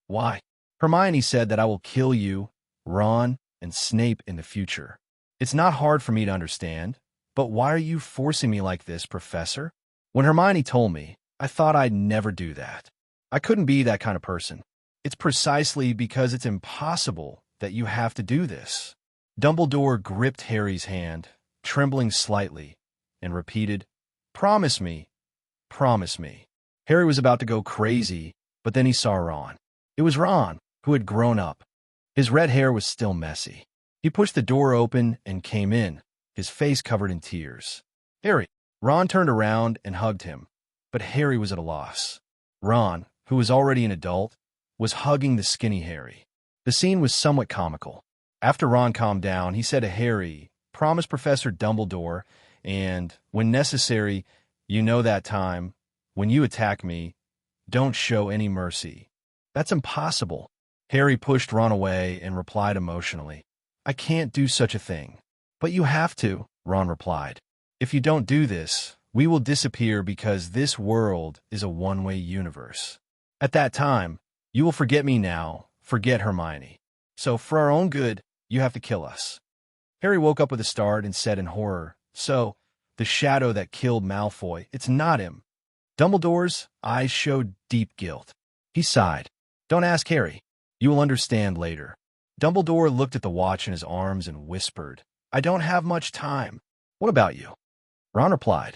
"Why?" "Hermione said that I will kill you, Ron, and Snape in the future. It's not hard for me to understand, but why are you forcing me like this, Professor?" "When Hermione told me, I thought I'd never do that. I couldn't be that kind of person. It's precisely because it's impossible that you have to do this." Dumbledore gripped Harry's hand, trembling slightly, and repeated, "Promise me, promise me." Harry was about to go crazy, but then he saw Ron. It was Ron, who had grown up. His red hair was still messy. He pushed the door open and came in, his face covered in tears. "Harry!" Ron turned around and hugged him, but Harry was at a loss. Ron, who was already an adult, was hugging the skinny Harry. The scene was somewhat comical. After Ron calmed down, he said to Harry, "Promise Professor Dumbledore, and, when necessary, you know that time, when you attack me, Don't show any mercy. That's impossible. Harry pushed Ron away and replied emotionally, I can't do such a thing. But you have to, Ron replied. If you don't do this, we will disappear because this world is a one-way universe. At that time, you will forget me now, forget Hermione. So for our own good, you have to kill us. Harry woke up with a start and said in horror, So, the shadow that killed Malfoy, it's not him. Dumbledore's eyes showed deep guilt. He sighed. Don't ask Harry. You will understand later. Dumbledore looked at the watch in his arms and whispered, I don't have much time. What about you? Ron replied,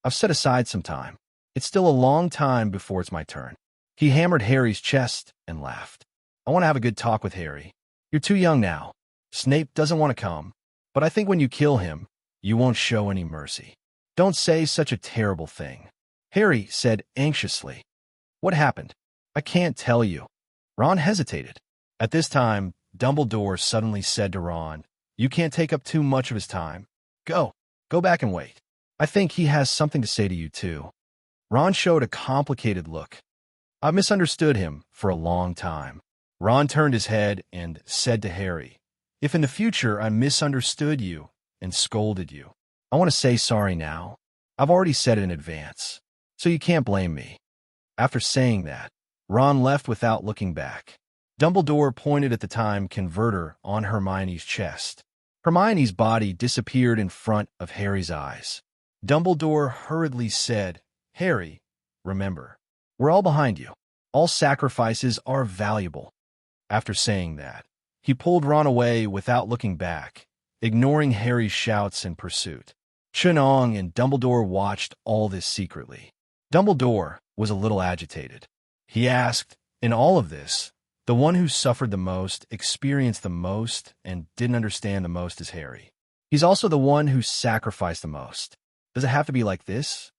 I've set aside some time. It's still a long time before it's my turn. He hammered Harry's chest and laughed. I want to have a good talk with Harry. You're too young now. Snape doesn't want to come, but I think when you kill him, you won't show any mercy. Don't say such a terrible thing. Harry said anxiously. What happened? I can't tell you. Ron hesitated. At this time, Dumbledore suddenly said to Ron, You can't take up too much of his time. Go back and wait. I think he has something to say to you too. Ron showed a complicated look. I've misunderstood him for a long time. Ron turned his head and said to Harry, If in the future I misunderstood you and scolded you, I want to say sorry now. I've already said it in advance, so you can't blame me. After saying that, Ron left without looking back. Dumbledore pointed at the time converter on Hermione's chest. Hermione's body disappeared in front of Harry's eyes. Dumbledore hurriedly said, Harry, remember, we're all behind you. All sacrifices are valuable. After saying that, he pulled Ron away without looking back, ignoring Harry's shouts in pursuit. Chunong and Dumbledore watched all this secretly. Dumbledore was a little agitated. He asked, in all of this, the one who suffered the most, experienced the most, and didn't understand the most is Harry. He's also the one who sacrificed the most. Does it have to be like this?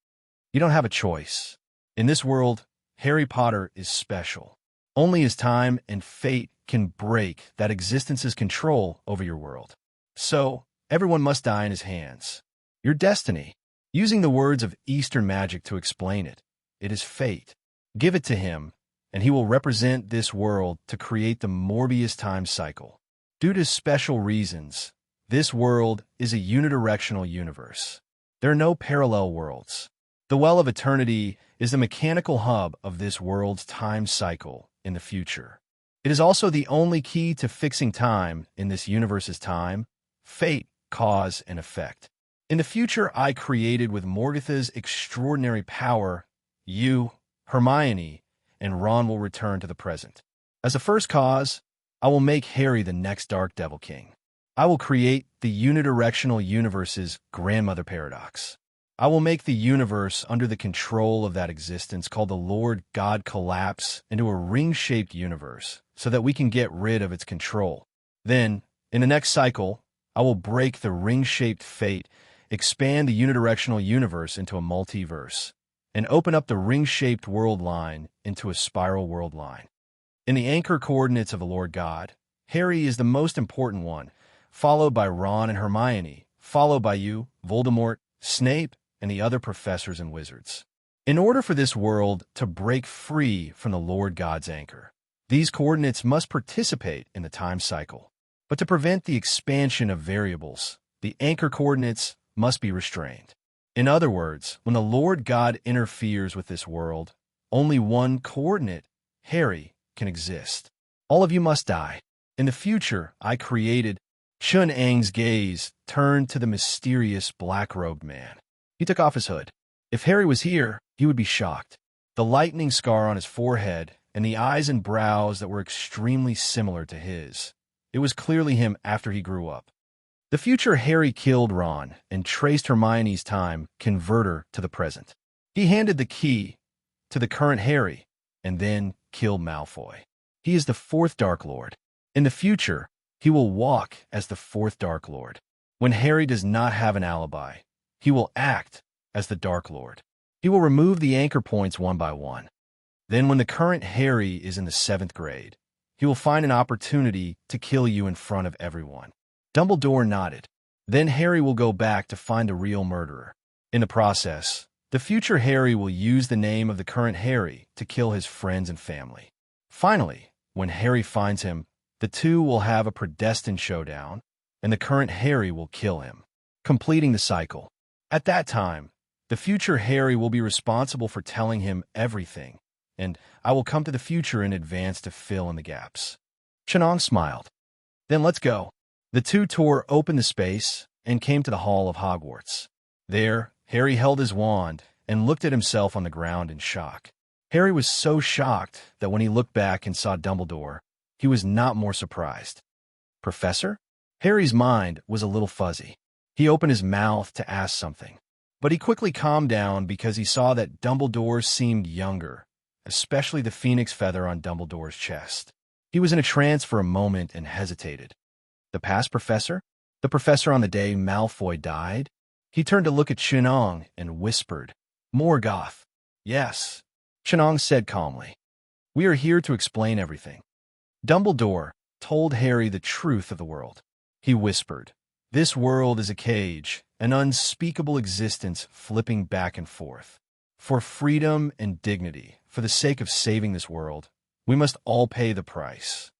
You don't have a choice. In this world, Harry Potter is special. Only his time and fate can break that existence's control over your world. So, everyone must die in his hands. Your destiny. Using the words of Eastern magic to explain it, it is fate. Give it to him, and he will represent this world to create the Morbius time cycle. Due to special reasons, this world is a unidirectional universe. There are no parallel worlds. The Well of Eternity is the mechanical hub of this world's time cycle in the future. It is also the only key to fixing time in this universe's time, fate, cause, and effect. In the future I created with Morgatha's extraordinary power, you, Hermione, and Ron will return to the present. As a first cause, I will make Harry the next Dark Devil King. I will create the unidirectional universe's grandmother paradox. I will make the universe under the control of that existence called the Lord God collapse into a ring-shaped universe so that we can get rid of its control. Then, in the next cycle, I will break the ring-shaped fate, expand the unidirectional universe into a multiverse, and open up the ring-shaped world line into a spiral world line. In the anchor coordinates of the Lord God, Harry is the most important one, followed by Ron and Hermione, followed by you, Voldemort, Snape, and the other professors and wizards. In order for this world to break free from the Lord God's anchor, these coordinates must participate in the time cycle. But to prevent the expansion of variables, the anchor coordinates must be restrained. In other words, when the Lord God interferes with this world, only one coordinate, Harry, can exist. All of you must die. In the future, I created. Chun-Ang's gaze turned to the mysterious black-robed man. He took off his hood. If Harry was here, he would be shocked. The lightning scar on his forehead and the eyes and brows that were extremely similar to his. It was clearly him after he grew up. The future Harry killed Ron and traced Hermione's time converter to the present. He handed the key to the current Harry and then killed Malfoy. He is the fourth Dark Lord. In the future, he will walk as the fourth Dark Lord. When Harry does not have an alibi, he will act as the Dark Lord. He will remove the anchor points one by one. Then when the current Harry is in the 7th grade, he will find an opportunity to kill you in front of everyone. Dumbledore nodded. Then Harry will go back to find the real murderer. In the process, The future Harry will use the name of the current Harry to kill his friends and family. Finally, when Harry finds him, the two will have a predestined showdown, and the current Harry will kill him, completing the cycle. At that time, the future Harry will be responsible for telling him everything, and I will come to the future in advance to fill in the gaps. Chenong smiled. Then let's go. The two tore open the space and came to the Hall of Hogwarts. There, Harry held his wand and looked at himself on the ground in shock. Harry was so shocked that when he looked back and saw Dumbledore, he was not more surprised. Professor? Harry's mind was a little fuzzy. He opened his mouth to ask something, but he quickly calmed down because he saw that Dumbledore seemed younger, especially the phoenix feather on Dumbledore's chest. He was in a trance for a moment and hesitated. The past professor? The professor on the day Malfoy died? He turned to look at Chenong and whispered, Morgoth. Yes, Chenong said calmly. We are here to explain everything. Dumbledore told Harry the truth of the world. He whispered, This world is a cage, an unspeakable existence flipping back and forth. For freedom and dignity, for the sake of saving this world, we must all pay the price.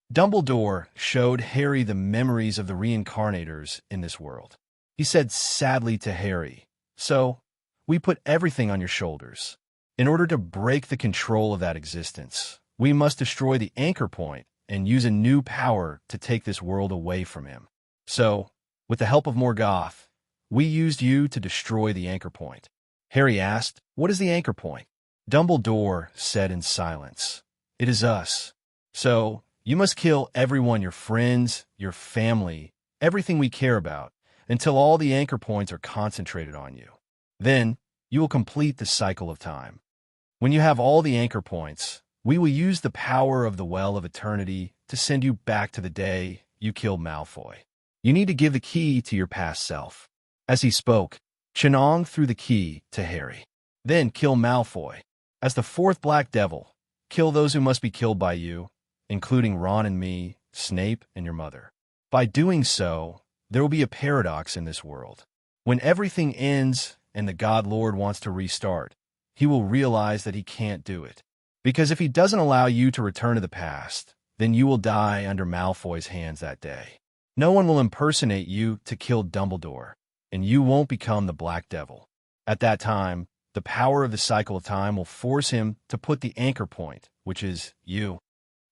Dumbledore showed Harry the memories of the reincarnators in this world. He said sadly to Harry, So, we put everything on your shoulders. In order to break the control of that existence, we must destroy the anchor point and use a new power to take this world away from him. So, with the help of Morgoth, we used you to destroy the anchor point. Harry asked, What is the anchor point? Dumbledore said in silence, It is us. So, you must kill everyone, your friends, your family, everything we care about, until all the anchor points are concentrated on you. Then, you will complete the cycle of time. When you have all the anchor points, we will use the power of the Well of Eternity to send you back to the day you killed Malfoy. You need to give the key to your past self. As he spoke, Chenong threw the key to Harry. Then kill Malfoy. As the fourth Black Devil, kill those who must be killed by you, including Ron and me, Snape and your mother. By doing so, there will be a paradox in this world. When everything ends and the God Lord wants to restart, he will realize that he can't do it. Because if he doesn't allow you to return to the past, then you will die under Malfoy's hands that day. No one will impersonate you to kill Dumbledore, and you won't become the Black Devil. At that time, the power of the cycle of time will force him to put the anchor point, which is you,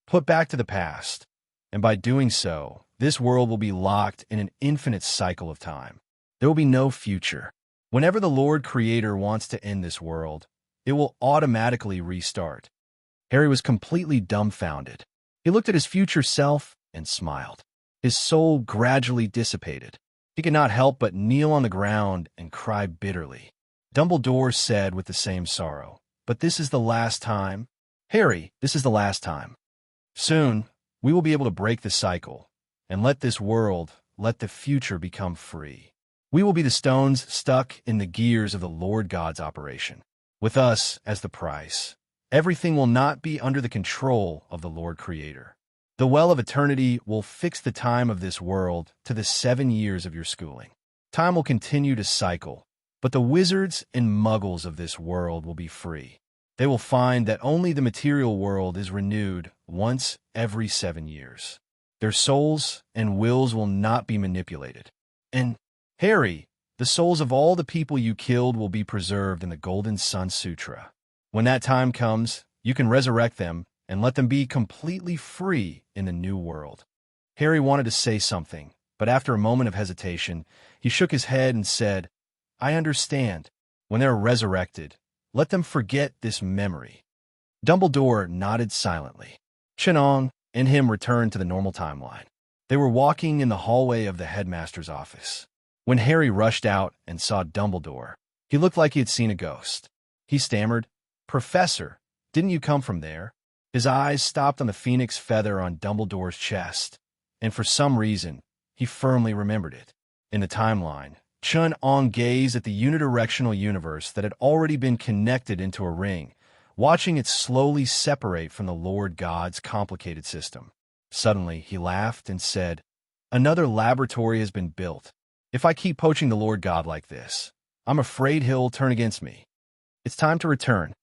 put back to the past. And by doing so, this world will be locked in an infinite cycle of time. There will be no future. Whenever the Lord Creator wants to end this world, it will automatically restart. Harry was completely dumbfounded. He looked at his future self and smiled. His soul gradually dissipated. He could not help but kneel on the ground and cry bitterly. Dumbledore said with the same sorrow, But this is the last time. Harry, this is the last time. Soon, we will be able to break the cycle and let this world, let the future become free. We will be the stones stuck in the gears of the Lord God's operation. With us as the price, everything will not be under the control of the Lord Creator. The Well of Eternity will fix the time of this world to the 7 years of your schooling. Time will continue to cycle, but the wizards and muggles of this world will be free. They will find that only the material world is renewed once every 7 years. Their souls and wills will not be manipulated. And, Harry, the souls of all the people you killed will be preserved in the Golden Sun Sutra. When that time comes, you can resurrect them and let them be completely free in the new world. Harry wanted to say something, but after a moment of hesitation, he shook his head and said, I understand. When they're resurrected, let them forget this memory. Dumbledore nodded silently. Chenong and him returned to the normal timeline. They were walking in the hallway of the headmaster's office. When Harry rushed out and saw Dumbledore, he looked like he had seen a ghost. He stammered, Professor, didn't you come from there? His eyes stopped on the phoenix feather on Dumbledore's chest, and for some reason, he firmly remembered it. In the timeline, Chun-Ong gazed at the unidirectional universe that had already been connected into a ring, watching it slowly separate from the Lord God's complicated system. Suddenly, he laughed and said, Another laboratory has been built. If I keep poaching the Lord God like this, I'm afraid he'll turn against me. It's time to return.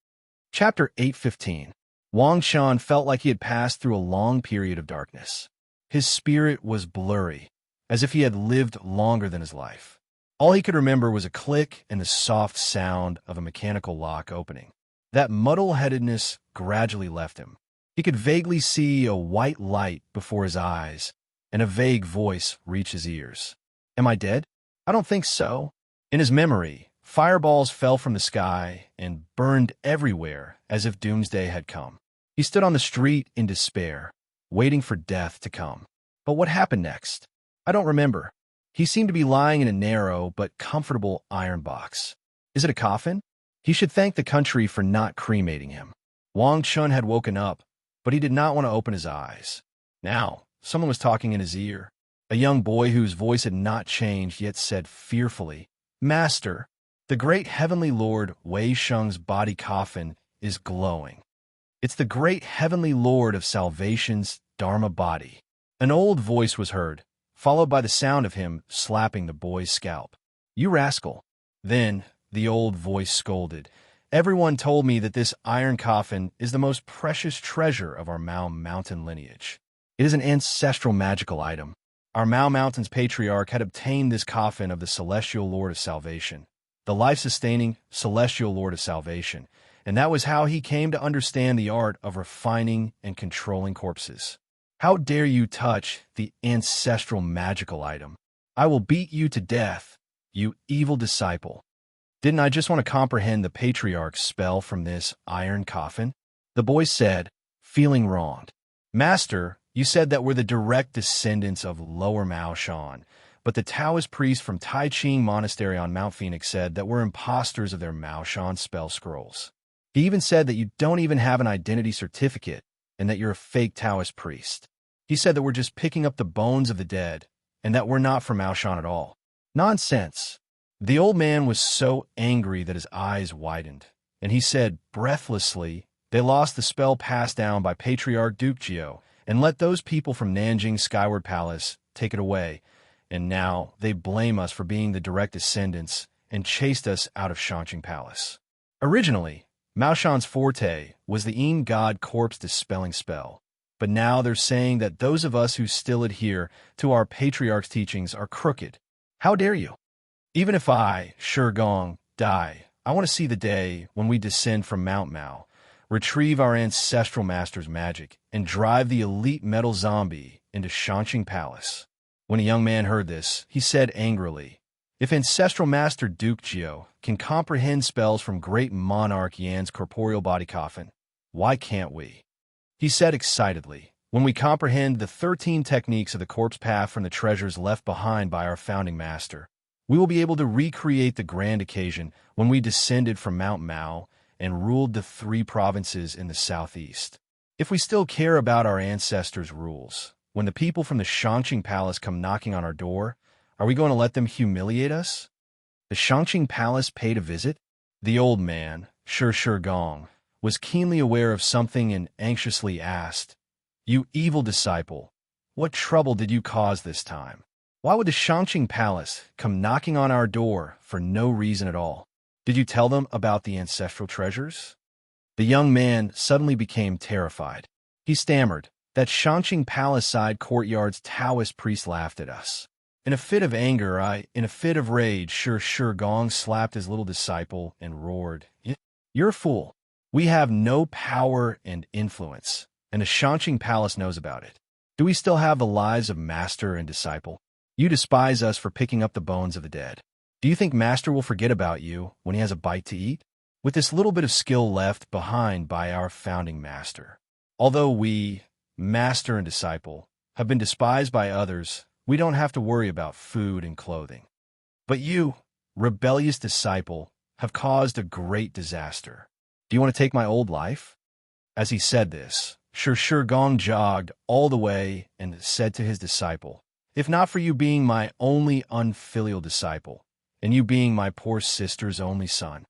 Chapter 8:15. Wang Shan felt like he had passed through a long period of darkness. His spirit was blurry, as if he had lived longer than his life. All he could remember was a click and the soft sound of a mechanical lock opening. That muddle-headedness gradually left him. He could vaguely see a white light before his eyes, and a vague voice reach his ears. Am I dead? I don't think so. In his memory, fireballs fell from the sky and burned everywhere as if doomsday had come. He stood on the street in despair, waiting for death to come. But what happened next? I don't remember. He seemed to be lying in a narrow but comfortable iron box. Is it a coffin? He should thank the country for not cremating him. Wang Chun had woken up, but he did not want to open his eyes. Now, someone was talking in his ear. A young boy whose voice had not changed yet said fearfully, "Master, the great heavenly Lord Wei Sheng's body coffin is glowing. It's the great heavenly Lord of salvation's Dharma body." An old voice was heard, followed by the sound of him slapping the boy's scalp. "You rascal." Then the old voice scolded, "Everyone told me that this iron coffin is the most precious treasure of our Mao Mountain lineage. It is an ancestral magical item. Our Mao Mountain's patriarch had obtained this coffin of the celestial Lord of Salvation, the life-sustaining celestial Lord of Salvation, and that was how he came to understand the art of refining and controlling corpses. How dare you touch the ancestral magical item? I will beat you to death, you evil disciple." Didn't I just want to comprehend the patriarch's spell from this iron coffin? The boy said, feeling wronged. "Master, you said that we're the direct descendants of Lower Mao Shan, but the Taoist priest from Tai Ching Monastery on Mount Phoenix said that we're imposters of their Mao Shan spell scrolls. He even said that you don't even have an identity certificate and that you're a fake Taoist priest. He said that we're just picking up the bones of the dead and that we're not from Mao Shan at all. Nonsense." The old man was so angry that his eyes widened, and he said breathlessly, "They lost the spell passed down by Patriarch Duke Jiao and let those people from Nanjing Skyward Palace take it away, and now they blame us for being the direct descendants and chased us out of Shanqing Palace." Originally, Mao Shan's forte was the Yin God corpse dispelling spell, but now they're saying that those of us who still adhere to our patriarch's teachings are crooked. How dare you? Even if I, Shi Gong, die, I want to see the day when we descend from Mount Mao, retrieve our ancestral master's magic, and drive the elite metal zombie into Shanqing Palace. When a young man heard this, he said angrily, "If ancestral master Duke Jiao can comprehend spells from great monarch Yan's corporeal body coffin, why can't we?" He said excitedly, "When we comprehend the 13 techniques of the corpse path from the treasures left behind by our founding master, we will be able to recreate the grand occasion when we descended from Mount Mao and ruled the 3 provinces in the southeast. If we still care about our ancestors' rules, when the people from the Shanqing Palace come knocking on our door, are we going to let them humiliate us? The Shanqing Palace paid a visit?" The old man, Shi Gong, was keenly aware of something and anxiously asked, "You evil disciple, what trouble did you cause this time? Why would the Shanqing Palace come knocking on our door for no reason at all? Did you tell them about the ancestral treasures?" The young man suddenly became terrified. He stammered, "That Shanqing Palace side courtyard's Taoist priest laughed at us." In a fit of rage, Shi Gong slapped his little disciple and roared, "You're a fool. We have no power and influence, and the Shanqing Palace knows about it. Do we still have the lives of master and disciple? You despise us for picking up the bones of the dead. Do you think master will forget about you when he has a bite to eat? With this little bit of skill left behind by our founding master. Although we, master and disciple, have been despised by others, we don't have to worry about food and clothing. But you, rebellious disciple, have caused a great disaster. Do you want to take my old life?" As he said this, Shi Gong jogged all the way and said to his disciple, "If not for you being my only unfilial disciple, and you being my poor sister's only son,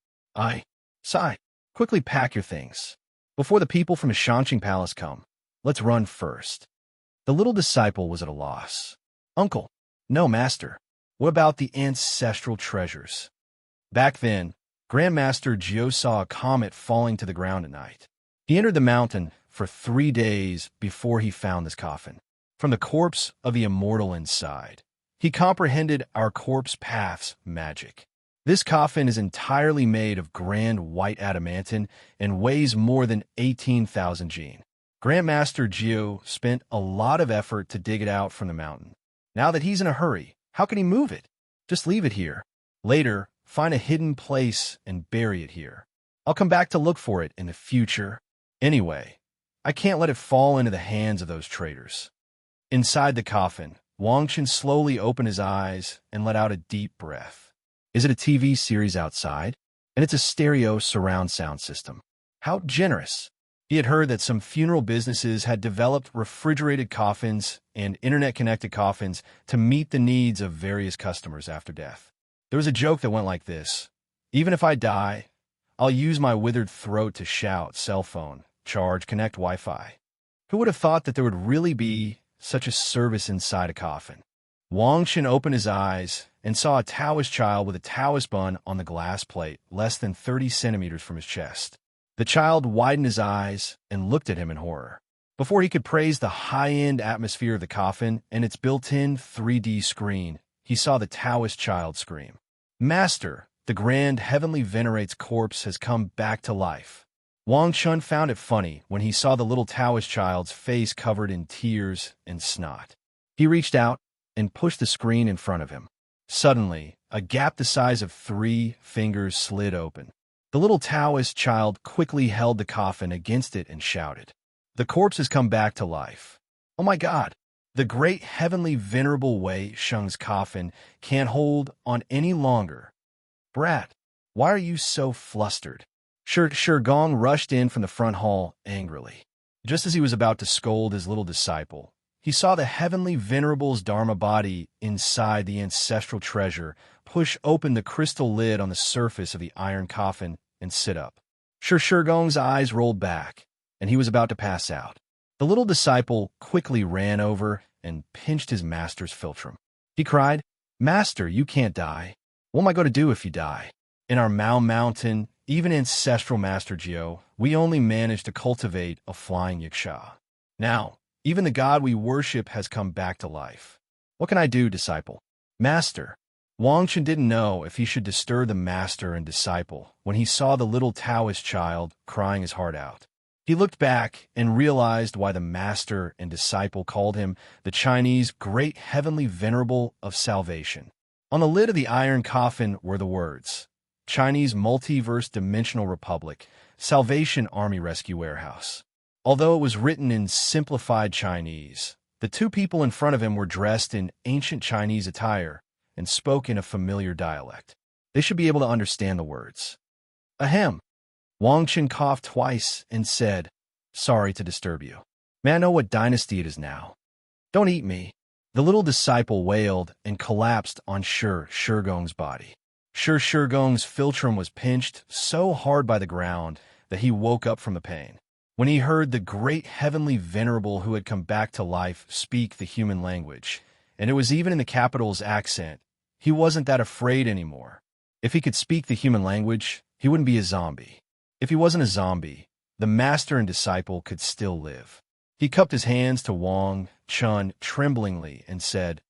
Sai, quickly pack your things. Before the people from the Shanqing Palace come, let's run first." The little disciple was at a loss. "Uncle, no master, what about the ancestral treasures?" Back then, Grandmaster Jiu saw a comet falling to the ground at night. He entered the mountain for 3 days before he found this coffin. From the corpse of the immortal inside, he comprehended our corpse path's magic. This coffin is entirely made of grand white adamantine and weighs more than 18,000 gene. Grandmaster Jiu spent a lot of effort to dig it out from the mountain. Now that he's in a hurry, how can he move it? Just leave it here. Later, find a hidden place and bury it here. I'll come back to look for it in the future. Anyway, I can't let it fall into the hands of those traitors. Inside the coffin, Wang Chen slowly opened his eyes and let out a deep breath. Is it a TV series outside? And it's a stereo surround sound system. How generous! He had heard that some funeral businesses had developed refrigerated coffins and internet-connected coffins to meet the needs of various customers after death. There was a joke that went like this: even if I die, I'll use my withered throat to shout, cell phone, charge, connect Wi-Fi. Who would have thought that there would really be such a service inside a coffin? Wang Chen opened his eyes and saw a Taoist child with a Taoist bun on the glass plate, less than 30 centimeters from his chest. The child widened his eyes and looked at him in horror. Before he could praise the high-end atmosphere of the coffin and its built-in 3D screen, he saw the Taoist child scream, "Master, the grand heavenly venerate's corpse has come back to life." Wang Chun found it funny when he saw the little Taoist child's face covered in tears and snot. He reached out and pushed the screen in front of him. Suddenly, a gap the size of 3 fingers slid open. The little Taoist child quickly held the coffin against it and shouted, "The corpse has come back to life. Oh my God! The great heavenly venerable Wei Sheng's coffin can't hold on any longer. Brat, why are you so flustered?" Shi Gong rushed in from the front hall angrily. Just as he was about to scold his little disciple, he saw the heavenly venerable's Dharma body inside the ancestral treasure push open the crystal lid on the surface of the iron coffin and sit up. Shi Gong's eyes rolled back, and he was about to pass out. The little disciple quickly ran over and pinched his master's philtrum. He cried, "Master, you can't die. What am I going to do if you die? In our Mao Mountain, even ancestral Master Jiu, we only managed to cultivate a flying yiksha. Now, even the god we worship has come back to life. What can I do, disciple?" "Master." Wang Chen didn't know if he should disturb the master and disciple when he saw the little Taoist child crying his heart out. He looked back and realized why the master and disciple called him the Chinese Great Heavenly Venerable of Salvation. On the lid of the iron coffin were the words, "Chinese Multiverse Dimensional Republic, Salvation Army Rescue Warehouse." Although it was written in simplified Chinese, the two people in front of him were dressed in ancient Chinese attire and spoke in a familiar dialect. They should be able to understand the words. Ahem. Wang Chen coughed twice and said, "Sorry to disturb you. May I know what dynasty it is now?" "Don't eat me." The little disciple wailed and collapsed on Shi Gong's body. Shi Gong's philtrum was pinched so hard by the ground that he woke up from the pain. When he heard the great heavenly venerable who had come back to life speak the human language, and it was even in the capital's accent, he wasn't that afraid anymore. If he could speak the human language, he wouldn't be a zombie. If he wasn't a zombie, the master and disciple could still live. He cupped his hands to Wang Chun tremblingly and said,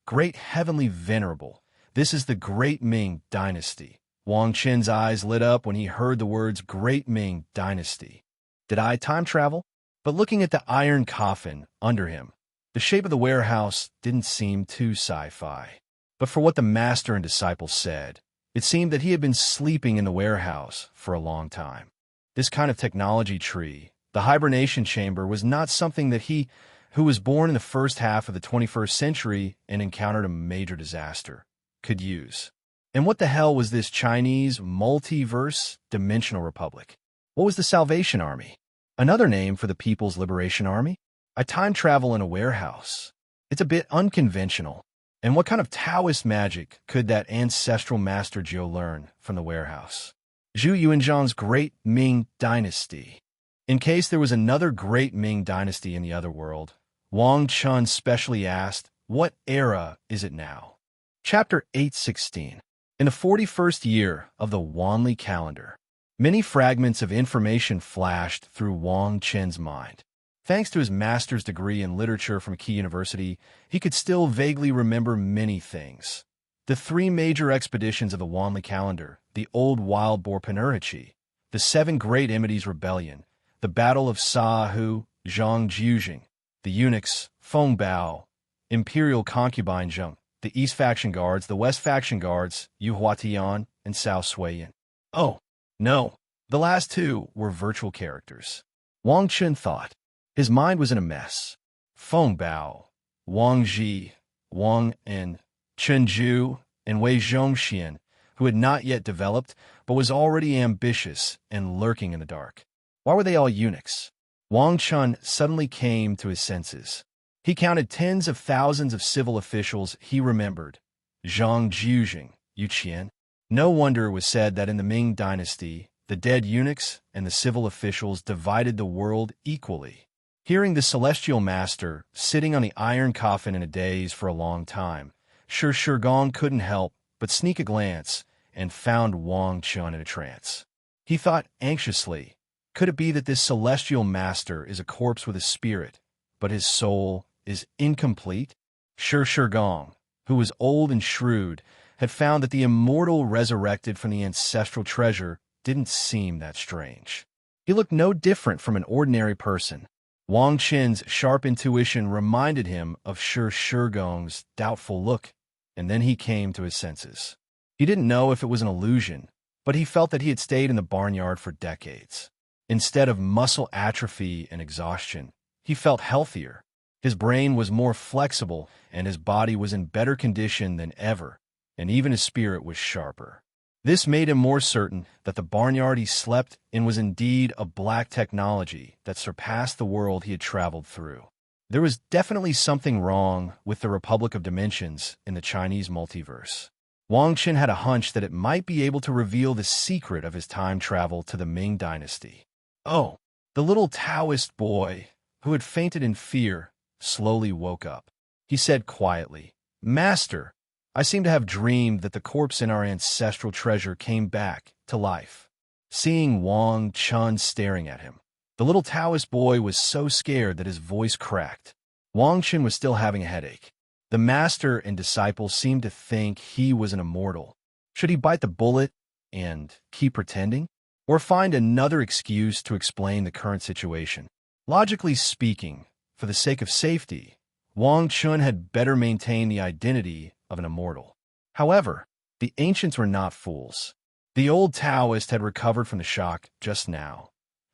"Great heavenly venerable, this is the Great Ming Dynasty." Wang Chen's eyes lit up when he heard the words Great Ming Dynasty. Did I time travel? But looking at the iron coffin under him, the shape of the warehouse didn't seem too sci-fi. But for what the master and disciple said, it seemed that he had been sleeping in the warehouse for a long time. This kind of technology tree, the hibernation chamber, was not something that he, who was born in the first half of the 21st century and encountered a major disaster, could use. And what the hell was this Chinese multiverse dimensional republic? What was the Salvation Army? Another name for the People's Liberation Army? I time travel in a warehouse. It's a bit unconventional. And what kind of Taoist magic could that ancestral Master Jiu learn from the warehouse? Zhu Yuanzhang's Great Ming Dynasty. In case there was another Great Ming Dynasty in the other world, Wang Chun specially asked, what era is it now? Chapter 816. In the 41st year of the Wanli calendar, many fragments of information flashed through Wang Chen's mind. Thanks to his master's degree in literature from Key University, he could still vaguely remember many things. The three major expeditions of the Wanli calendar, the Old Wild Boar Panurhichi, the Seven Great Amities Rebellion, the Battle of Sahu, Zhang Jiuzhing, the eunuchs, Feng Bao, Imperial Concubine Zheng, the East Faction Guards, the West Faction Guards, Yu Huatian, and Cao Suiyan. Oh, no, the last two were virtual characters. Wang Chen thought. His mind was in a mess. Feng Bao, Wang Ji, Wang and Chen Zhu, and Wei Zhongxian, who had not yet developed, but was already ambitious and lurking in the dark. Why were they all eunuchs? Wang Chen suddenly came to his senses. He counted tens of thousands of civil officials he remembered. Zhang Jiuzhing, Yu Qian. No wonder it was said that in the Ming dynasty, the dead eunuchs and the civil officials divided the world equally. Hearing the celestial master sitting on the iron coffin in a daze for a long time, Shi Gong couldn't help but sneak a glance and found Wang Chen in a trance. He thought anxiously, could it be that this celestial master is a corpse with a spirit, but his soul is incomplete? Shi Gong, who was old and shrewd, had found that the immortal resurrected from the ancestral treasure didn't seem that strange. He looked no different from an ordinary person. Wang Chen's sharp intuition reminded him of Shi Gong's doubtful look, and then he came to his senses. He didn't know if it was an illusion, but he felt that he had stayed in the barnyard for decades. Instead of muscle atrophy and exhaustion, he felt healthier. His brain was more flexible, and his body was in better condition than ever, and even his spirit was sharper. This made him more certain that the barnyard he slept in was indeed a black technology that surpassed the world he had traveled through. There was definitely something wrong with the Republic of Dimensions in the Chinese multiverse. Wang Chen had a hunch that it might be able to reveal the secret of his time travel to the Ming dynasty. Oh, the little Taoist boy, who had fainted in fear, slowly woke up. He said quietly, "Master, I seem to have dreamed that the corpse in our ancestral treasure came back to life." Seeing Wang Chen staring at him, the little Taoist boy was so scared that his voice cracked. Wang Chen was still having a headache. The master and disciple seemed to think he was an immortal. Should he bite the bullet and keep pretending, or find another excuse to explain the current situation? Logically speaking, for the sake of safety, Wang Chen had better maintain the identity of an immortal. However, the ancients were not fools. The old Taoist had recovered from the shock just now,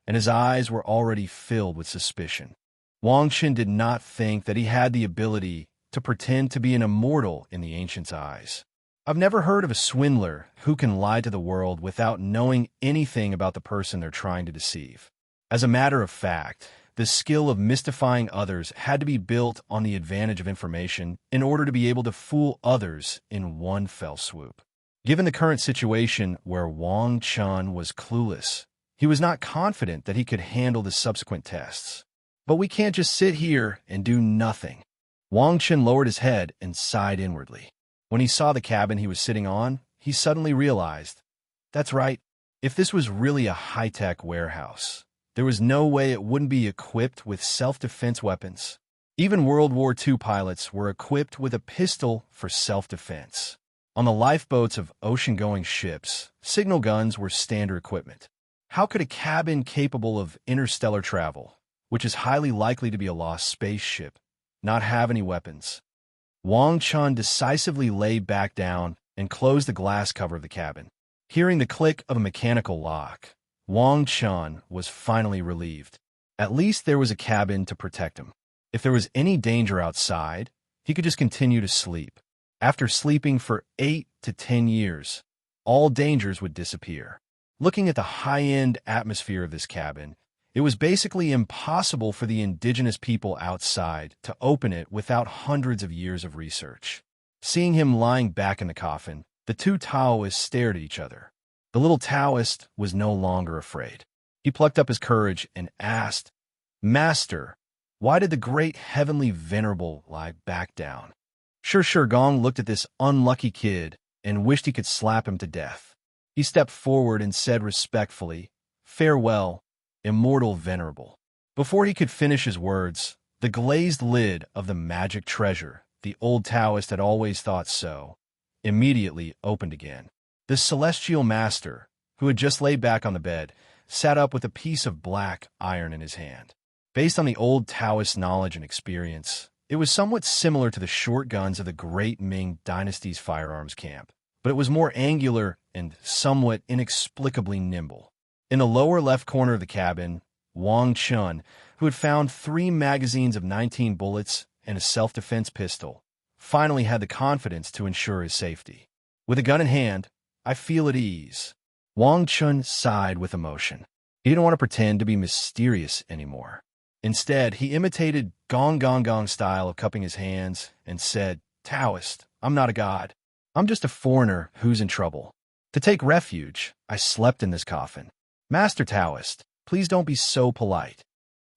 and his eyes were already filled with suspicion. Wang Chen did not think that he had the ability to pretend to be an immortal in the ancients' eyes. I've never heard of a swindler who can lie to the world without knowing anything about the person they're trying to deceive. As a matter of fact, the skill of mystifying others had to be built on the advantage of information in order to be able to fool others in one fell swoop. Given the current situation where Wang Chen was clueless, he was not confident that he could handle the subsequent tests. But we can't just sit here and do nothing. Wang Chen lowered his head and sighed inwardly. When he saw the cabin he was sitting on, he suddenly realized, that's right, if this was really a high-tech warehouse, there was no way it wouldn't be equipped with self-defense weapons. Even World War II pilots were equipped with a pistol for self-defense. On the lifeboats of ocean-going ships, signal guns were standard equipment. How could a cabin capable of interstellar travel, which is highly likely to be a lost spaceship, not have any weapons? Wang Chen decisively lay back down and closed the glass cover of the cabin. Hearing the click of a mechanical lock, Wang Chen was finally relieved. At least there was a cabin to protect him. If there was any danger outside, he could just continue to sleep. After sleeping for 8 to 10 years, all dangers would disappear. Looking at the high-end atmosphere of this cabin, it was basically impossible for the indigenous people outside to open it without hundreds of years of research. Seeing him lying back in the coffin, the two Taoists stared at each other. The little Taoist was no longer afraid. He plucked up his courage and asked, "Master, why did the great heavenly venerable lie back down?" Shi Gong looked at this unlucky kid and wished he could slap him to death. He stepped forward and said respectfully, "Farewell, immortal venerable." Before he could finish his words, the glazed lid of the magic treasure, the old Taoist had always thought so, immediately opened again. The celestial master, who had just laid back on the bed, sat up with a piece of black iron in his hand. Based on the old Taoist knowledge and experience, it was somewhat similar to the short guns of the great Ming Dynasty's firearms camp, but it was more angular and somewhat inexplicably nimble. In the lower left corner of the cabin, Wang Chun, who had found 3 magazines of 19 bullets and a self-defense pistol, finally had the confidence to ensure his safety. With a gun in hand, "I feel at ease." Wang Chun sighed with emotion. He didn't want to pretend to be mysterious anymore. Instead, he imitated gong gong gong style of cupping his hands and said, "Taoist, I'm not a god. I'm just a foreigner who's in trouble. To take refuge, I slept in this coffin. Master Taoist, please don't be so polite."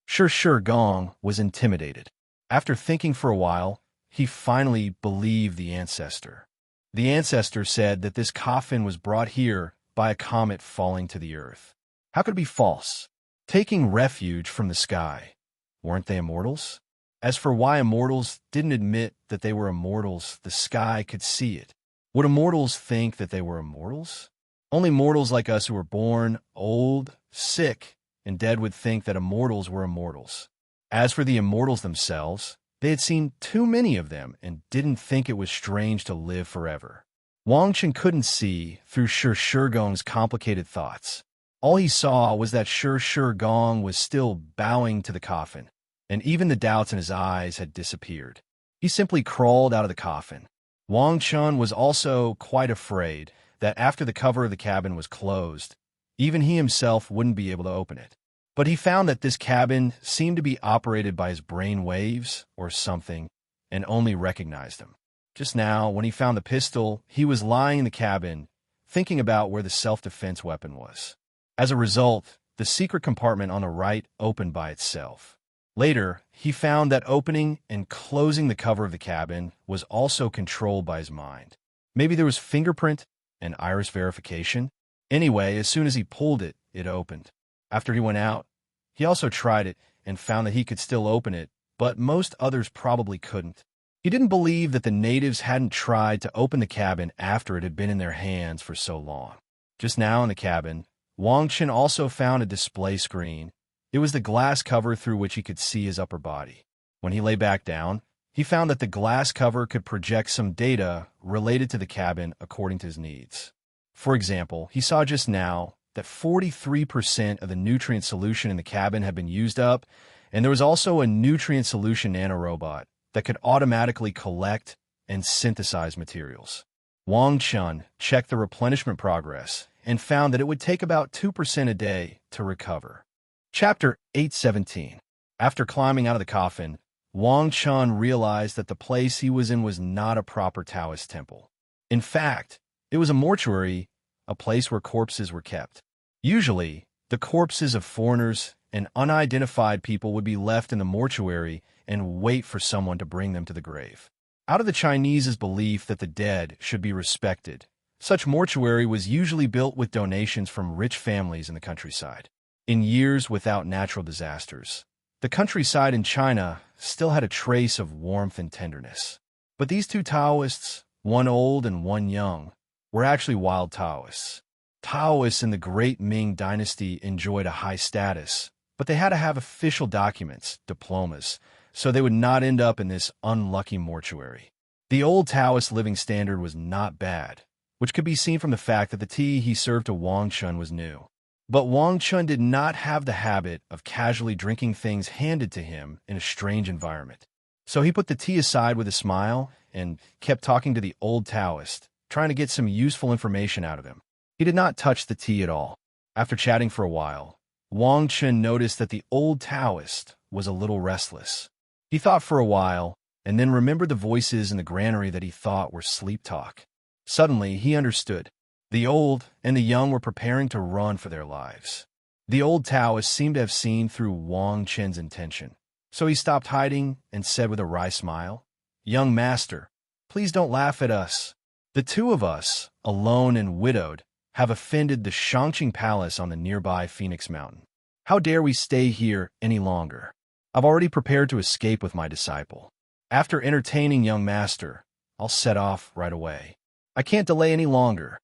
Sure Gong was intimidated. After thinking for a while, he finally believed the ancestor. The ancestor said that this coffin was brought here by a comet falling to the earth. How could it be false? Taking refuge from the sky. Weren't they immortals? As for why immortals didn't admit that they were immortals, the sky could see it. Would immortals think that they were immortals? Only mortals like us who were born, old, sick, and dead would think that immortals were immortals. As for the immortals themselves, they had seen too many of them and didn't think it was strange to live forever. Wang Chen couldn't see through Sure Gong's complicated thoughts. All he saw was that Sure Gong was still bowing to the coffin, and even the doubts in his eyes had disappeared. He simply crawled out of the coffin. Wang Chun was also quite afraid that after the cover of the cabin was closed, even he himself wouldn't be able to open it. But he found that this cabin seemed to be operated by his brain waves or something, and only recognized him. Just now, when he found the pistol, he was lying in the cabin, thinking about where the self-defense weapon was. As a result, the secret compartment on the right opened by itself. Later, he found that opening and closing the cover of the cabin was also controlled by his mind. Maybe there was fingerprint and iris verification. Anyway, as soon as he pulled it, it opened. After he went out, he also tried it and found that he could still open it, but most others probably couldn't. He didn't believe that the natives hadn't tried to open the cabin after it had been in their hands for so long. Just now in the cabin, Wang Chen also found a display screen. It was the glass cover through which he could see his upper body. When he lay back down, he found that the glass cover could project some data related to the cabin according to his needs. For example, he saw just now that 43% of the nutrient solution in the cabin had been used up, and there was also a nutrient solution nanorobot that could automatically collect and synthesize materials. Wang Chun checked the replenishment progress and found that it would take about 2% a day to recover. Chapter 817. After climbing out of the coffin, Wang Chun realized that the place he was in was not a proper Taoist temple. In fact, it was a mortuary, a place where corpses were kept. Usually, the corpses of foreigners and unidentified people would be left in the mortuary and wait for someone to bring them to the grave. Out of the Chinese's belief that the dead should be respected, such mortuary was usually built with donations from rich families in the countryside. In years without natural disasters, the countryside in China still had a trace of warmth and tenderness. But these two Taoists, one old and one young, were actually wild Taoists. Taoists in the great Ming Dynasty enjoyed a high status, but they had to have official documents, diplomas, so they would not end up in this unlucky mortuary. The old Taoist living standard was not bad, which could be seen from the fact that the tea he served to Wang Chun was new. But Wang Chun did not have the habit of casually drinking things handed to him in a strange environment. So he put the tea aside with a smile and kept talking to the old Taoist, trying to get some useful information out of him. He did not touch the tea at all. After chatting for a while, Wang Chun noticed that the old Taoist was a little restless. He thought for a while, and then remembered the voices in the granary that he thought were sleep talk. Suddenly, he understood. The old and the young were preparing to run for their lives. The old Taoist seemed to have seen through Wang Chen's intention, so he stopped hiding and said with a wry smile, "Young master, please don't laugh at us." The The two of us, alone and widowed, have offended the Shangqing Palace on the nearby Phoenix Mountain. How dare we stay here any longer? I've already prepared to escape with my disciple. After entertaining young master, I'll set off right away. I can't delay any longer.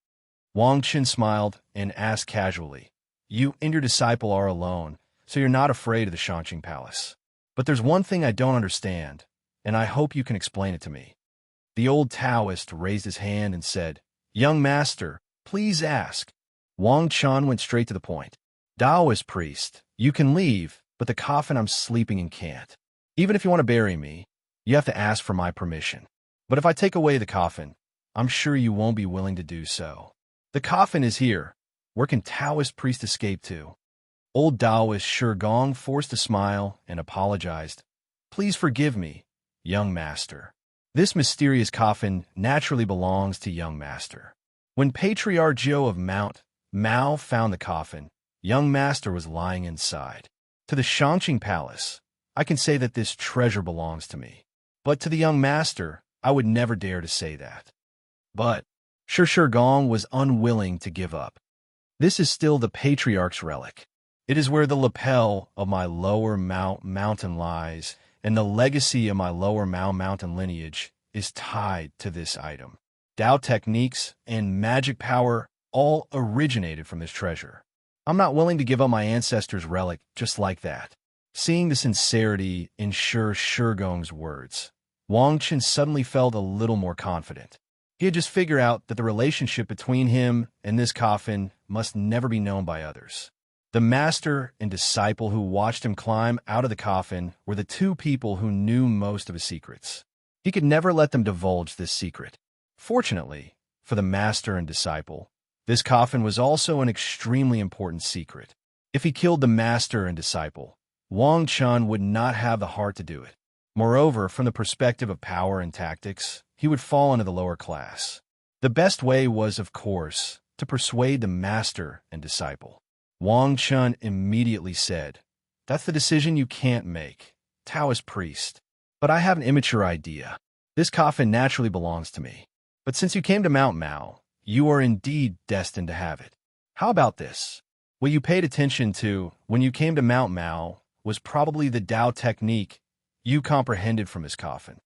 Wang Qin smiled and asked casually, "You and your disciple are alone, so you're not afraid of the Shangqing Palace. But there's one thing I don't understand, and I hope you can explain it to me." The old Taoist raised his hand and said, "Young master, please ask." Wang Chan went straight to the point. "Taoist priest, you can leave, but the coffin I'm sleeping in can't. Even if you want to bury me, you have to ask for my permission. But if I take away the coffin, I'm sure you won't be willing to do so. The coffin is here. Where can Taoist priest escape to?" Old Taoist Gong forced a smile and apologized. "Please forgive me, young master. This mysterious coffin naturally belongs to young master. When Patriarch Zhou of Mount Mao found the coffin, young master was lying inside. To the Shangqing Palace, I can say that this treasure belongs to me. But to the young master, I would never dare to say that." But Gong was unwilling to give up. "This is still the Patriarch's relic. It is where the lapel of my lower Mao mountain lies, and the legacy of my lower Mao mountain lineage is tied to this item. Tao techniques and magic power all originated from this treasure. I'm not willing to give up my ancestors' relic just like that." Seeing the sincerity in Gong's words, Wang Qin suddenly felt a little more confident. He had just figured out that the relationship between him and this coffin must never be known by others. The master and disciple who watched him climb out of the coffin were the two people who knew most of his secrets. He could never let them divulge this secret. Fortunately, for the master and disciple, this coffin was also an extremely important secret. If he killed the master and disciple, Wang Chun would not have the heart to do it. Moreover, from the perspective of power and tactics, he would fall into the lower class. The best way was, of course, to persuade the master and disciple. Wang Chun immediately said, "That's the decision you can't make, Taoist priest. But I have an immature idea. This coffin naturally belongs to me. But since you came to Mount Mao, you are indeed destined to have it. How about this? What you paid attention to when you came to Mount Mao was probably the Tao technique you comprehended from this coffin.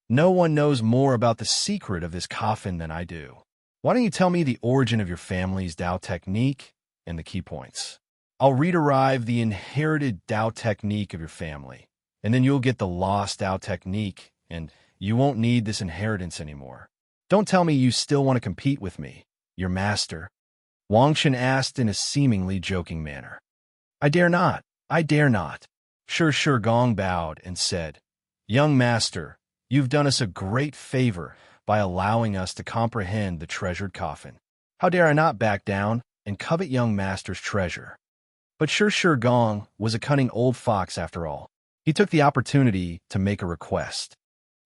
No one knows more about the secret of this coffin than I do. Why don't you tell me the origin of your family's Tao technique and the key points? I'll rederive the inherited Tao technique of your family, and then you'll get the lost Tao technique, and you won't need this inheritance anymore. Don't tell me you still want to compete with me, your master." Wang Shen asked in a seemingly joking manner. I dare not. I dare not." Gong bowed and said, "Young master, you've done us a great favor by allowing us to comprehend the treasured coffin. How dare I not back down and covet young master's treasure?" But Gong was a cunning old fox after all. He took the opportunity to make a request.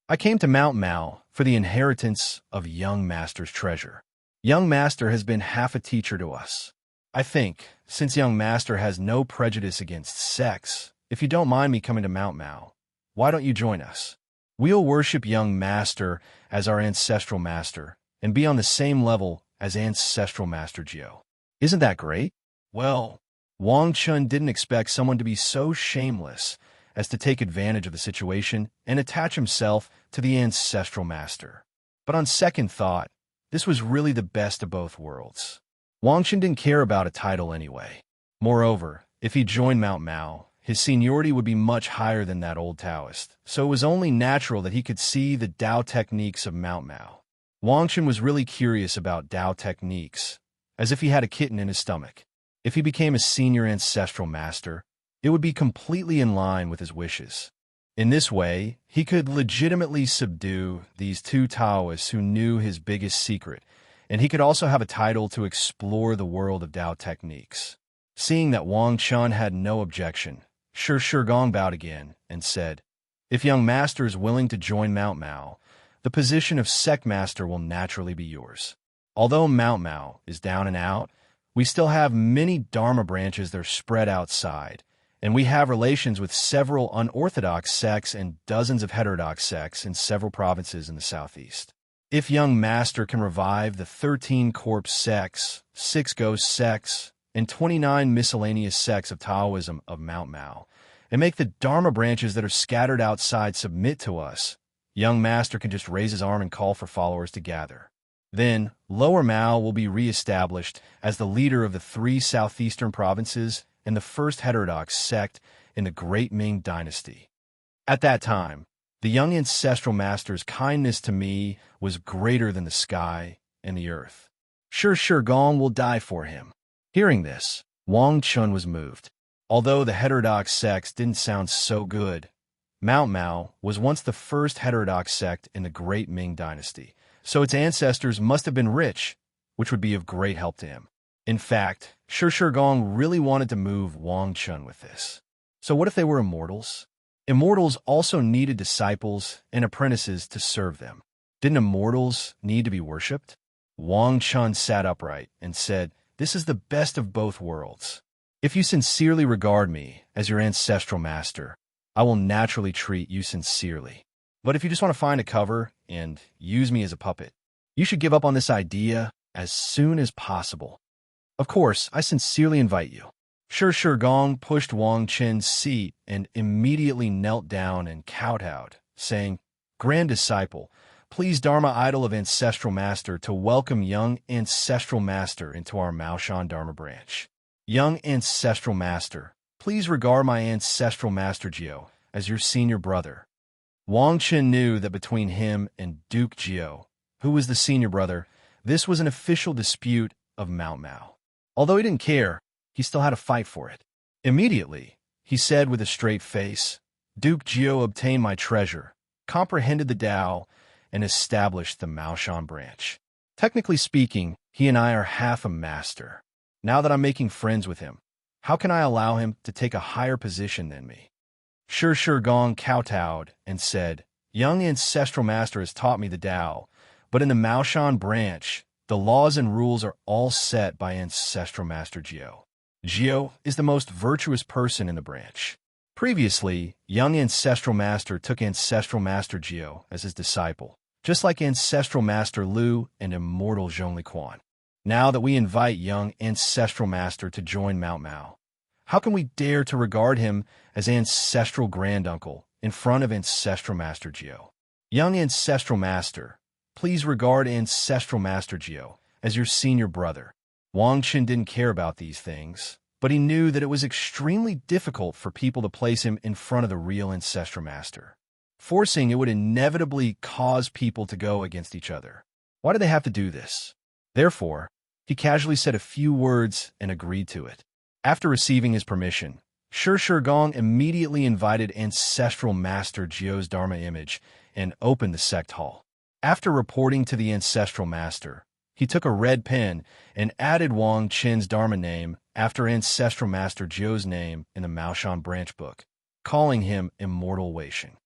"I came to Mount Mao for the inheritance of young master's treasure. Young master has been half a teacher to us. I think, since young master has no prejudice against sex, if you don't mind me coming to Mount Mao, why don't you join us? We'll worship young master as our ancestral master and be on the same level as ancestral master Jiu. Isn't that great?" Well, Wang Chun didn't expect someone to be so shameless as to take advantage of the situation and attach himself to the ancestral master. But on second thought, this was really the best of both worlds. Wang Chun didn't care about a title anyway. Moreover, if he joined Mount Mao, his seniority would be much higher than that old Taoist, so it was only natural that he could see the Tao techniques of Mount Mao. Wang Chun was really curious about Tao techniques, as if he had a kitten in his stomach. If he became a senior ancestral master, it would be completely in line with his wishes. In this way, he could legitimately subdue these two Taoists who knew his biggest secret, and he could also have a title to explore the world of Tao techniques. Seeing that Wang Chun had no objection, Gong bowed again and said, "If young master is willing to join Mount Mao, the position of sect master will naturally be yours. Although Mount Mao is down and out, we still have many Dharma branches that are spread outside, and we have relations with several unorthodox sects and dozens of heterodox sects in several provinces in the southeast. If young master can revive the 13 corpse sects, 6 ghost sects, and 29 miscellaneous sects of Taoism of Mount Mao, and make the Dharma branches that are scattered outside submit to us, young master can just raise his arm and call for followers to gather. Then, Lower Mao will be re-established as the leader of the 3 southeastern provinces and the first heterodox sect in the Great Ming Dynasty. At that time, the young ancestral master's kindness to me was greater than the sky and the earth. Shi Gong will die for him. Hearing this, Wang Chun was moved. Although the heterodox sects didn't sound so good, Mount Mao was once the first heterodox sect in the Great Ming Dynasty, so its ancestors must have been rich, which would be of great help to him. In fact, Shi Gong really wanted to move Wang Chun with this. So what if they were immortals? Immortals also needed disciples and apprentices to serve them. Didn't immortals need to be worshipped? Wang Chun sat upright and said, "This is the best of both worlds. If you sincerely regard me as your ancestral master, I will naturally treat you sincerely. But if you just want to find a cover and use me as a puppet, you should give up on this idea as soon as possible. Of course, I sincerely invite you." Shi Gong pushed Wang Chun's seat and immediately knelt down and kowtowed, saying, "Grand disciple, please Dharma idol of ancestral master to welcome young ancestral master into our Maoshan Dharma branch. Young ancestral master, please regard my ancestral master Jiao as your senior brother." Wang Chun knew that between him and Duke Jiao, who was the senior brother, this was an official dispute of Mount Mao. Although he didn't care, he still had to fight for it. Immediately, he said with a straight face, "Duke Jiao obtained my treasure, comprehended the Tao, and established the Maoshan branch. Technically speaking, he and I are half a master. Now that I'm making friends with him, how can I allow him to take a higher position than me?" Shi Gong kowtowed and said, "Young ancestral master has taught me the Tao, but in the Maoshan branch, the laws and rules are all set by ancestral master Jiao. Jiao is the most virtuous person in the branch. Previously, young ancestral master took ancestral master Jiao as his disciple, just like ancestral master Lu and immortal Zhongli Quan. Now that we invite young ancestral master to join Mount Mao, how can we dare to regard him as ancestral granduncle in front of ancestral master Jiao? Young ancestral master, please regard ancestral master Jiao as your senior brother." Wang Chun didn't care about these things, but he knew that it was extremely difficult for people to place him in front of the real ancestral master. Forcing it would inevitably cause people to go against each other. Why did they have to do this? Therefore, he casually said a few words and agreed to it. After receiving his permission, Shi Gong immediately invited ancestral master Jiao's Dharma image and opened the sect hall. After reporting to the ancestral master, he took a red pen and added Wang Chun's Dharma name after ancestral master Jiao's name in the Maoshan branch book, calling him Immortal Weishin.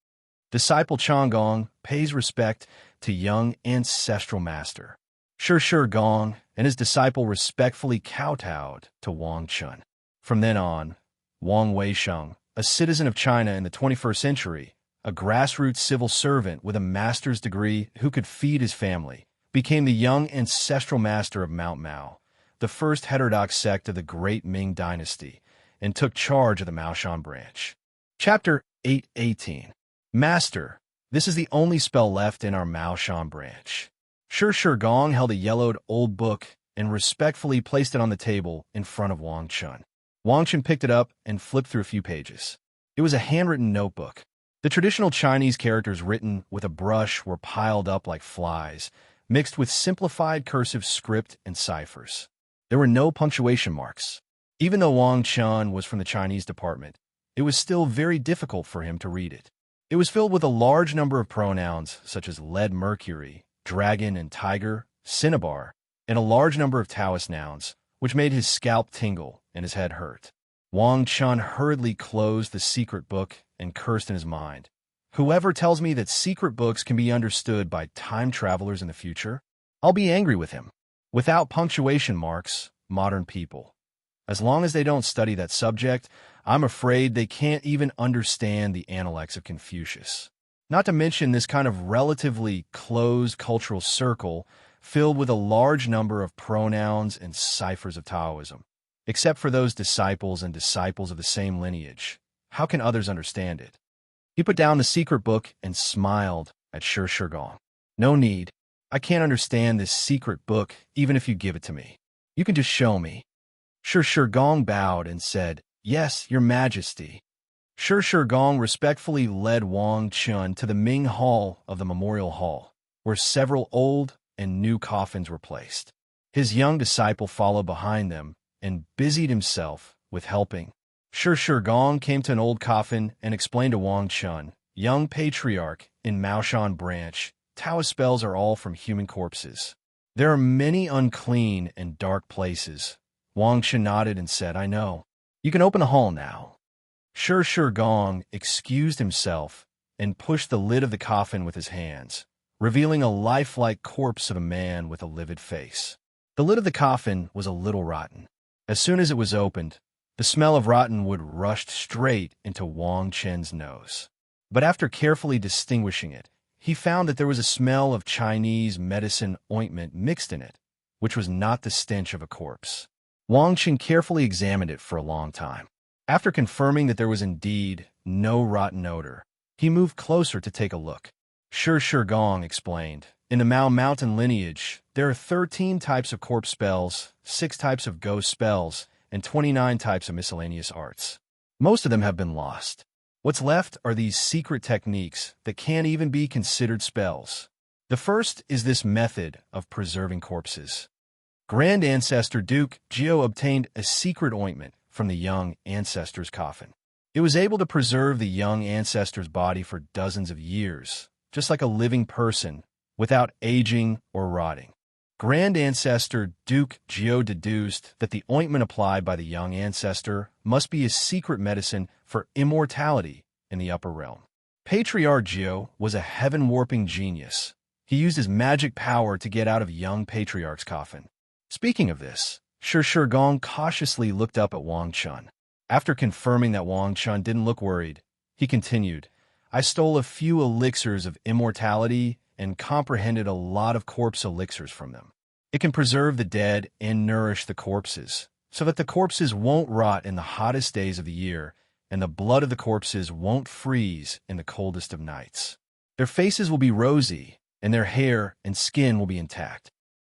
Disciple Gong pays respect to young ancestral master. Shi Gong and his disciple respectfully kowtowed to Wang Chun. From then on, Wang Weisheng, a citizen of China in the 21st century, a grassroots civil servant with a master's degree who could feed his family, became the young ancestral master of Mount Mao, the first heterodox sect of the Great Ming Dynasty, and took charge of the Maoshan branch. Chapter 8:18. Master, this is the only spell left in our Maoshan branch. Shi Gong held a yellowed old book and respectfully placed it on the table in front of Wang Chun. Wang Chun picked it up and flipped through a few pages. It was a handwritten notebook. The traditional Chinese characters written with a brush were piled up like flies, mixed with simplified cursive script and ciphers. There were no punctuation marks. Even though Wang Chun was from the Chinese department, it was still very difficult for him to read it. It was filled with a large number of pronouns such as lead mercury, dragon and tiger, cinnabar, and a large number of Taoist nouns, which made his scalp tingle and his head hurt. Wang Chun hurriedly closed the secret book and cursed in his mind. Whoever tells me that secret books can be understood by time travelers in the future, I'll be angry with him. Without punctuation marks, modern people, as long as they don't study that subject, I'm afraid they can't even understand the Analects of Confucius. Not to mention this kind of relatively closed cultural circle filled with a large number of pronouns and ciphers of Taoism. Except for those disciples and disciples of the same lineage, how can others understand it? He put down the secret book and smiled at Shi Gong. No need. I can't understand this secret book even if you give it to me. You can just show me. Shi Gong bowed and said, "Yes, your majesty." Shi Gong respectfully led Wang Chun to the Ming Hall of the Memorial Hall, where several old and new coffins were placed. His young disciple followed behind them and busied himself with helping. Shi Gong came to an old coffin and explained to Wang Chun, "Young patriarch in Maoshan branch, Taoist spells are all from human corpses. There are many unclean and dark places." Wang Chun nodded and said, "I know. You can open the hall now." Shi Gong excused himself and pushed the lid of the coffin with his hands, revealing a lifelike corpse of a man with a livid face. The lid of the coffin was a little rotten. As soon as it was opened, the smell of rotten wood rushed straight into Wang Chun's nose. But after carefully distinguishing it, he found that there was a smell of Chinese medicine ointment mixed in it, which was not the stench of a corpse. Wang Chun carefully examined it for a long time. After confirming that there was indeed no rotten odor, he moved closer to take a look. Shi Gong explained, "In the Mao Mountain lineage, there are 13 types of corpse spells, 6 types of ghost spells, and 29 types of miscellaneous arts. Most of them have been lost. What's left are these secret techniques that can't even be considered spells. The first is this method of preserving corpses. Grand Ancestor Duke Jiao obtained a secret ointment from the young ancestor's coffin. It was able to preserve the young ancestor's body for dozens of years, just like a living person, without aging or rotting. Grand Ancestor Duke Jiao deduced that the ointment applied by the young ancestor must be a secret medicine for immortality in the upper realm. Patriarch Jiao was a heaven-warping genius. He used his magic power to get out of young patriarch's coffin. Speaking of this, Shi Gong cautiously looked up at Wang Chun. After confirming that Wang Chun didn't look worried, he continued, "I stole a few elixirs of immortality and comprehended a lot of corpse elixirs from them. It can preserve the dead and nourish the corpses, so that the corpses won't rot in the hottest days of the year, and the blood of the corpses won't freeze in the coldest of nights. Their faces will be rosy, and their hair and skin will be intact."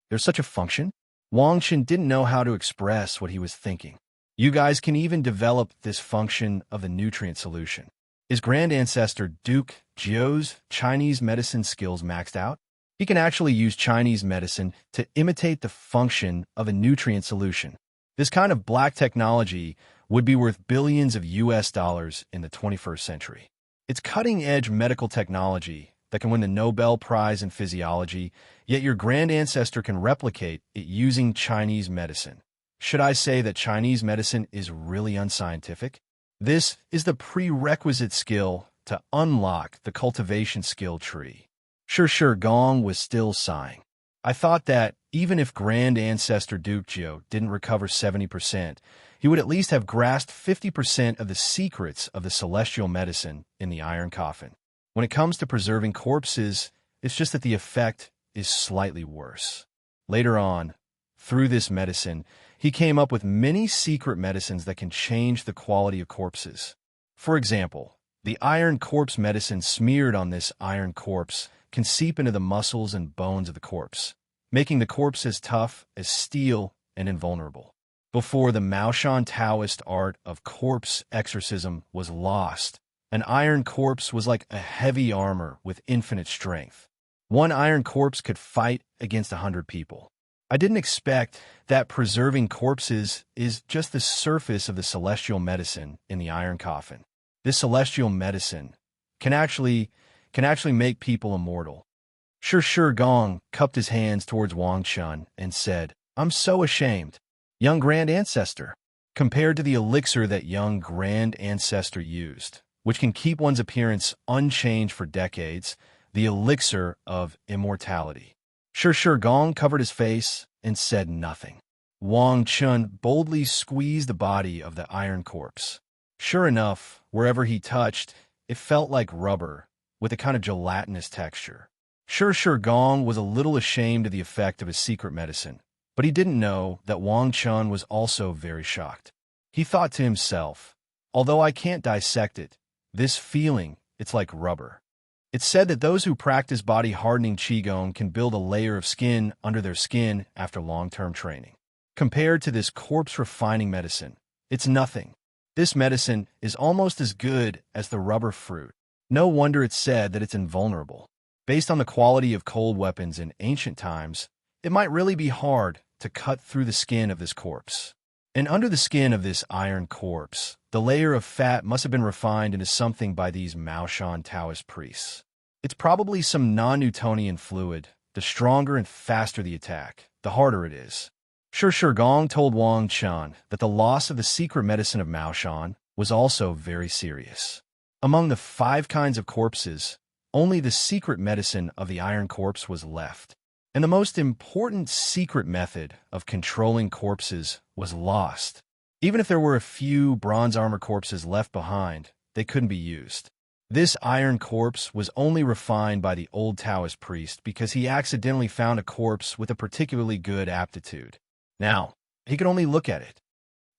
There's such a function? Wang Chun didn't know how to express what he was thinking. You guys can even develop this function of the nutrient solution. Is Grand Ancestor Duke Jiao's Chinese medicine skills maxed out? He can actually use Chinese medicine to imitate the function of a nutrient solution. This kind of black technology would be worth billions of US dollars in the 21st century. It's cutting-edge medical technology that can win the Nobel Prize in Physiology, yet your grand ancestor can replicate it using Chinese medicine. Should I say that Chinese medicine is really unscientific? This is the prerequisite skill to unlock the cultivation skill tree. Shi Gong was still sighing. I thought that even if Grand Ancestor Duke Jiao didn't recover 70%, he would at least have grasped 50% of the secrets of the celestial medicine in the iron coffin. When it comes to preserving corpses, it's just that the effect is slightly worse. Later on, through this medicine, he came up with many secret medicines that can change the quality of corpses. For example, the iron corpse medicine smeared on this iron corpse can seep into the muscles and bones of the corpse, making the corpse as tough as steel and invulnerable. Before the Maoshan Taoist art of corpse exorcism was lost, an iron corpse was like a heavy armor with infinite strength. One iron corpse could fight against 100 people. I didn't expect that preserving corpses is just the surface of the celestial medicine in the iron coffin. This celestial medicine can actually make people immortal. Shi Gong cupped his hands towards Wang Chun and said, "I'm so ashamed. Young Grand Ancestor, compared to the elixir that young Grand Ancestor used, which can keep one's appearance unchanged for decades, the elixir of immortality." Shi Gong covered his face and said nothing. Wang Chun boldly squeezed the body of the iron corpse. Sure enough, wherever he touched, it felt like rubber, with a kind of gelatinous texture. Sure Gong was a little ashamed of the effect of his secret medicine, but he didn't know that Wang Chun was also very shocked. He thought to himself, although I can't dissect it, this feeling, it's like rubber. It's said that those who practice body-hardening Qigong can build a layer of skin under their skin after long-term training. Compared to this corpse-refining medicine, it's nothing. This medicine is almost as good as the rubber fruit. No wonder it's said that it's invulnerable. Based on the quality of cold weapons in ancient times, it might really be hard to cut through the skin of this corpse. And under the skin of this iron corpse, the layer of fat must have been refined into something by these Maoshan Taoist priests. It's probably some non-Newtonian fluid. The stronger and faster the attack, the harder it is. Sure Gong told Wang Chun that the loss of the secret medicine of Maoshan was also very serious. Among the 5 kinds of corpses, only the secret medicine of the iron corpse was left. And the most important secret method of controlling corpses was lost. Even if there were a few bronze armor corpses left behind, they couldn't be used. This iron corpse was only refined by the old Taoist priest because he accidentally found a corpse with a particularly good aptitude. Now, he could only look at it.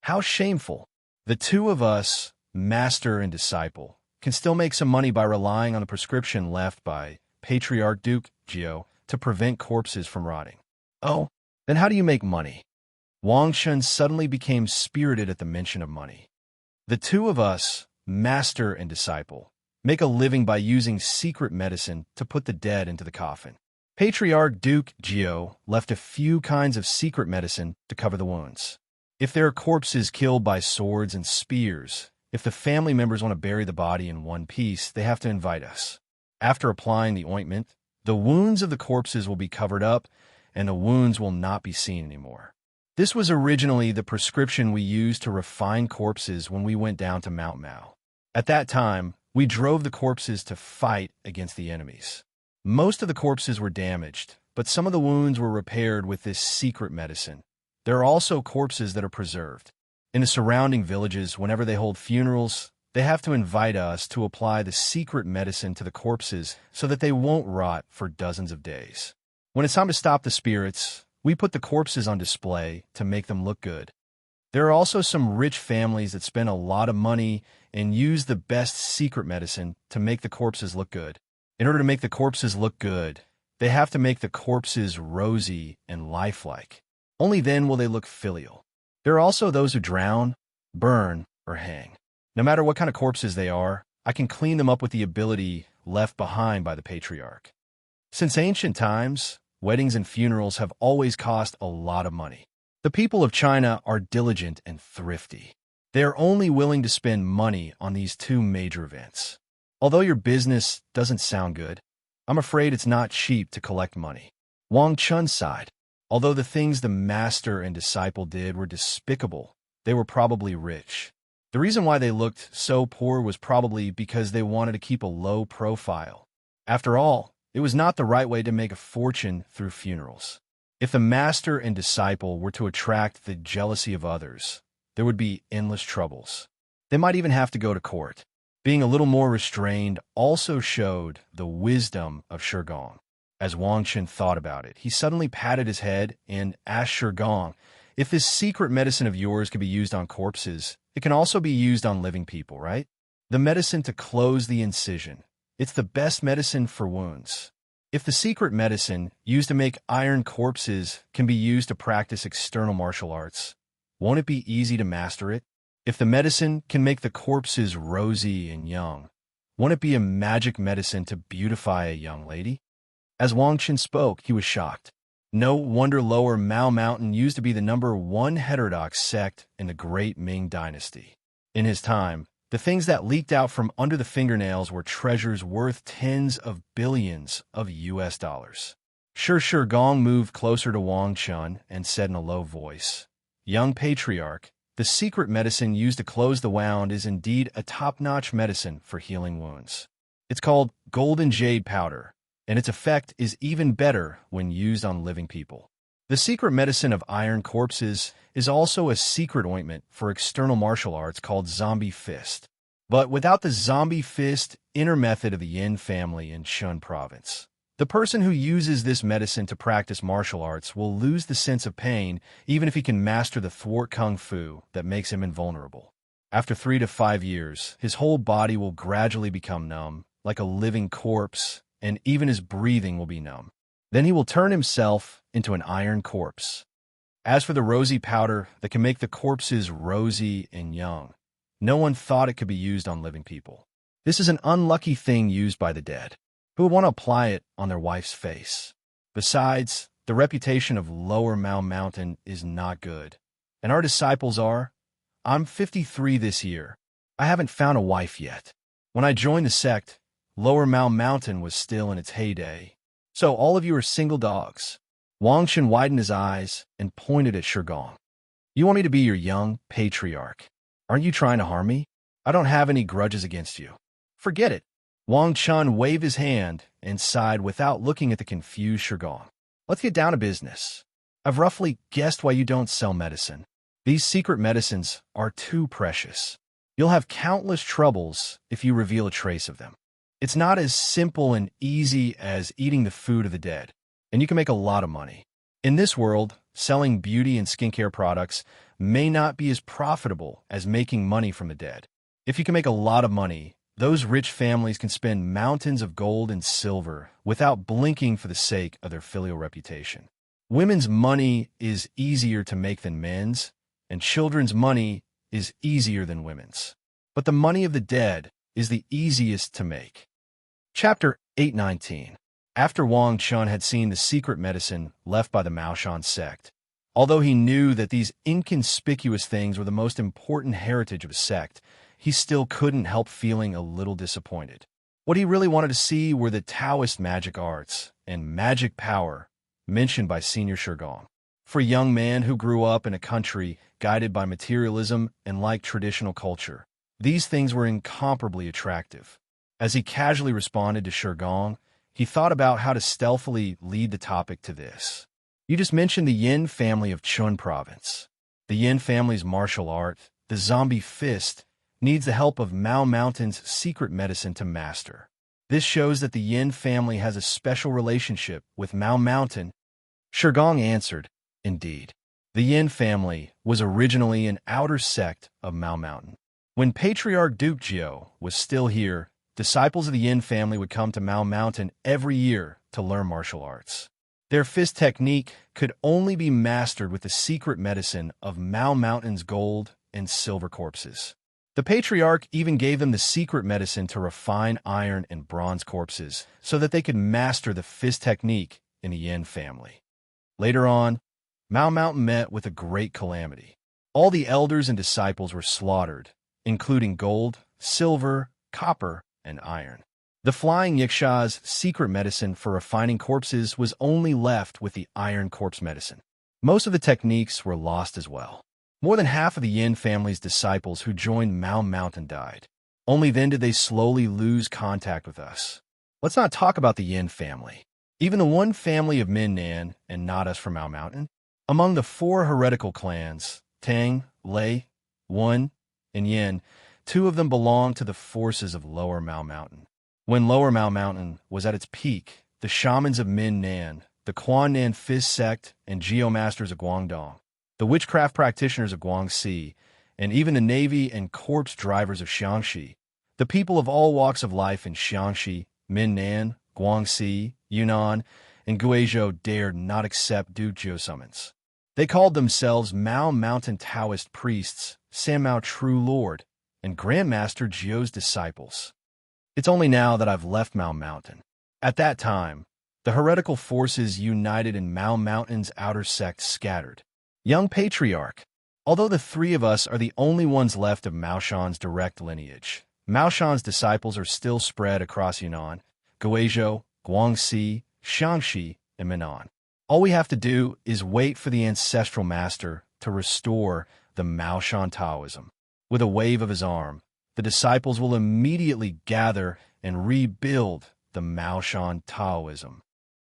How shameful. The two of us, master and disciple, can still make some money by relying on the prescription left by Patriarch Duke Jiao to prevent corpses from rotting. Oh, then how do you make money? Wang Chun suddenly became spirited at the mention of money. The two of us, master and disciple, make a living by using secret medicine to put the dead into the coffin. Patriarch Duke Jiao left a few kinds of secret medicine to cover the wounds. If there are corpses killed by swords and spears, if the family members want to bury the body in one piece, they have to invite us. After applying the ointment, the wounds of the corpses will be covered up, and the wounds will not be seen anymore. This was originally the prescription we used to refine corpses when we went down to Mount Mao. At that time, we drove the corpses to fight against the enemies. Most of the corpses were damaged, but some of the wounds were repaired with this secret medicine. There are also corpses that are preserved. In the surrounding villages, whenever they hold funerals, they have to invite us to apply the secret medicine to the corpses so that they won't rot for dozens of days. When it's time to stop the spirits, we put the corpses on display to make them look good. There are also some rich families that spend a lot of money and use the best secret medicine to make the corpses look good. In order to make the corpses look good, they have to make the corpses rosy and lifelike. Only then will they look filial. There are also those who drown, burn, or hang. No matter what kind of corpses they are, I can clean them up with the ability left behind by the patriarch. Since ancient times, weddings and funerals have always cost a lot of money. The people of China are diligent and thrifty. They are only willing to spend money on these 2 major events. Although your business doesn't sound good, I'm afraid it's not cheap to collect money. Wang Chun sighed. Although the things the master and disciple did were despicable, they were probably rich. The reason why they looked so poor was probably because they wanted to keep a low profile. After all, it was not the right way to make a fortune through funerals. If the master and disciple were to attract the jealousy of others, there would be endless troubles. They might even have to go to court. Being a little more restrained also showed the wisdom of Shigong. As Wang Chun thought about it, he suddenly patted his head and asked Shigong, if this secret medicine of yours could be used on corpses, it can also be used on living people, right? The medicine to close the incision. It's the best medicine for wounds. If the secret medicine used to make iron corpses can be used to practice external martial arts, won't it be easy to master it? If the medicine can make the corpses rosy and young, won't it be a magic medicine to beautify a young lady? As Wang Chun spoke, he was shocked. No wonder Lower Mao Mountain used to be the #1 heterodox sect in the Great Ming Dynasty. In his time, the things that leaked out from under the fingernails were treasures worth tens of billions of US dollars. Sure Gong moved closer to Wang Chun and said in a low voice, Young patriarch, the secret medicine used to close the wound is indeed a top-notch medicine for healing wounds. It's called golden jade powder, and its effect is even better when used on living people. The secret medicine of iron corpses is also a secret ointment for external martial arts called zombie fist. but without the zombie fist inner method of the Yin family in Shun province. The person who uses this medicine to practice martial arts will lose the sense of pain even if he can master the thwart kung fu that makes him invulnerable. After 3 to 5 years, his whole body will gradually become numb, like a living corpse, and even his breathing will be numb. Then he will turn himself into an iron corpse. As for the rosy powder that can make the corpses rosy and young, no one thought it could be used on living people. This is an unlucky thing used by the dead, who would want to apply it on their wife's face. Besides, the reputation of Lower Mao Mountain is not good. And our disciples are, I'm 53 this year. I haven't found a wife yet. When I joined the sect, Lower Mao Mountain was still in its heyday. So all of you are single dogs. Wang Shen widened his eyes and pointed at Shigong. You want me to be your young patriarch? Aren't you trying to harm me? I don't have any grudges against you. Forget it. Wang Chun waved his hand and sighed without looking at the confused Shigong. Let's get down to business. I've roughly guessed why you don't sell medicine. These secret medicines are too precious. You'll have countless troubles if you reveal a trace of them. It's not as simple and easy as eating the food of the dead, and you can make a lot of money. In this world, selling beauty and skincare products may not be as profitable as making money from the dead. If you can make a lot of money, those rich families can spend mountains of gold and silver without blinking for the sake of their filial reputation. Women's money is easier to make than men's, and children's money is easier than women's. But the money of the dead is the easiest to make. Chapter 819. After Wang Chun had seen the secret medicine left by the Maoshan sect, although he knew that these inconspicuous things were the most important heritage of his sect, he still couldn't help feeling a little disappointed. What he really wanted to see were the Taoist magic arts and magic power mentioned by Senior Shigong. For a young man who grew up in a country guided by materialism and liked traditional culture, these things were incomparably attractive. As he casually responded to Shigong, he thought about how to stealthily lead the topic to this. You just mentioned the Yin family of Chun province. The Yin family's martial art, the zombie fist, needs the help of Mao Mountain's secret medicine to master. This shows that the Yin family has a special relationship with Mao Mountain. Shigong answered, indeed. The Yin family was originally an outer sect of Mao Mountain. When Patriarch Duke Jiao was still here, disciples of the Yin family would come to Mao Mountain every year to learn martial arts. Their fist technique could only be mastered with the secret medicine of Mao Mountain's gold and silver corpses. The Patriarch even gave them the secret medicine to refine iron and bronze corpses so that they could master the fist technique in the Yin family. Later on, Mao Mountain met with a great calamity. All the elders and disciples were slaughtered, including gold, silver, copper, and iron. The Flying Yiksha's secret medicine for refining corpses was only left with the iron corpse medicine. Most of the techniques were lost as well. More than half of the Yin family's disciples who joined Mao Mountain died. Only then did they slowly lose contact with us. Let's not talk about the Yin family. Even the one family of Min Nan and not us from Mao Mountain. Among the 4 heretical clans, Tang, Lei, Wen, and Yin, 2 of them belonged to the forces of Lower Mao Mountain. When Lower Mao Mountain was at its peak, the shamans of Min Nan, the Quan Nan Fist sect and geomasters of Guangdong, the witchcraft practitioners of Guangxi, and even the navy and corpse drivers of Xiangxi, the people of all walks of life in Xiangxi, Min Nan, Guangxi, Yunnan, and Guizhou dared not accept Duke Jiao summons. They called themselves Mao Mountain Taoist priests, San Mao True Lord, and Grandmaster Jiao's disciples. It's only now that I've left Mao Mountain. At that time, the heretical forces united in Mao Mountain's outer sect scattered. Young Patriarch, although the 3 of us are the only ones left of Mao Shan's direct lineage, Mao Shan's disciples are still spread across Yunnan, Guizhou, Guangxi, Shaanxi, and Minnan. All we have to do is wait for the ancestral master to restore the Mao Shan Taoism. With a wave of his arm, the disciples will immediately gather and rebuild the Mao Shan Taoism.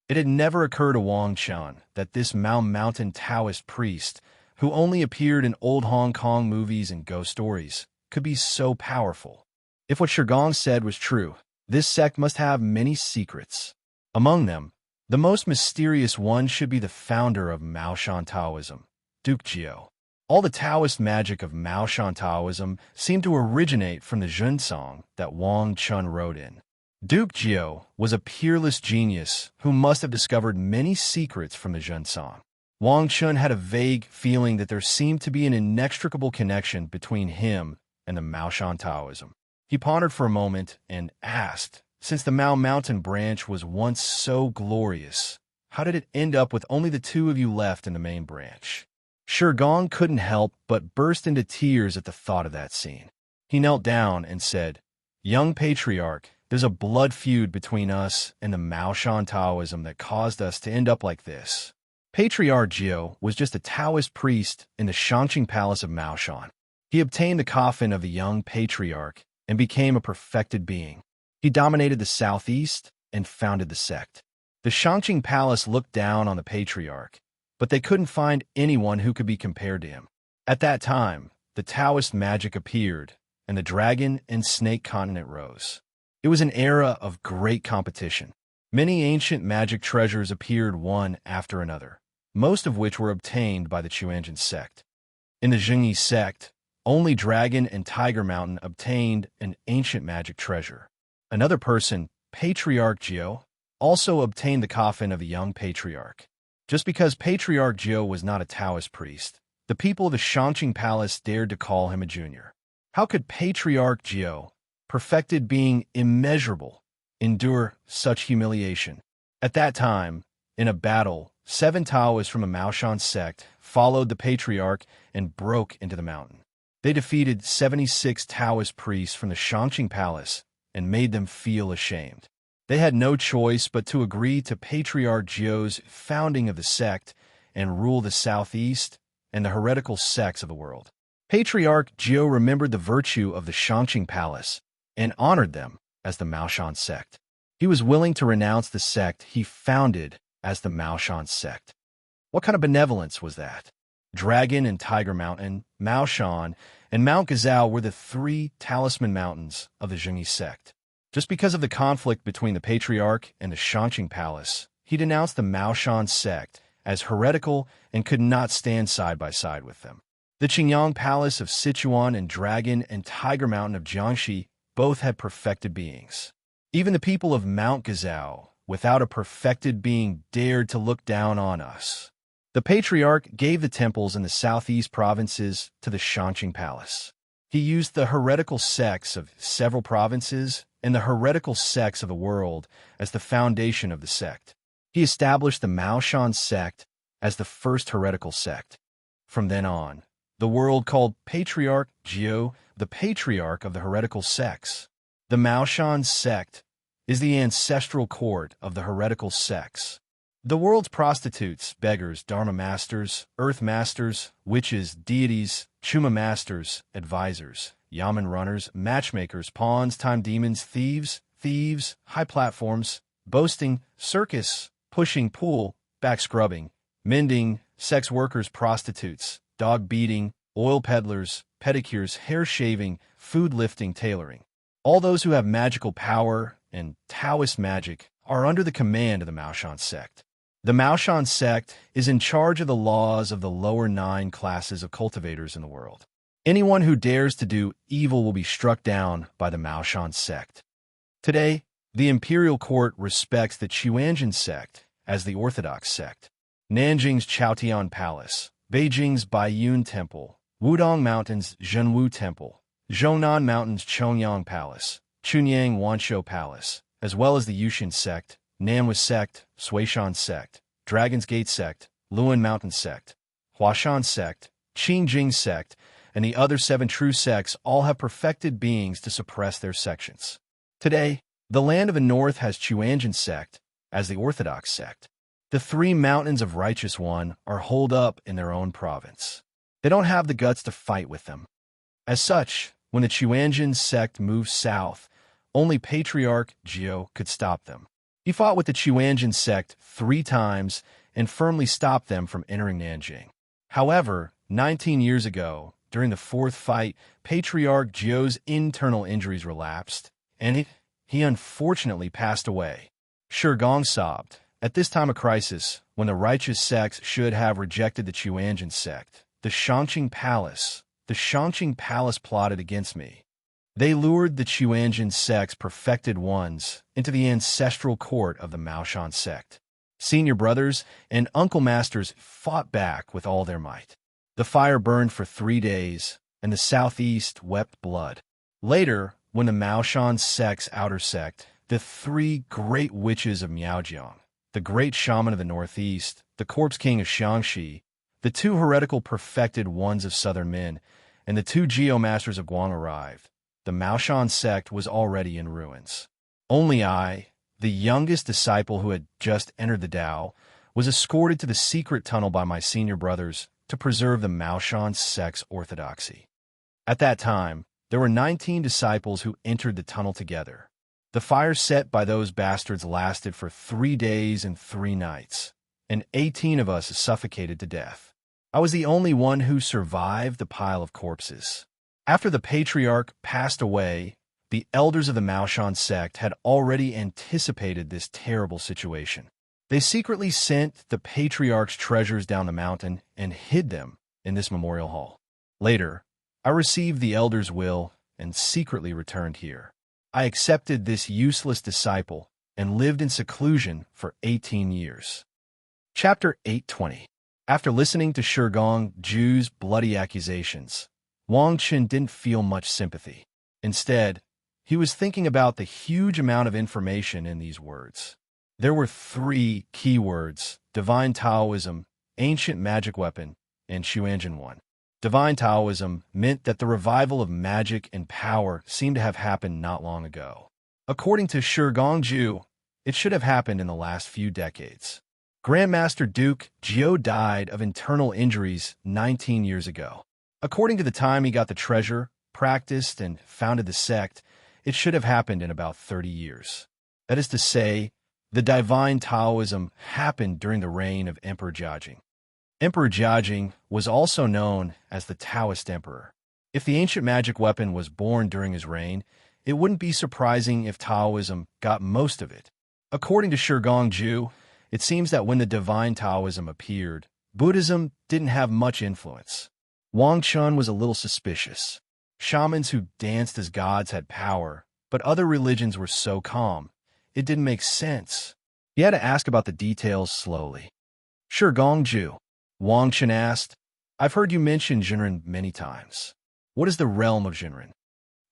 It had never occurred to Wang Chun that this Mao Mountain Taoist priest, who only appeared in old Hong Kong movies and ghost stories, could be so powerful. If what Shigong said was true, this sect must have many secrets. Among them, the most mysterious one should be the founder of Maoshan Taoism, Duke Jiao. All the Taoist magic of Maoshan Taoism seemed to originate from the Zhunsong that Wang Chun wrote in. Duke Jiao was a peerless genius who must have discovered many secrets from the Zhunsong. Wang Chun had a vague feeling that there seemed to be an inextricable connection between him and the Maoshan Taoism. He pondered for a moment and asked, since the Mao Mountain branch was once so glorious, how did it end up with only the two of you left in the main branch? Shigong couldn't help but burst into tears at the thought of that scene. He knelt down and said, "Young Patriarch, there's a blood feud between us and the Maoshan Taoism that caused us to end up like this." Patriarch Jiao was just a Taoist priest in the Shangqing Palace of Maoshan. He obtained the coffin of the young patriarch and became a perfected being. He dominated the southeast and founded the sect. The Shangqing Palace looked down on the patriarch, but they couldn't find anyone who could be compared to him. At that time, the Taoist magic appeared, and the dragon and snake continent rose. It was an era of great competition. Many ancient magic treasures appeared one after another, most of which were obtained by the Chuanjian sect. In the Zhengyi sect, only Dragon and Tiger Mountain obtained an ancient magic treasure. Another person, Patriarch Jiao, also obtained the coffin of a young patriarch. Just because Patriarch Jiao was not a Taoist priest, the people of the Shangqing Palace dared to call him a junior. How could Patriarch Jiao, perfected being immeasurable, endure such humiliation? At that time, in a battle, 7 Taoists from the Maoshan sect followed the patriarch and broke into the mountain. They defeated 76 Taoist priests from the Shangqing Palace and made them feel ashamed. They had no choice but to agree to Patriarch Jiao's founding of the sect and rule the southeast and the heretical sects of the world. Patriarch Jiao remembered the virtue of the Shangqing Palace and honored them as the Maoshan sect. He was willing to renounce the sect he founded as the Maoshan sect. What kind of benevolence was that? Dragon and Tiger Mountain, Maoshan, and Mount Gazao were the 3 talisman mountains of the Zhengyi sect. Just because of the conflict between the patriarch and the Shangqing Palace, he denounced the Maoshan sect as heretical and could not stand side by side with them. The Qingyang Palace of Sichuan and Dragon and Tiger Mountain of Jiangxi both had perfected beings. Even the people of Mount Gazao, without a perfected being, dared to look down on us. The patriarch gave the temples in the southeast provinces to the Shangqing Palace. He used the heretical sects of several provinces and the heretical sects of the world as the foundation of the sect. He established the Maoshan sect as the first heretical sect. From then on, the world called Patriarch Jiao the patriarch of the heretical sects. The Maoshan sect is the ancestral court of the heretical sects. The world's prostitutes, beggars, dharma masters, earth masters, witches, deities, chuma masters, advisors, yamen runners, matchmakers, pawns, time demons, thieves, high platforms, boasting, circus, pushing, pool, back scrubbing, mending, sex workers, prostitutes, dog beating, oil peddlers, pedicures, hair shaving, food lifting, tailoring. All those who have magical power and Taoist magic are under the command of the Maoshan sect. The Maoshan sect is in charge of the laws of the lower 9 classes of cultivators in the world. Anyone who dares to do evil will be struck down by the Maoshan sect. Today, the imperial court respects the Chuanjian sect as the orthodox sect. Nanjing's Chaotian Palace, Beijing's Baiyun Temple, Wudong Mountains' Zhenwu Temple, Zhongnan Mountains' Chongyang Palace, Chunyang Wanshou Palace, as well as the Yushin sect, Nanhua sect, Suishan sect, Dragon's Gate sect, Luan Mountain sect, Huashan sect, Qingjing sect, and the other 7 true sects all have perfected beings to suppress their sections. Today, the land of the north has Chuanjian sect as the orthodox sect. The 3 mountains of Righteous One are holed up in their own province. They don't have the guts to fight with them. As such, when the Chuanjian sect moved south, only Patriarch Jiao could stop them. He fought with the Chuanjian sect 3 times and firmly stopped them from entering Nanjing. However, 19 years ago, during the fourth fight, Patriarch Zhou's internal injuries relapsed, and he unfortunately passed away. Shigong sobbed. At this time of crisis, when the righteous sects should have rejected the Chuanjin sect, the Shangqing Palace plotted against me. They lured the Chuanjin sect's perfected ones into the ancestral court of the Maoshan sect. Senior brothers and uncle masters fought back with all their might. The fire burned for 3 days, and the southeast wept blood. Later, when the Maoshan sect's outer sect, the 3 great witches of Miaojiang, the great shaman of the northeast, the corpse king of Xiangxi, the 2 heretical perfected ones of southern Min, and the 2 geomasters of Guang arrived, the Maoshan sect was already in ruins. Only I, the youngest disciple who had just entered the Tao, was escorted to the secret tunnel by my senior brothers to preserve the Maoshan sect's orthodoxy. At that time, there were 19 disciples who entered the tunnel together. The fire set by those bastards lasted for 3 days and 3 nights, and 18 of us suffocated to death. I was the only one who survived the pile of corpses. After the patriarch passed away, the elders of the Maoshan sect had already anticipated this terrible situation. They secretly sent the patriarch's treasures down the mountain and hid them in this memorial hall. Later, I received the elder's will and secretly returned here. I accepted this useless disciple and lived in seclusion for 18 years. Chapter 820. After listening to Shigong Zhou's bloody accusations, Wang Qin didn't feel much sympathy. Instead, he was thinking about the huge amount of information in these words. There were 3 key words: divine Taoism, ancient magic weapon, and Xuanjin one. Divine Taoism meant that the revival of magic and power seemed to have happened not long ago. According to Shigong Zhou, it should have happened in the last few decades. Grandmaster Duke Zhou died of internal injuries 19 years ago. According to the time he got the treasure, practiced, and founded the sect, it should have happened in about 30 years. That is to say, the divine Taoism happened during the reign of Emperor Jiajing. Emperor Jiajing was also known as the Taoist Emperor. If the ancient magic weapon was born during his reign, it wouldn't be surprising if Taoism got most of it. According to Shigong Zhou, it seems that when the divine Taoism appeared, Buddhism didn't have much influence. Wang Chun was a little suspicious. Shamans who danced as gods had power, but other religions were so calm. It didn't make sense. He had to ask about the details slowly. Shigong Zhou, Wang Chun asked, I've heard you mention Jinren many times. What is the realm of Jinren?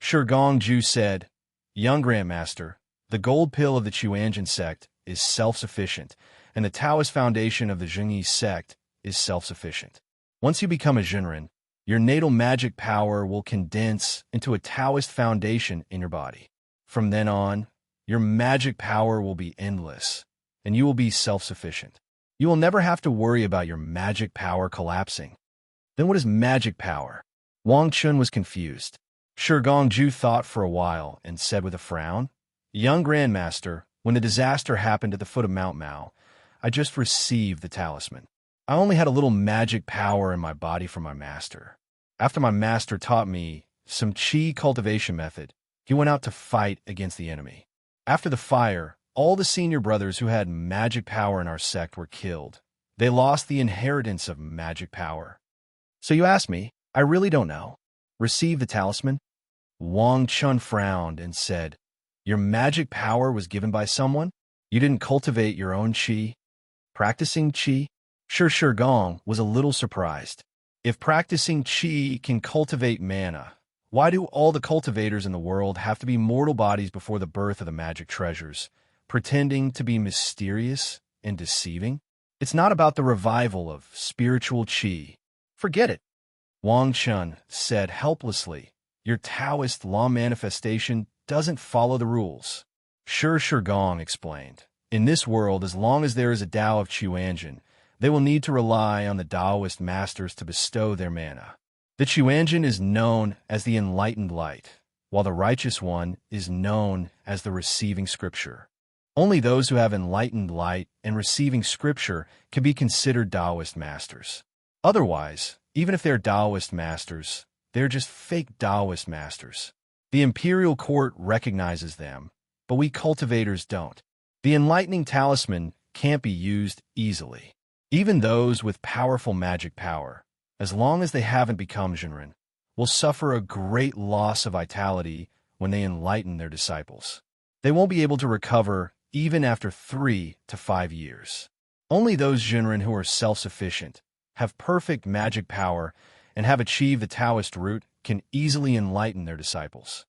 Shigong Zhou said, Young Grandmaster, the gold pill of the Chuanjin sect is self-sufficient, and the Taoist foundation of the Zhengyi sect is self-sufficient. Once you become a Jinren, your natal magic power will condense into a Taoist foundation in your body. From then on, your magic power will be endless, and you will be self-sufficient. You will never have to worry about your magic power collapsing. Then what is magic power? Wang Chun was confused. Shigong Zhou thought for a while and said with a frown, Young Grandmaster, when the disaster happened at the foot of Mount Mao, I just received the talisman. I only had a little magic power in my body from my master. After my master taught me some qi cultivation method, he went out to fight against the enemy. After the fire, all the senior brothers who had magic power in our sect were killed. They lost the inheritance of magic power. So you ask me, I really don't know. Receive the talisman? Wang Chun frowned and said, Your magic power was given by someone? You didn't cultivate your own qi? Practicing qi? Shigong was a little surprised. If practicing qi can cultivate mana, why do all the cultivators in the world have to be mortal bodies before the birth of the magic treasures, pretending to be mysterious and deceiving? It's not about the revival of spiritual qi. Forget it. Wang Chun said helplessly, Your Taoist law manifestation doesn't follow the rules. Shigong explained, In this world, as long as there is a Tao of Chuanjin, they will need to rely on the Taoist masters to bestow their mana. The Chuanjin is known as the enlightened light, while the righteous one is known as the receiving scripture. Only those who have enlightened light and receiving scripture can be considered Taoist masters. Otherwise, even if they're Taoist masters, they're just fake Taoist masters. The imperial court recognizes them, but we cultivators don't. The enlightening talisman can't be used easily. Even those with powerful magic power, as long as they haven't become Jinren, will suffer a great loss of vitality when they enlighten their disciples. They won't be able to recover even after 3 to 5 years. Only those Jinren who are self-sufficient, have perfect magic power, and have achieved the Taoist root can easily enlighten their disciples.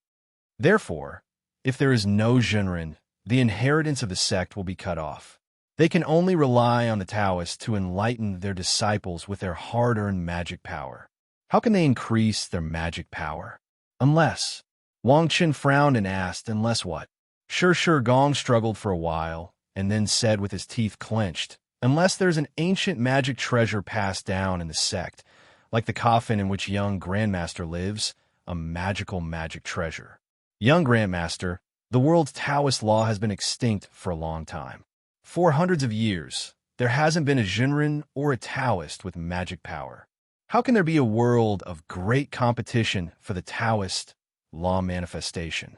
Therefore, if there is no Jinren, the inheritance of the sect will be cut off. They can only rely on the Taoists to enlighten their disciples with their hard-earned magic power. How can they increase their magic power? Unless. Wang Qin frowned and asked, unless what? Shi Gong struggled for a while, and then said with his teeth clenched, unless there's an ancient magic treasure passed down in the sect, like the coffin in which young Grandmaster lives, a magical magic treasure. Young Grandmaster, the world's Taoist law has been extinct for a long time. For hundreds of years, there hasn't been a Jinren or a Taoist with magic power. How can there be a world of great competition for the Taoist law manifestation?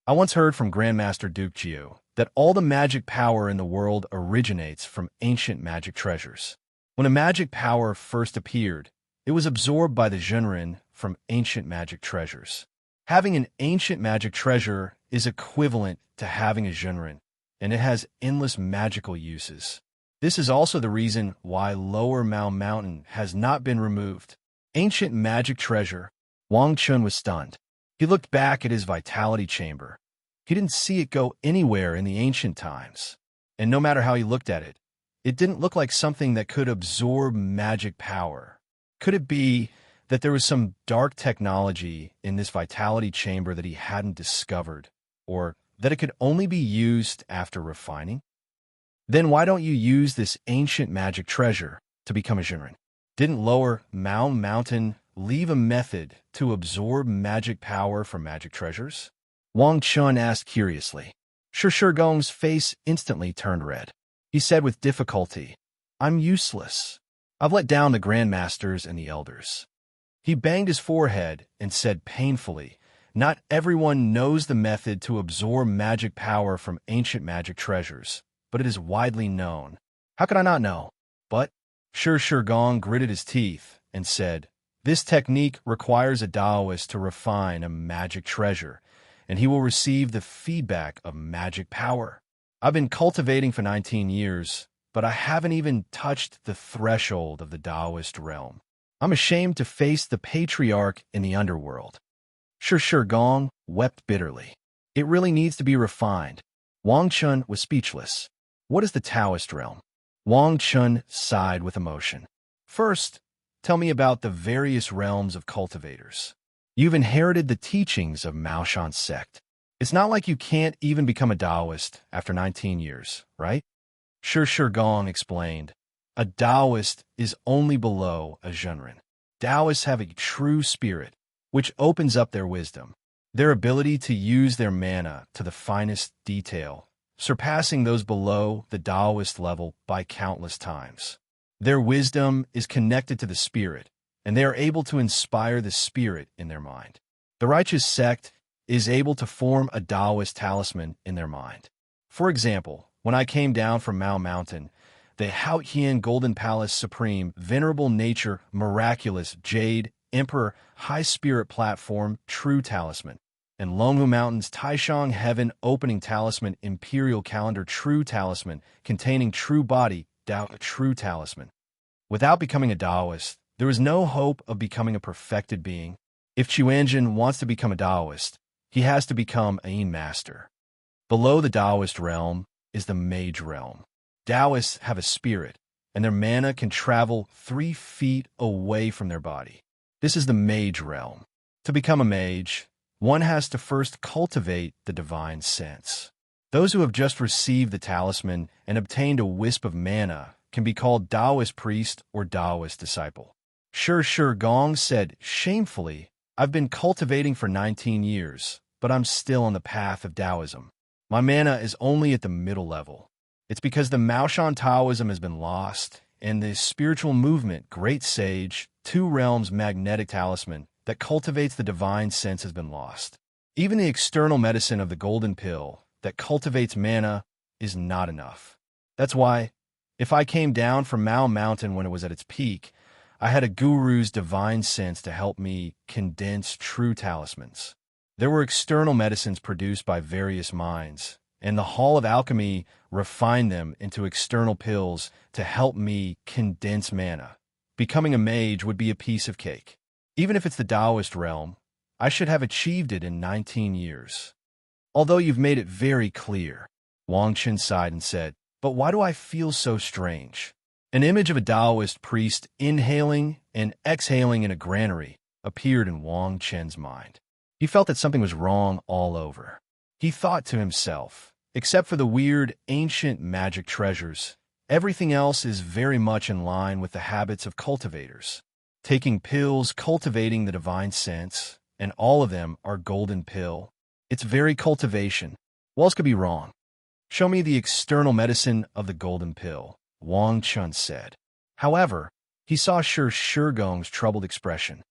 I once heard from Grandmaster Duke Jiu that all the magic power in the world originates from ancient magic treasures. When a magic power first appeared, it was absorbed by the Jinren from ancient magic treasures. Having an ancient magic treasure is equivalent to having a Jinren, and it has endless magical uses. This is also the reason why Lower Mao Mountain has not been removed. Ancient magic treasure. Wang Chun was stunned. He looked back at his vitality chamber. He didn't see it go anywhere in the ancient times. And no matter how he looked at it, it didn't look like something that could absorb magic power. Could it be that there was some dark technology in this vitality chamber that he hadn't discovered, or that it could only be used after refining? Then why don't you use this ancient magic treasure to become a Jinren? Didn't Lower Mao Mountain leave a method to absorb magic power from magic treasures? Wang Chun asked curiously. Shi Gong's face instantly turned red. He said with difficulty, I'm useless. I've let down the grandmasters and the elders. He banged his forehead and said painfully, not everyone knows the method to absorb magic power from ancient magic treasures, but it is widely known. How could I not know? But Shi Gong gritted his teeth and said, this technique requires a Taoist to refine a magic treasure, and he will receive the feedback of magic power. I've been cultivating for 19 years, but I haven't even touched the threshold of the Taoist realm. I'm ashamed to face the patriarch in the underworld. Shi Gong wept bitterly. It really needs to be refined. Wang Chun was speechless. What is the Taoist realm? Wang Chun sighed with emotion. First, tell me about the various realms of cultivators. You've inherited the teachings of Mao Shan's sect. It's not like you can't even become a Taoist after 19 years, right? Shi Gong explained. A Taoist is only below a Jinren. Taoists have a true spirit, which opens up their wisdom, their ability to use their mana to the finest detail, surpassing those below the Taoist level by countless times. Their wisdom is connected to the spirit, and they are able to inspire the spirit in their mind. The righteous sect is able to form a Taoist talisman in their mind. For example, when I came down from Mao Mountain, the Haotian Golden Palace Supreme, Venerable Nature, Miraculous, Jade, Emperor, High Spirit Platform, True Talisman, and Longhu Mountain's Taishang Heaven Opening Talisman, Imperial Calendar, True Talisman, containing True Body, Tao, True Talisman. Without becoming a Taoist, there is no hope of becoming a perfected being. If Chuanjin wants to become a Taoist, he has to become a master. Below the Taoist realm is the mage realm. Taoists have a spirit, and their mana can travel 3 feet away from their body. This is the mage realm. To become a mage, one has to first cultivate the divine sense. Those who have just received the talisman and obtained a wisp of mana can be called Taoist priest or Taoist disciple. Shi Gong said shamefully, I've been cultivating for 19 years, but I'm still on the path of Taoism. My mana is only at the middle level. It's because the Maoshan Taoism has been lost, and the spiritual movement, Great Sage, Two Realms Magnetic Talisman, that cultivates the divine sense has been lost. Even the external medicine of the golden pill that cultivates mana is not enough. That's why, if I came down from Mao Mountain when it was at its peak, I had a guru's divine sense to help me condense true talismans. There were external medicines produced by various minds, and the Hall of Alchemy refined them into external pills to help me condense mana. Becoming a mage would be a piece of cake. Even if it's the Taoist realm, I should have achieved it in 19 years. Although you've made it very clear, Wang Chen sighed and said, but why do I feel so strange? An image of a Taoist priest inhaling and exhaling in a granary appeared in Wang Chen's mind. He felt that something was wrong all over. He thought to himself, except for the weird, ancient magic treasures, everything else is very much in line with the habits of cultivators. Taking pills, cultivating the divine sense, and all of them are golden pill. It's very cultivation. What else could be wrong? Show me the external medicine of the golden pill, Wang Chun said. However, he saw Shi Gong's troubled expression.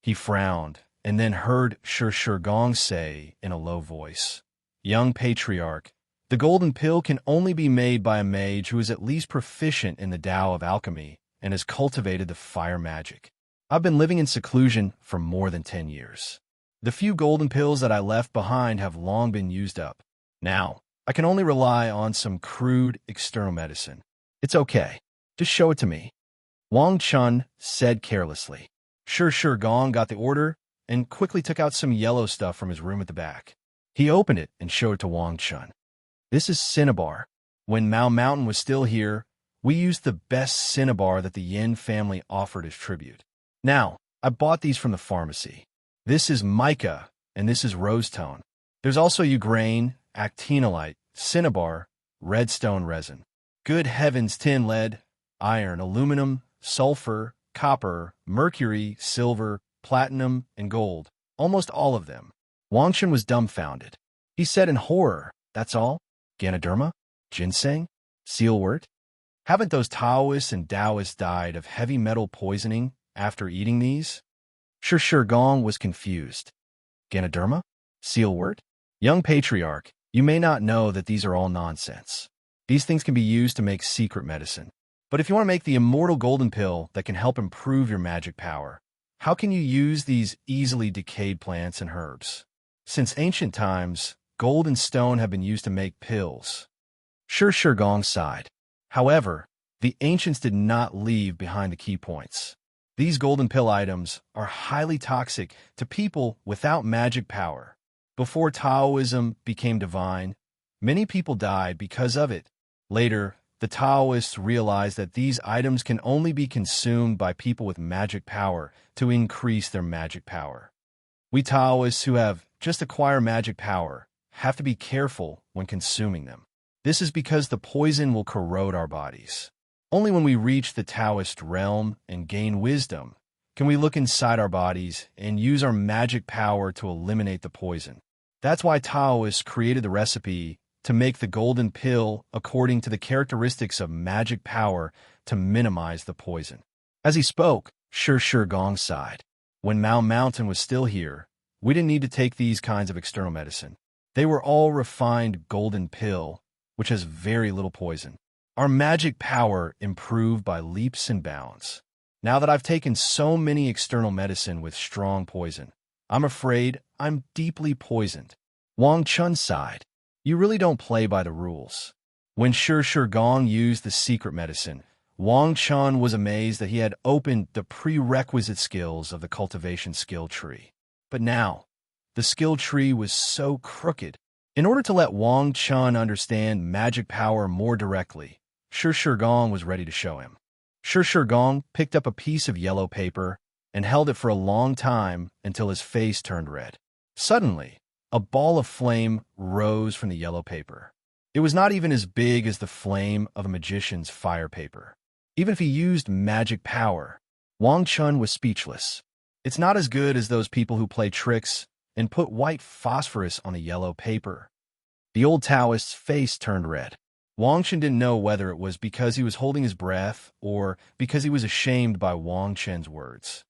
He frowned, and then heard Shi Gong say in a low voice, young patriarch, the golden pill can only be made by a mage who is at least proficient in the Tao of alchemy and has cultivated the fire magic. I've been living in seclusion for more than 10 years. The few golden pills that I left behind have long been used up. Now, I can only rely on some crude external medicine. It's okay. Just show it to me. Wang Chun said carelessly. Shi Gong got the order and quickly took out some yellow stuff from his room at the back. He opened it and showed it to Wang Chun. This is cinnabar. When Mao Mountain was still here, we used the best cinnabar that the Yin family offered as tribute. Now, I bought these from the pharmacy. This is mica, and this is rosetone. There's also eugrain, actinolite, cinnabar, redstone resin. Good heavens, tin, lead, iron, aluminum, sulfur, copper, mercury, silver, platinum, and gold. Almost all of them. Wang Chun was dumbfounded. He said in horror, that's all? Ganoderma? Ginseng? Sealwort? Haven't those Taoists and Taoists died of heavy metal poisoning after eating these? Shi Gong was confused. Ganoderma? Sealwort? Young patriarch, you may not know that these are all nonsense. These things can be used to make secret medicine. But if you want to make the immortal golden pill that can help improve your magic power, how can you use these easily decayed plants and herbs? Since ancient times, gold and stone have been used to make pills. Shi Gong sighed. However, the ancients did not leave behind the key points. These golden pill items are highly toxic to people without magic power. Before Taoism became divine, many people died because of it. Later, the Taoists realized that these items can only be consumed by people with magic power to increase their magic power. We Taoists who have just acquired magic power have to be careful when consuming them. This is because the poison will corrode our bodies. Only when we reach the Taoist realm and gain wisdom can we look inside our bodies and use our magic power to eliminate the poison. That's why Taoists created the recipe to make the golden pill according to the characteristics of magic power to minimize the poison. As he spoke, Shi Gong sighed. When Mao Mountain was still here, we didn't need to take these kinds of external medicine. They were all refined golden pill, which has very little poison. Our magic power improved by leaps and bounds. Now that I've taken so many external medicine with strong poison, I'm afraid I'm deeply poisoned. Wang Chun sighed. You really don't play by the rules. When Shi Gong used the secret medicine, Wang Chun was amazed that he had opened the prerequisite skills of the cultivation skill tree. But now, the skill tree was so crooked. In order to let Wang Chun understand magic power more directly, Shi Gong was ready to show him. Shi Gong picked up a piece of yellow paper and held it for a long time until his face turned red. Suddenly, a ball of flame rose from the yellow paper. It was not even as big as the flame of a magician's fire paper. Even if he used magic power, Wang Chun was speechless. It's not as good as those people who play tricks and put white phosphorus on a yellow paper. The old Taoist's face turned red. Wang Chun didn't know whether it was because he was holding his breath or because he was ashamed by Wang Chen's words.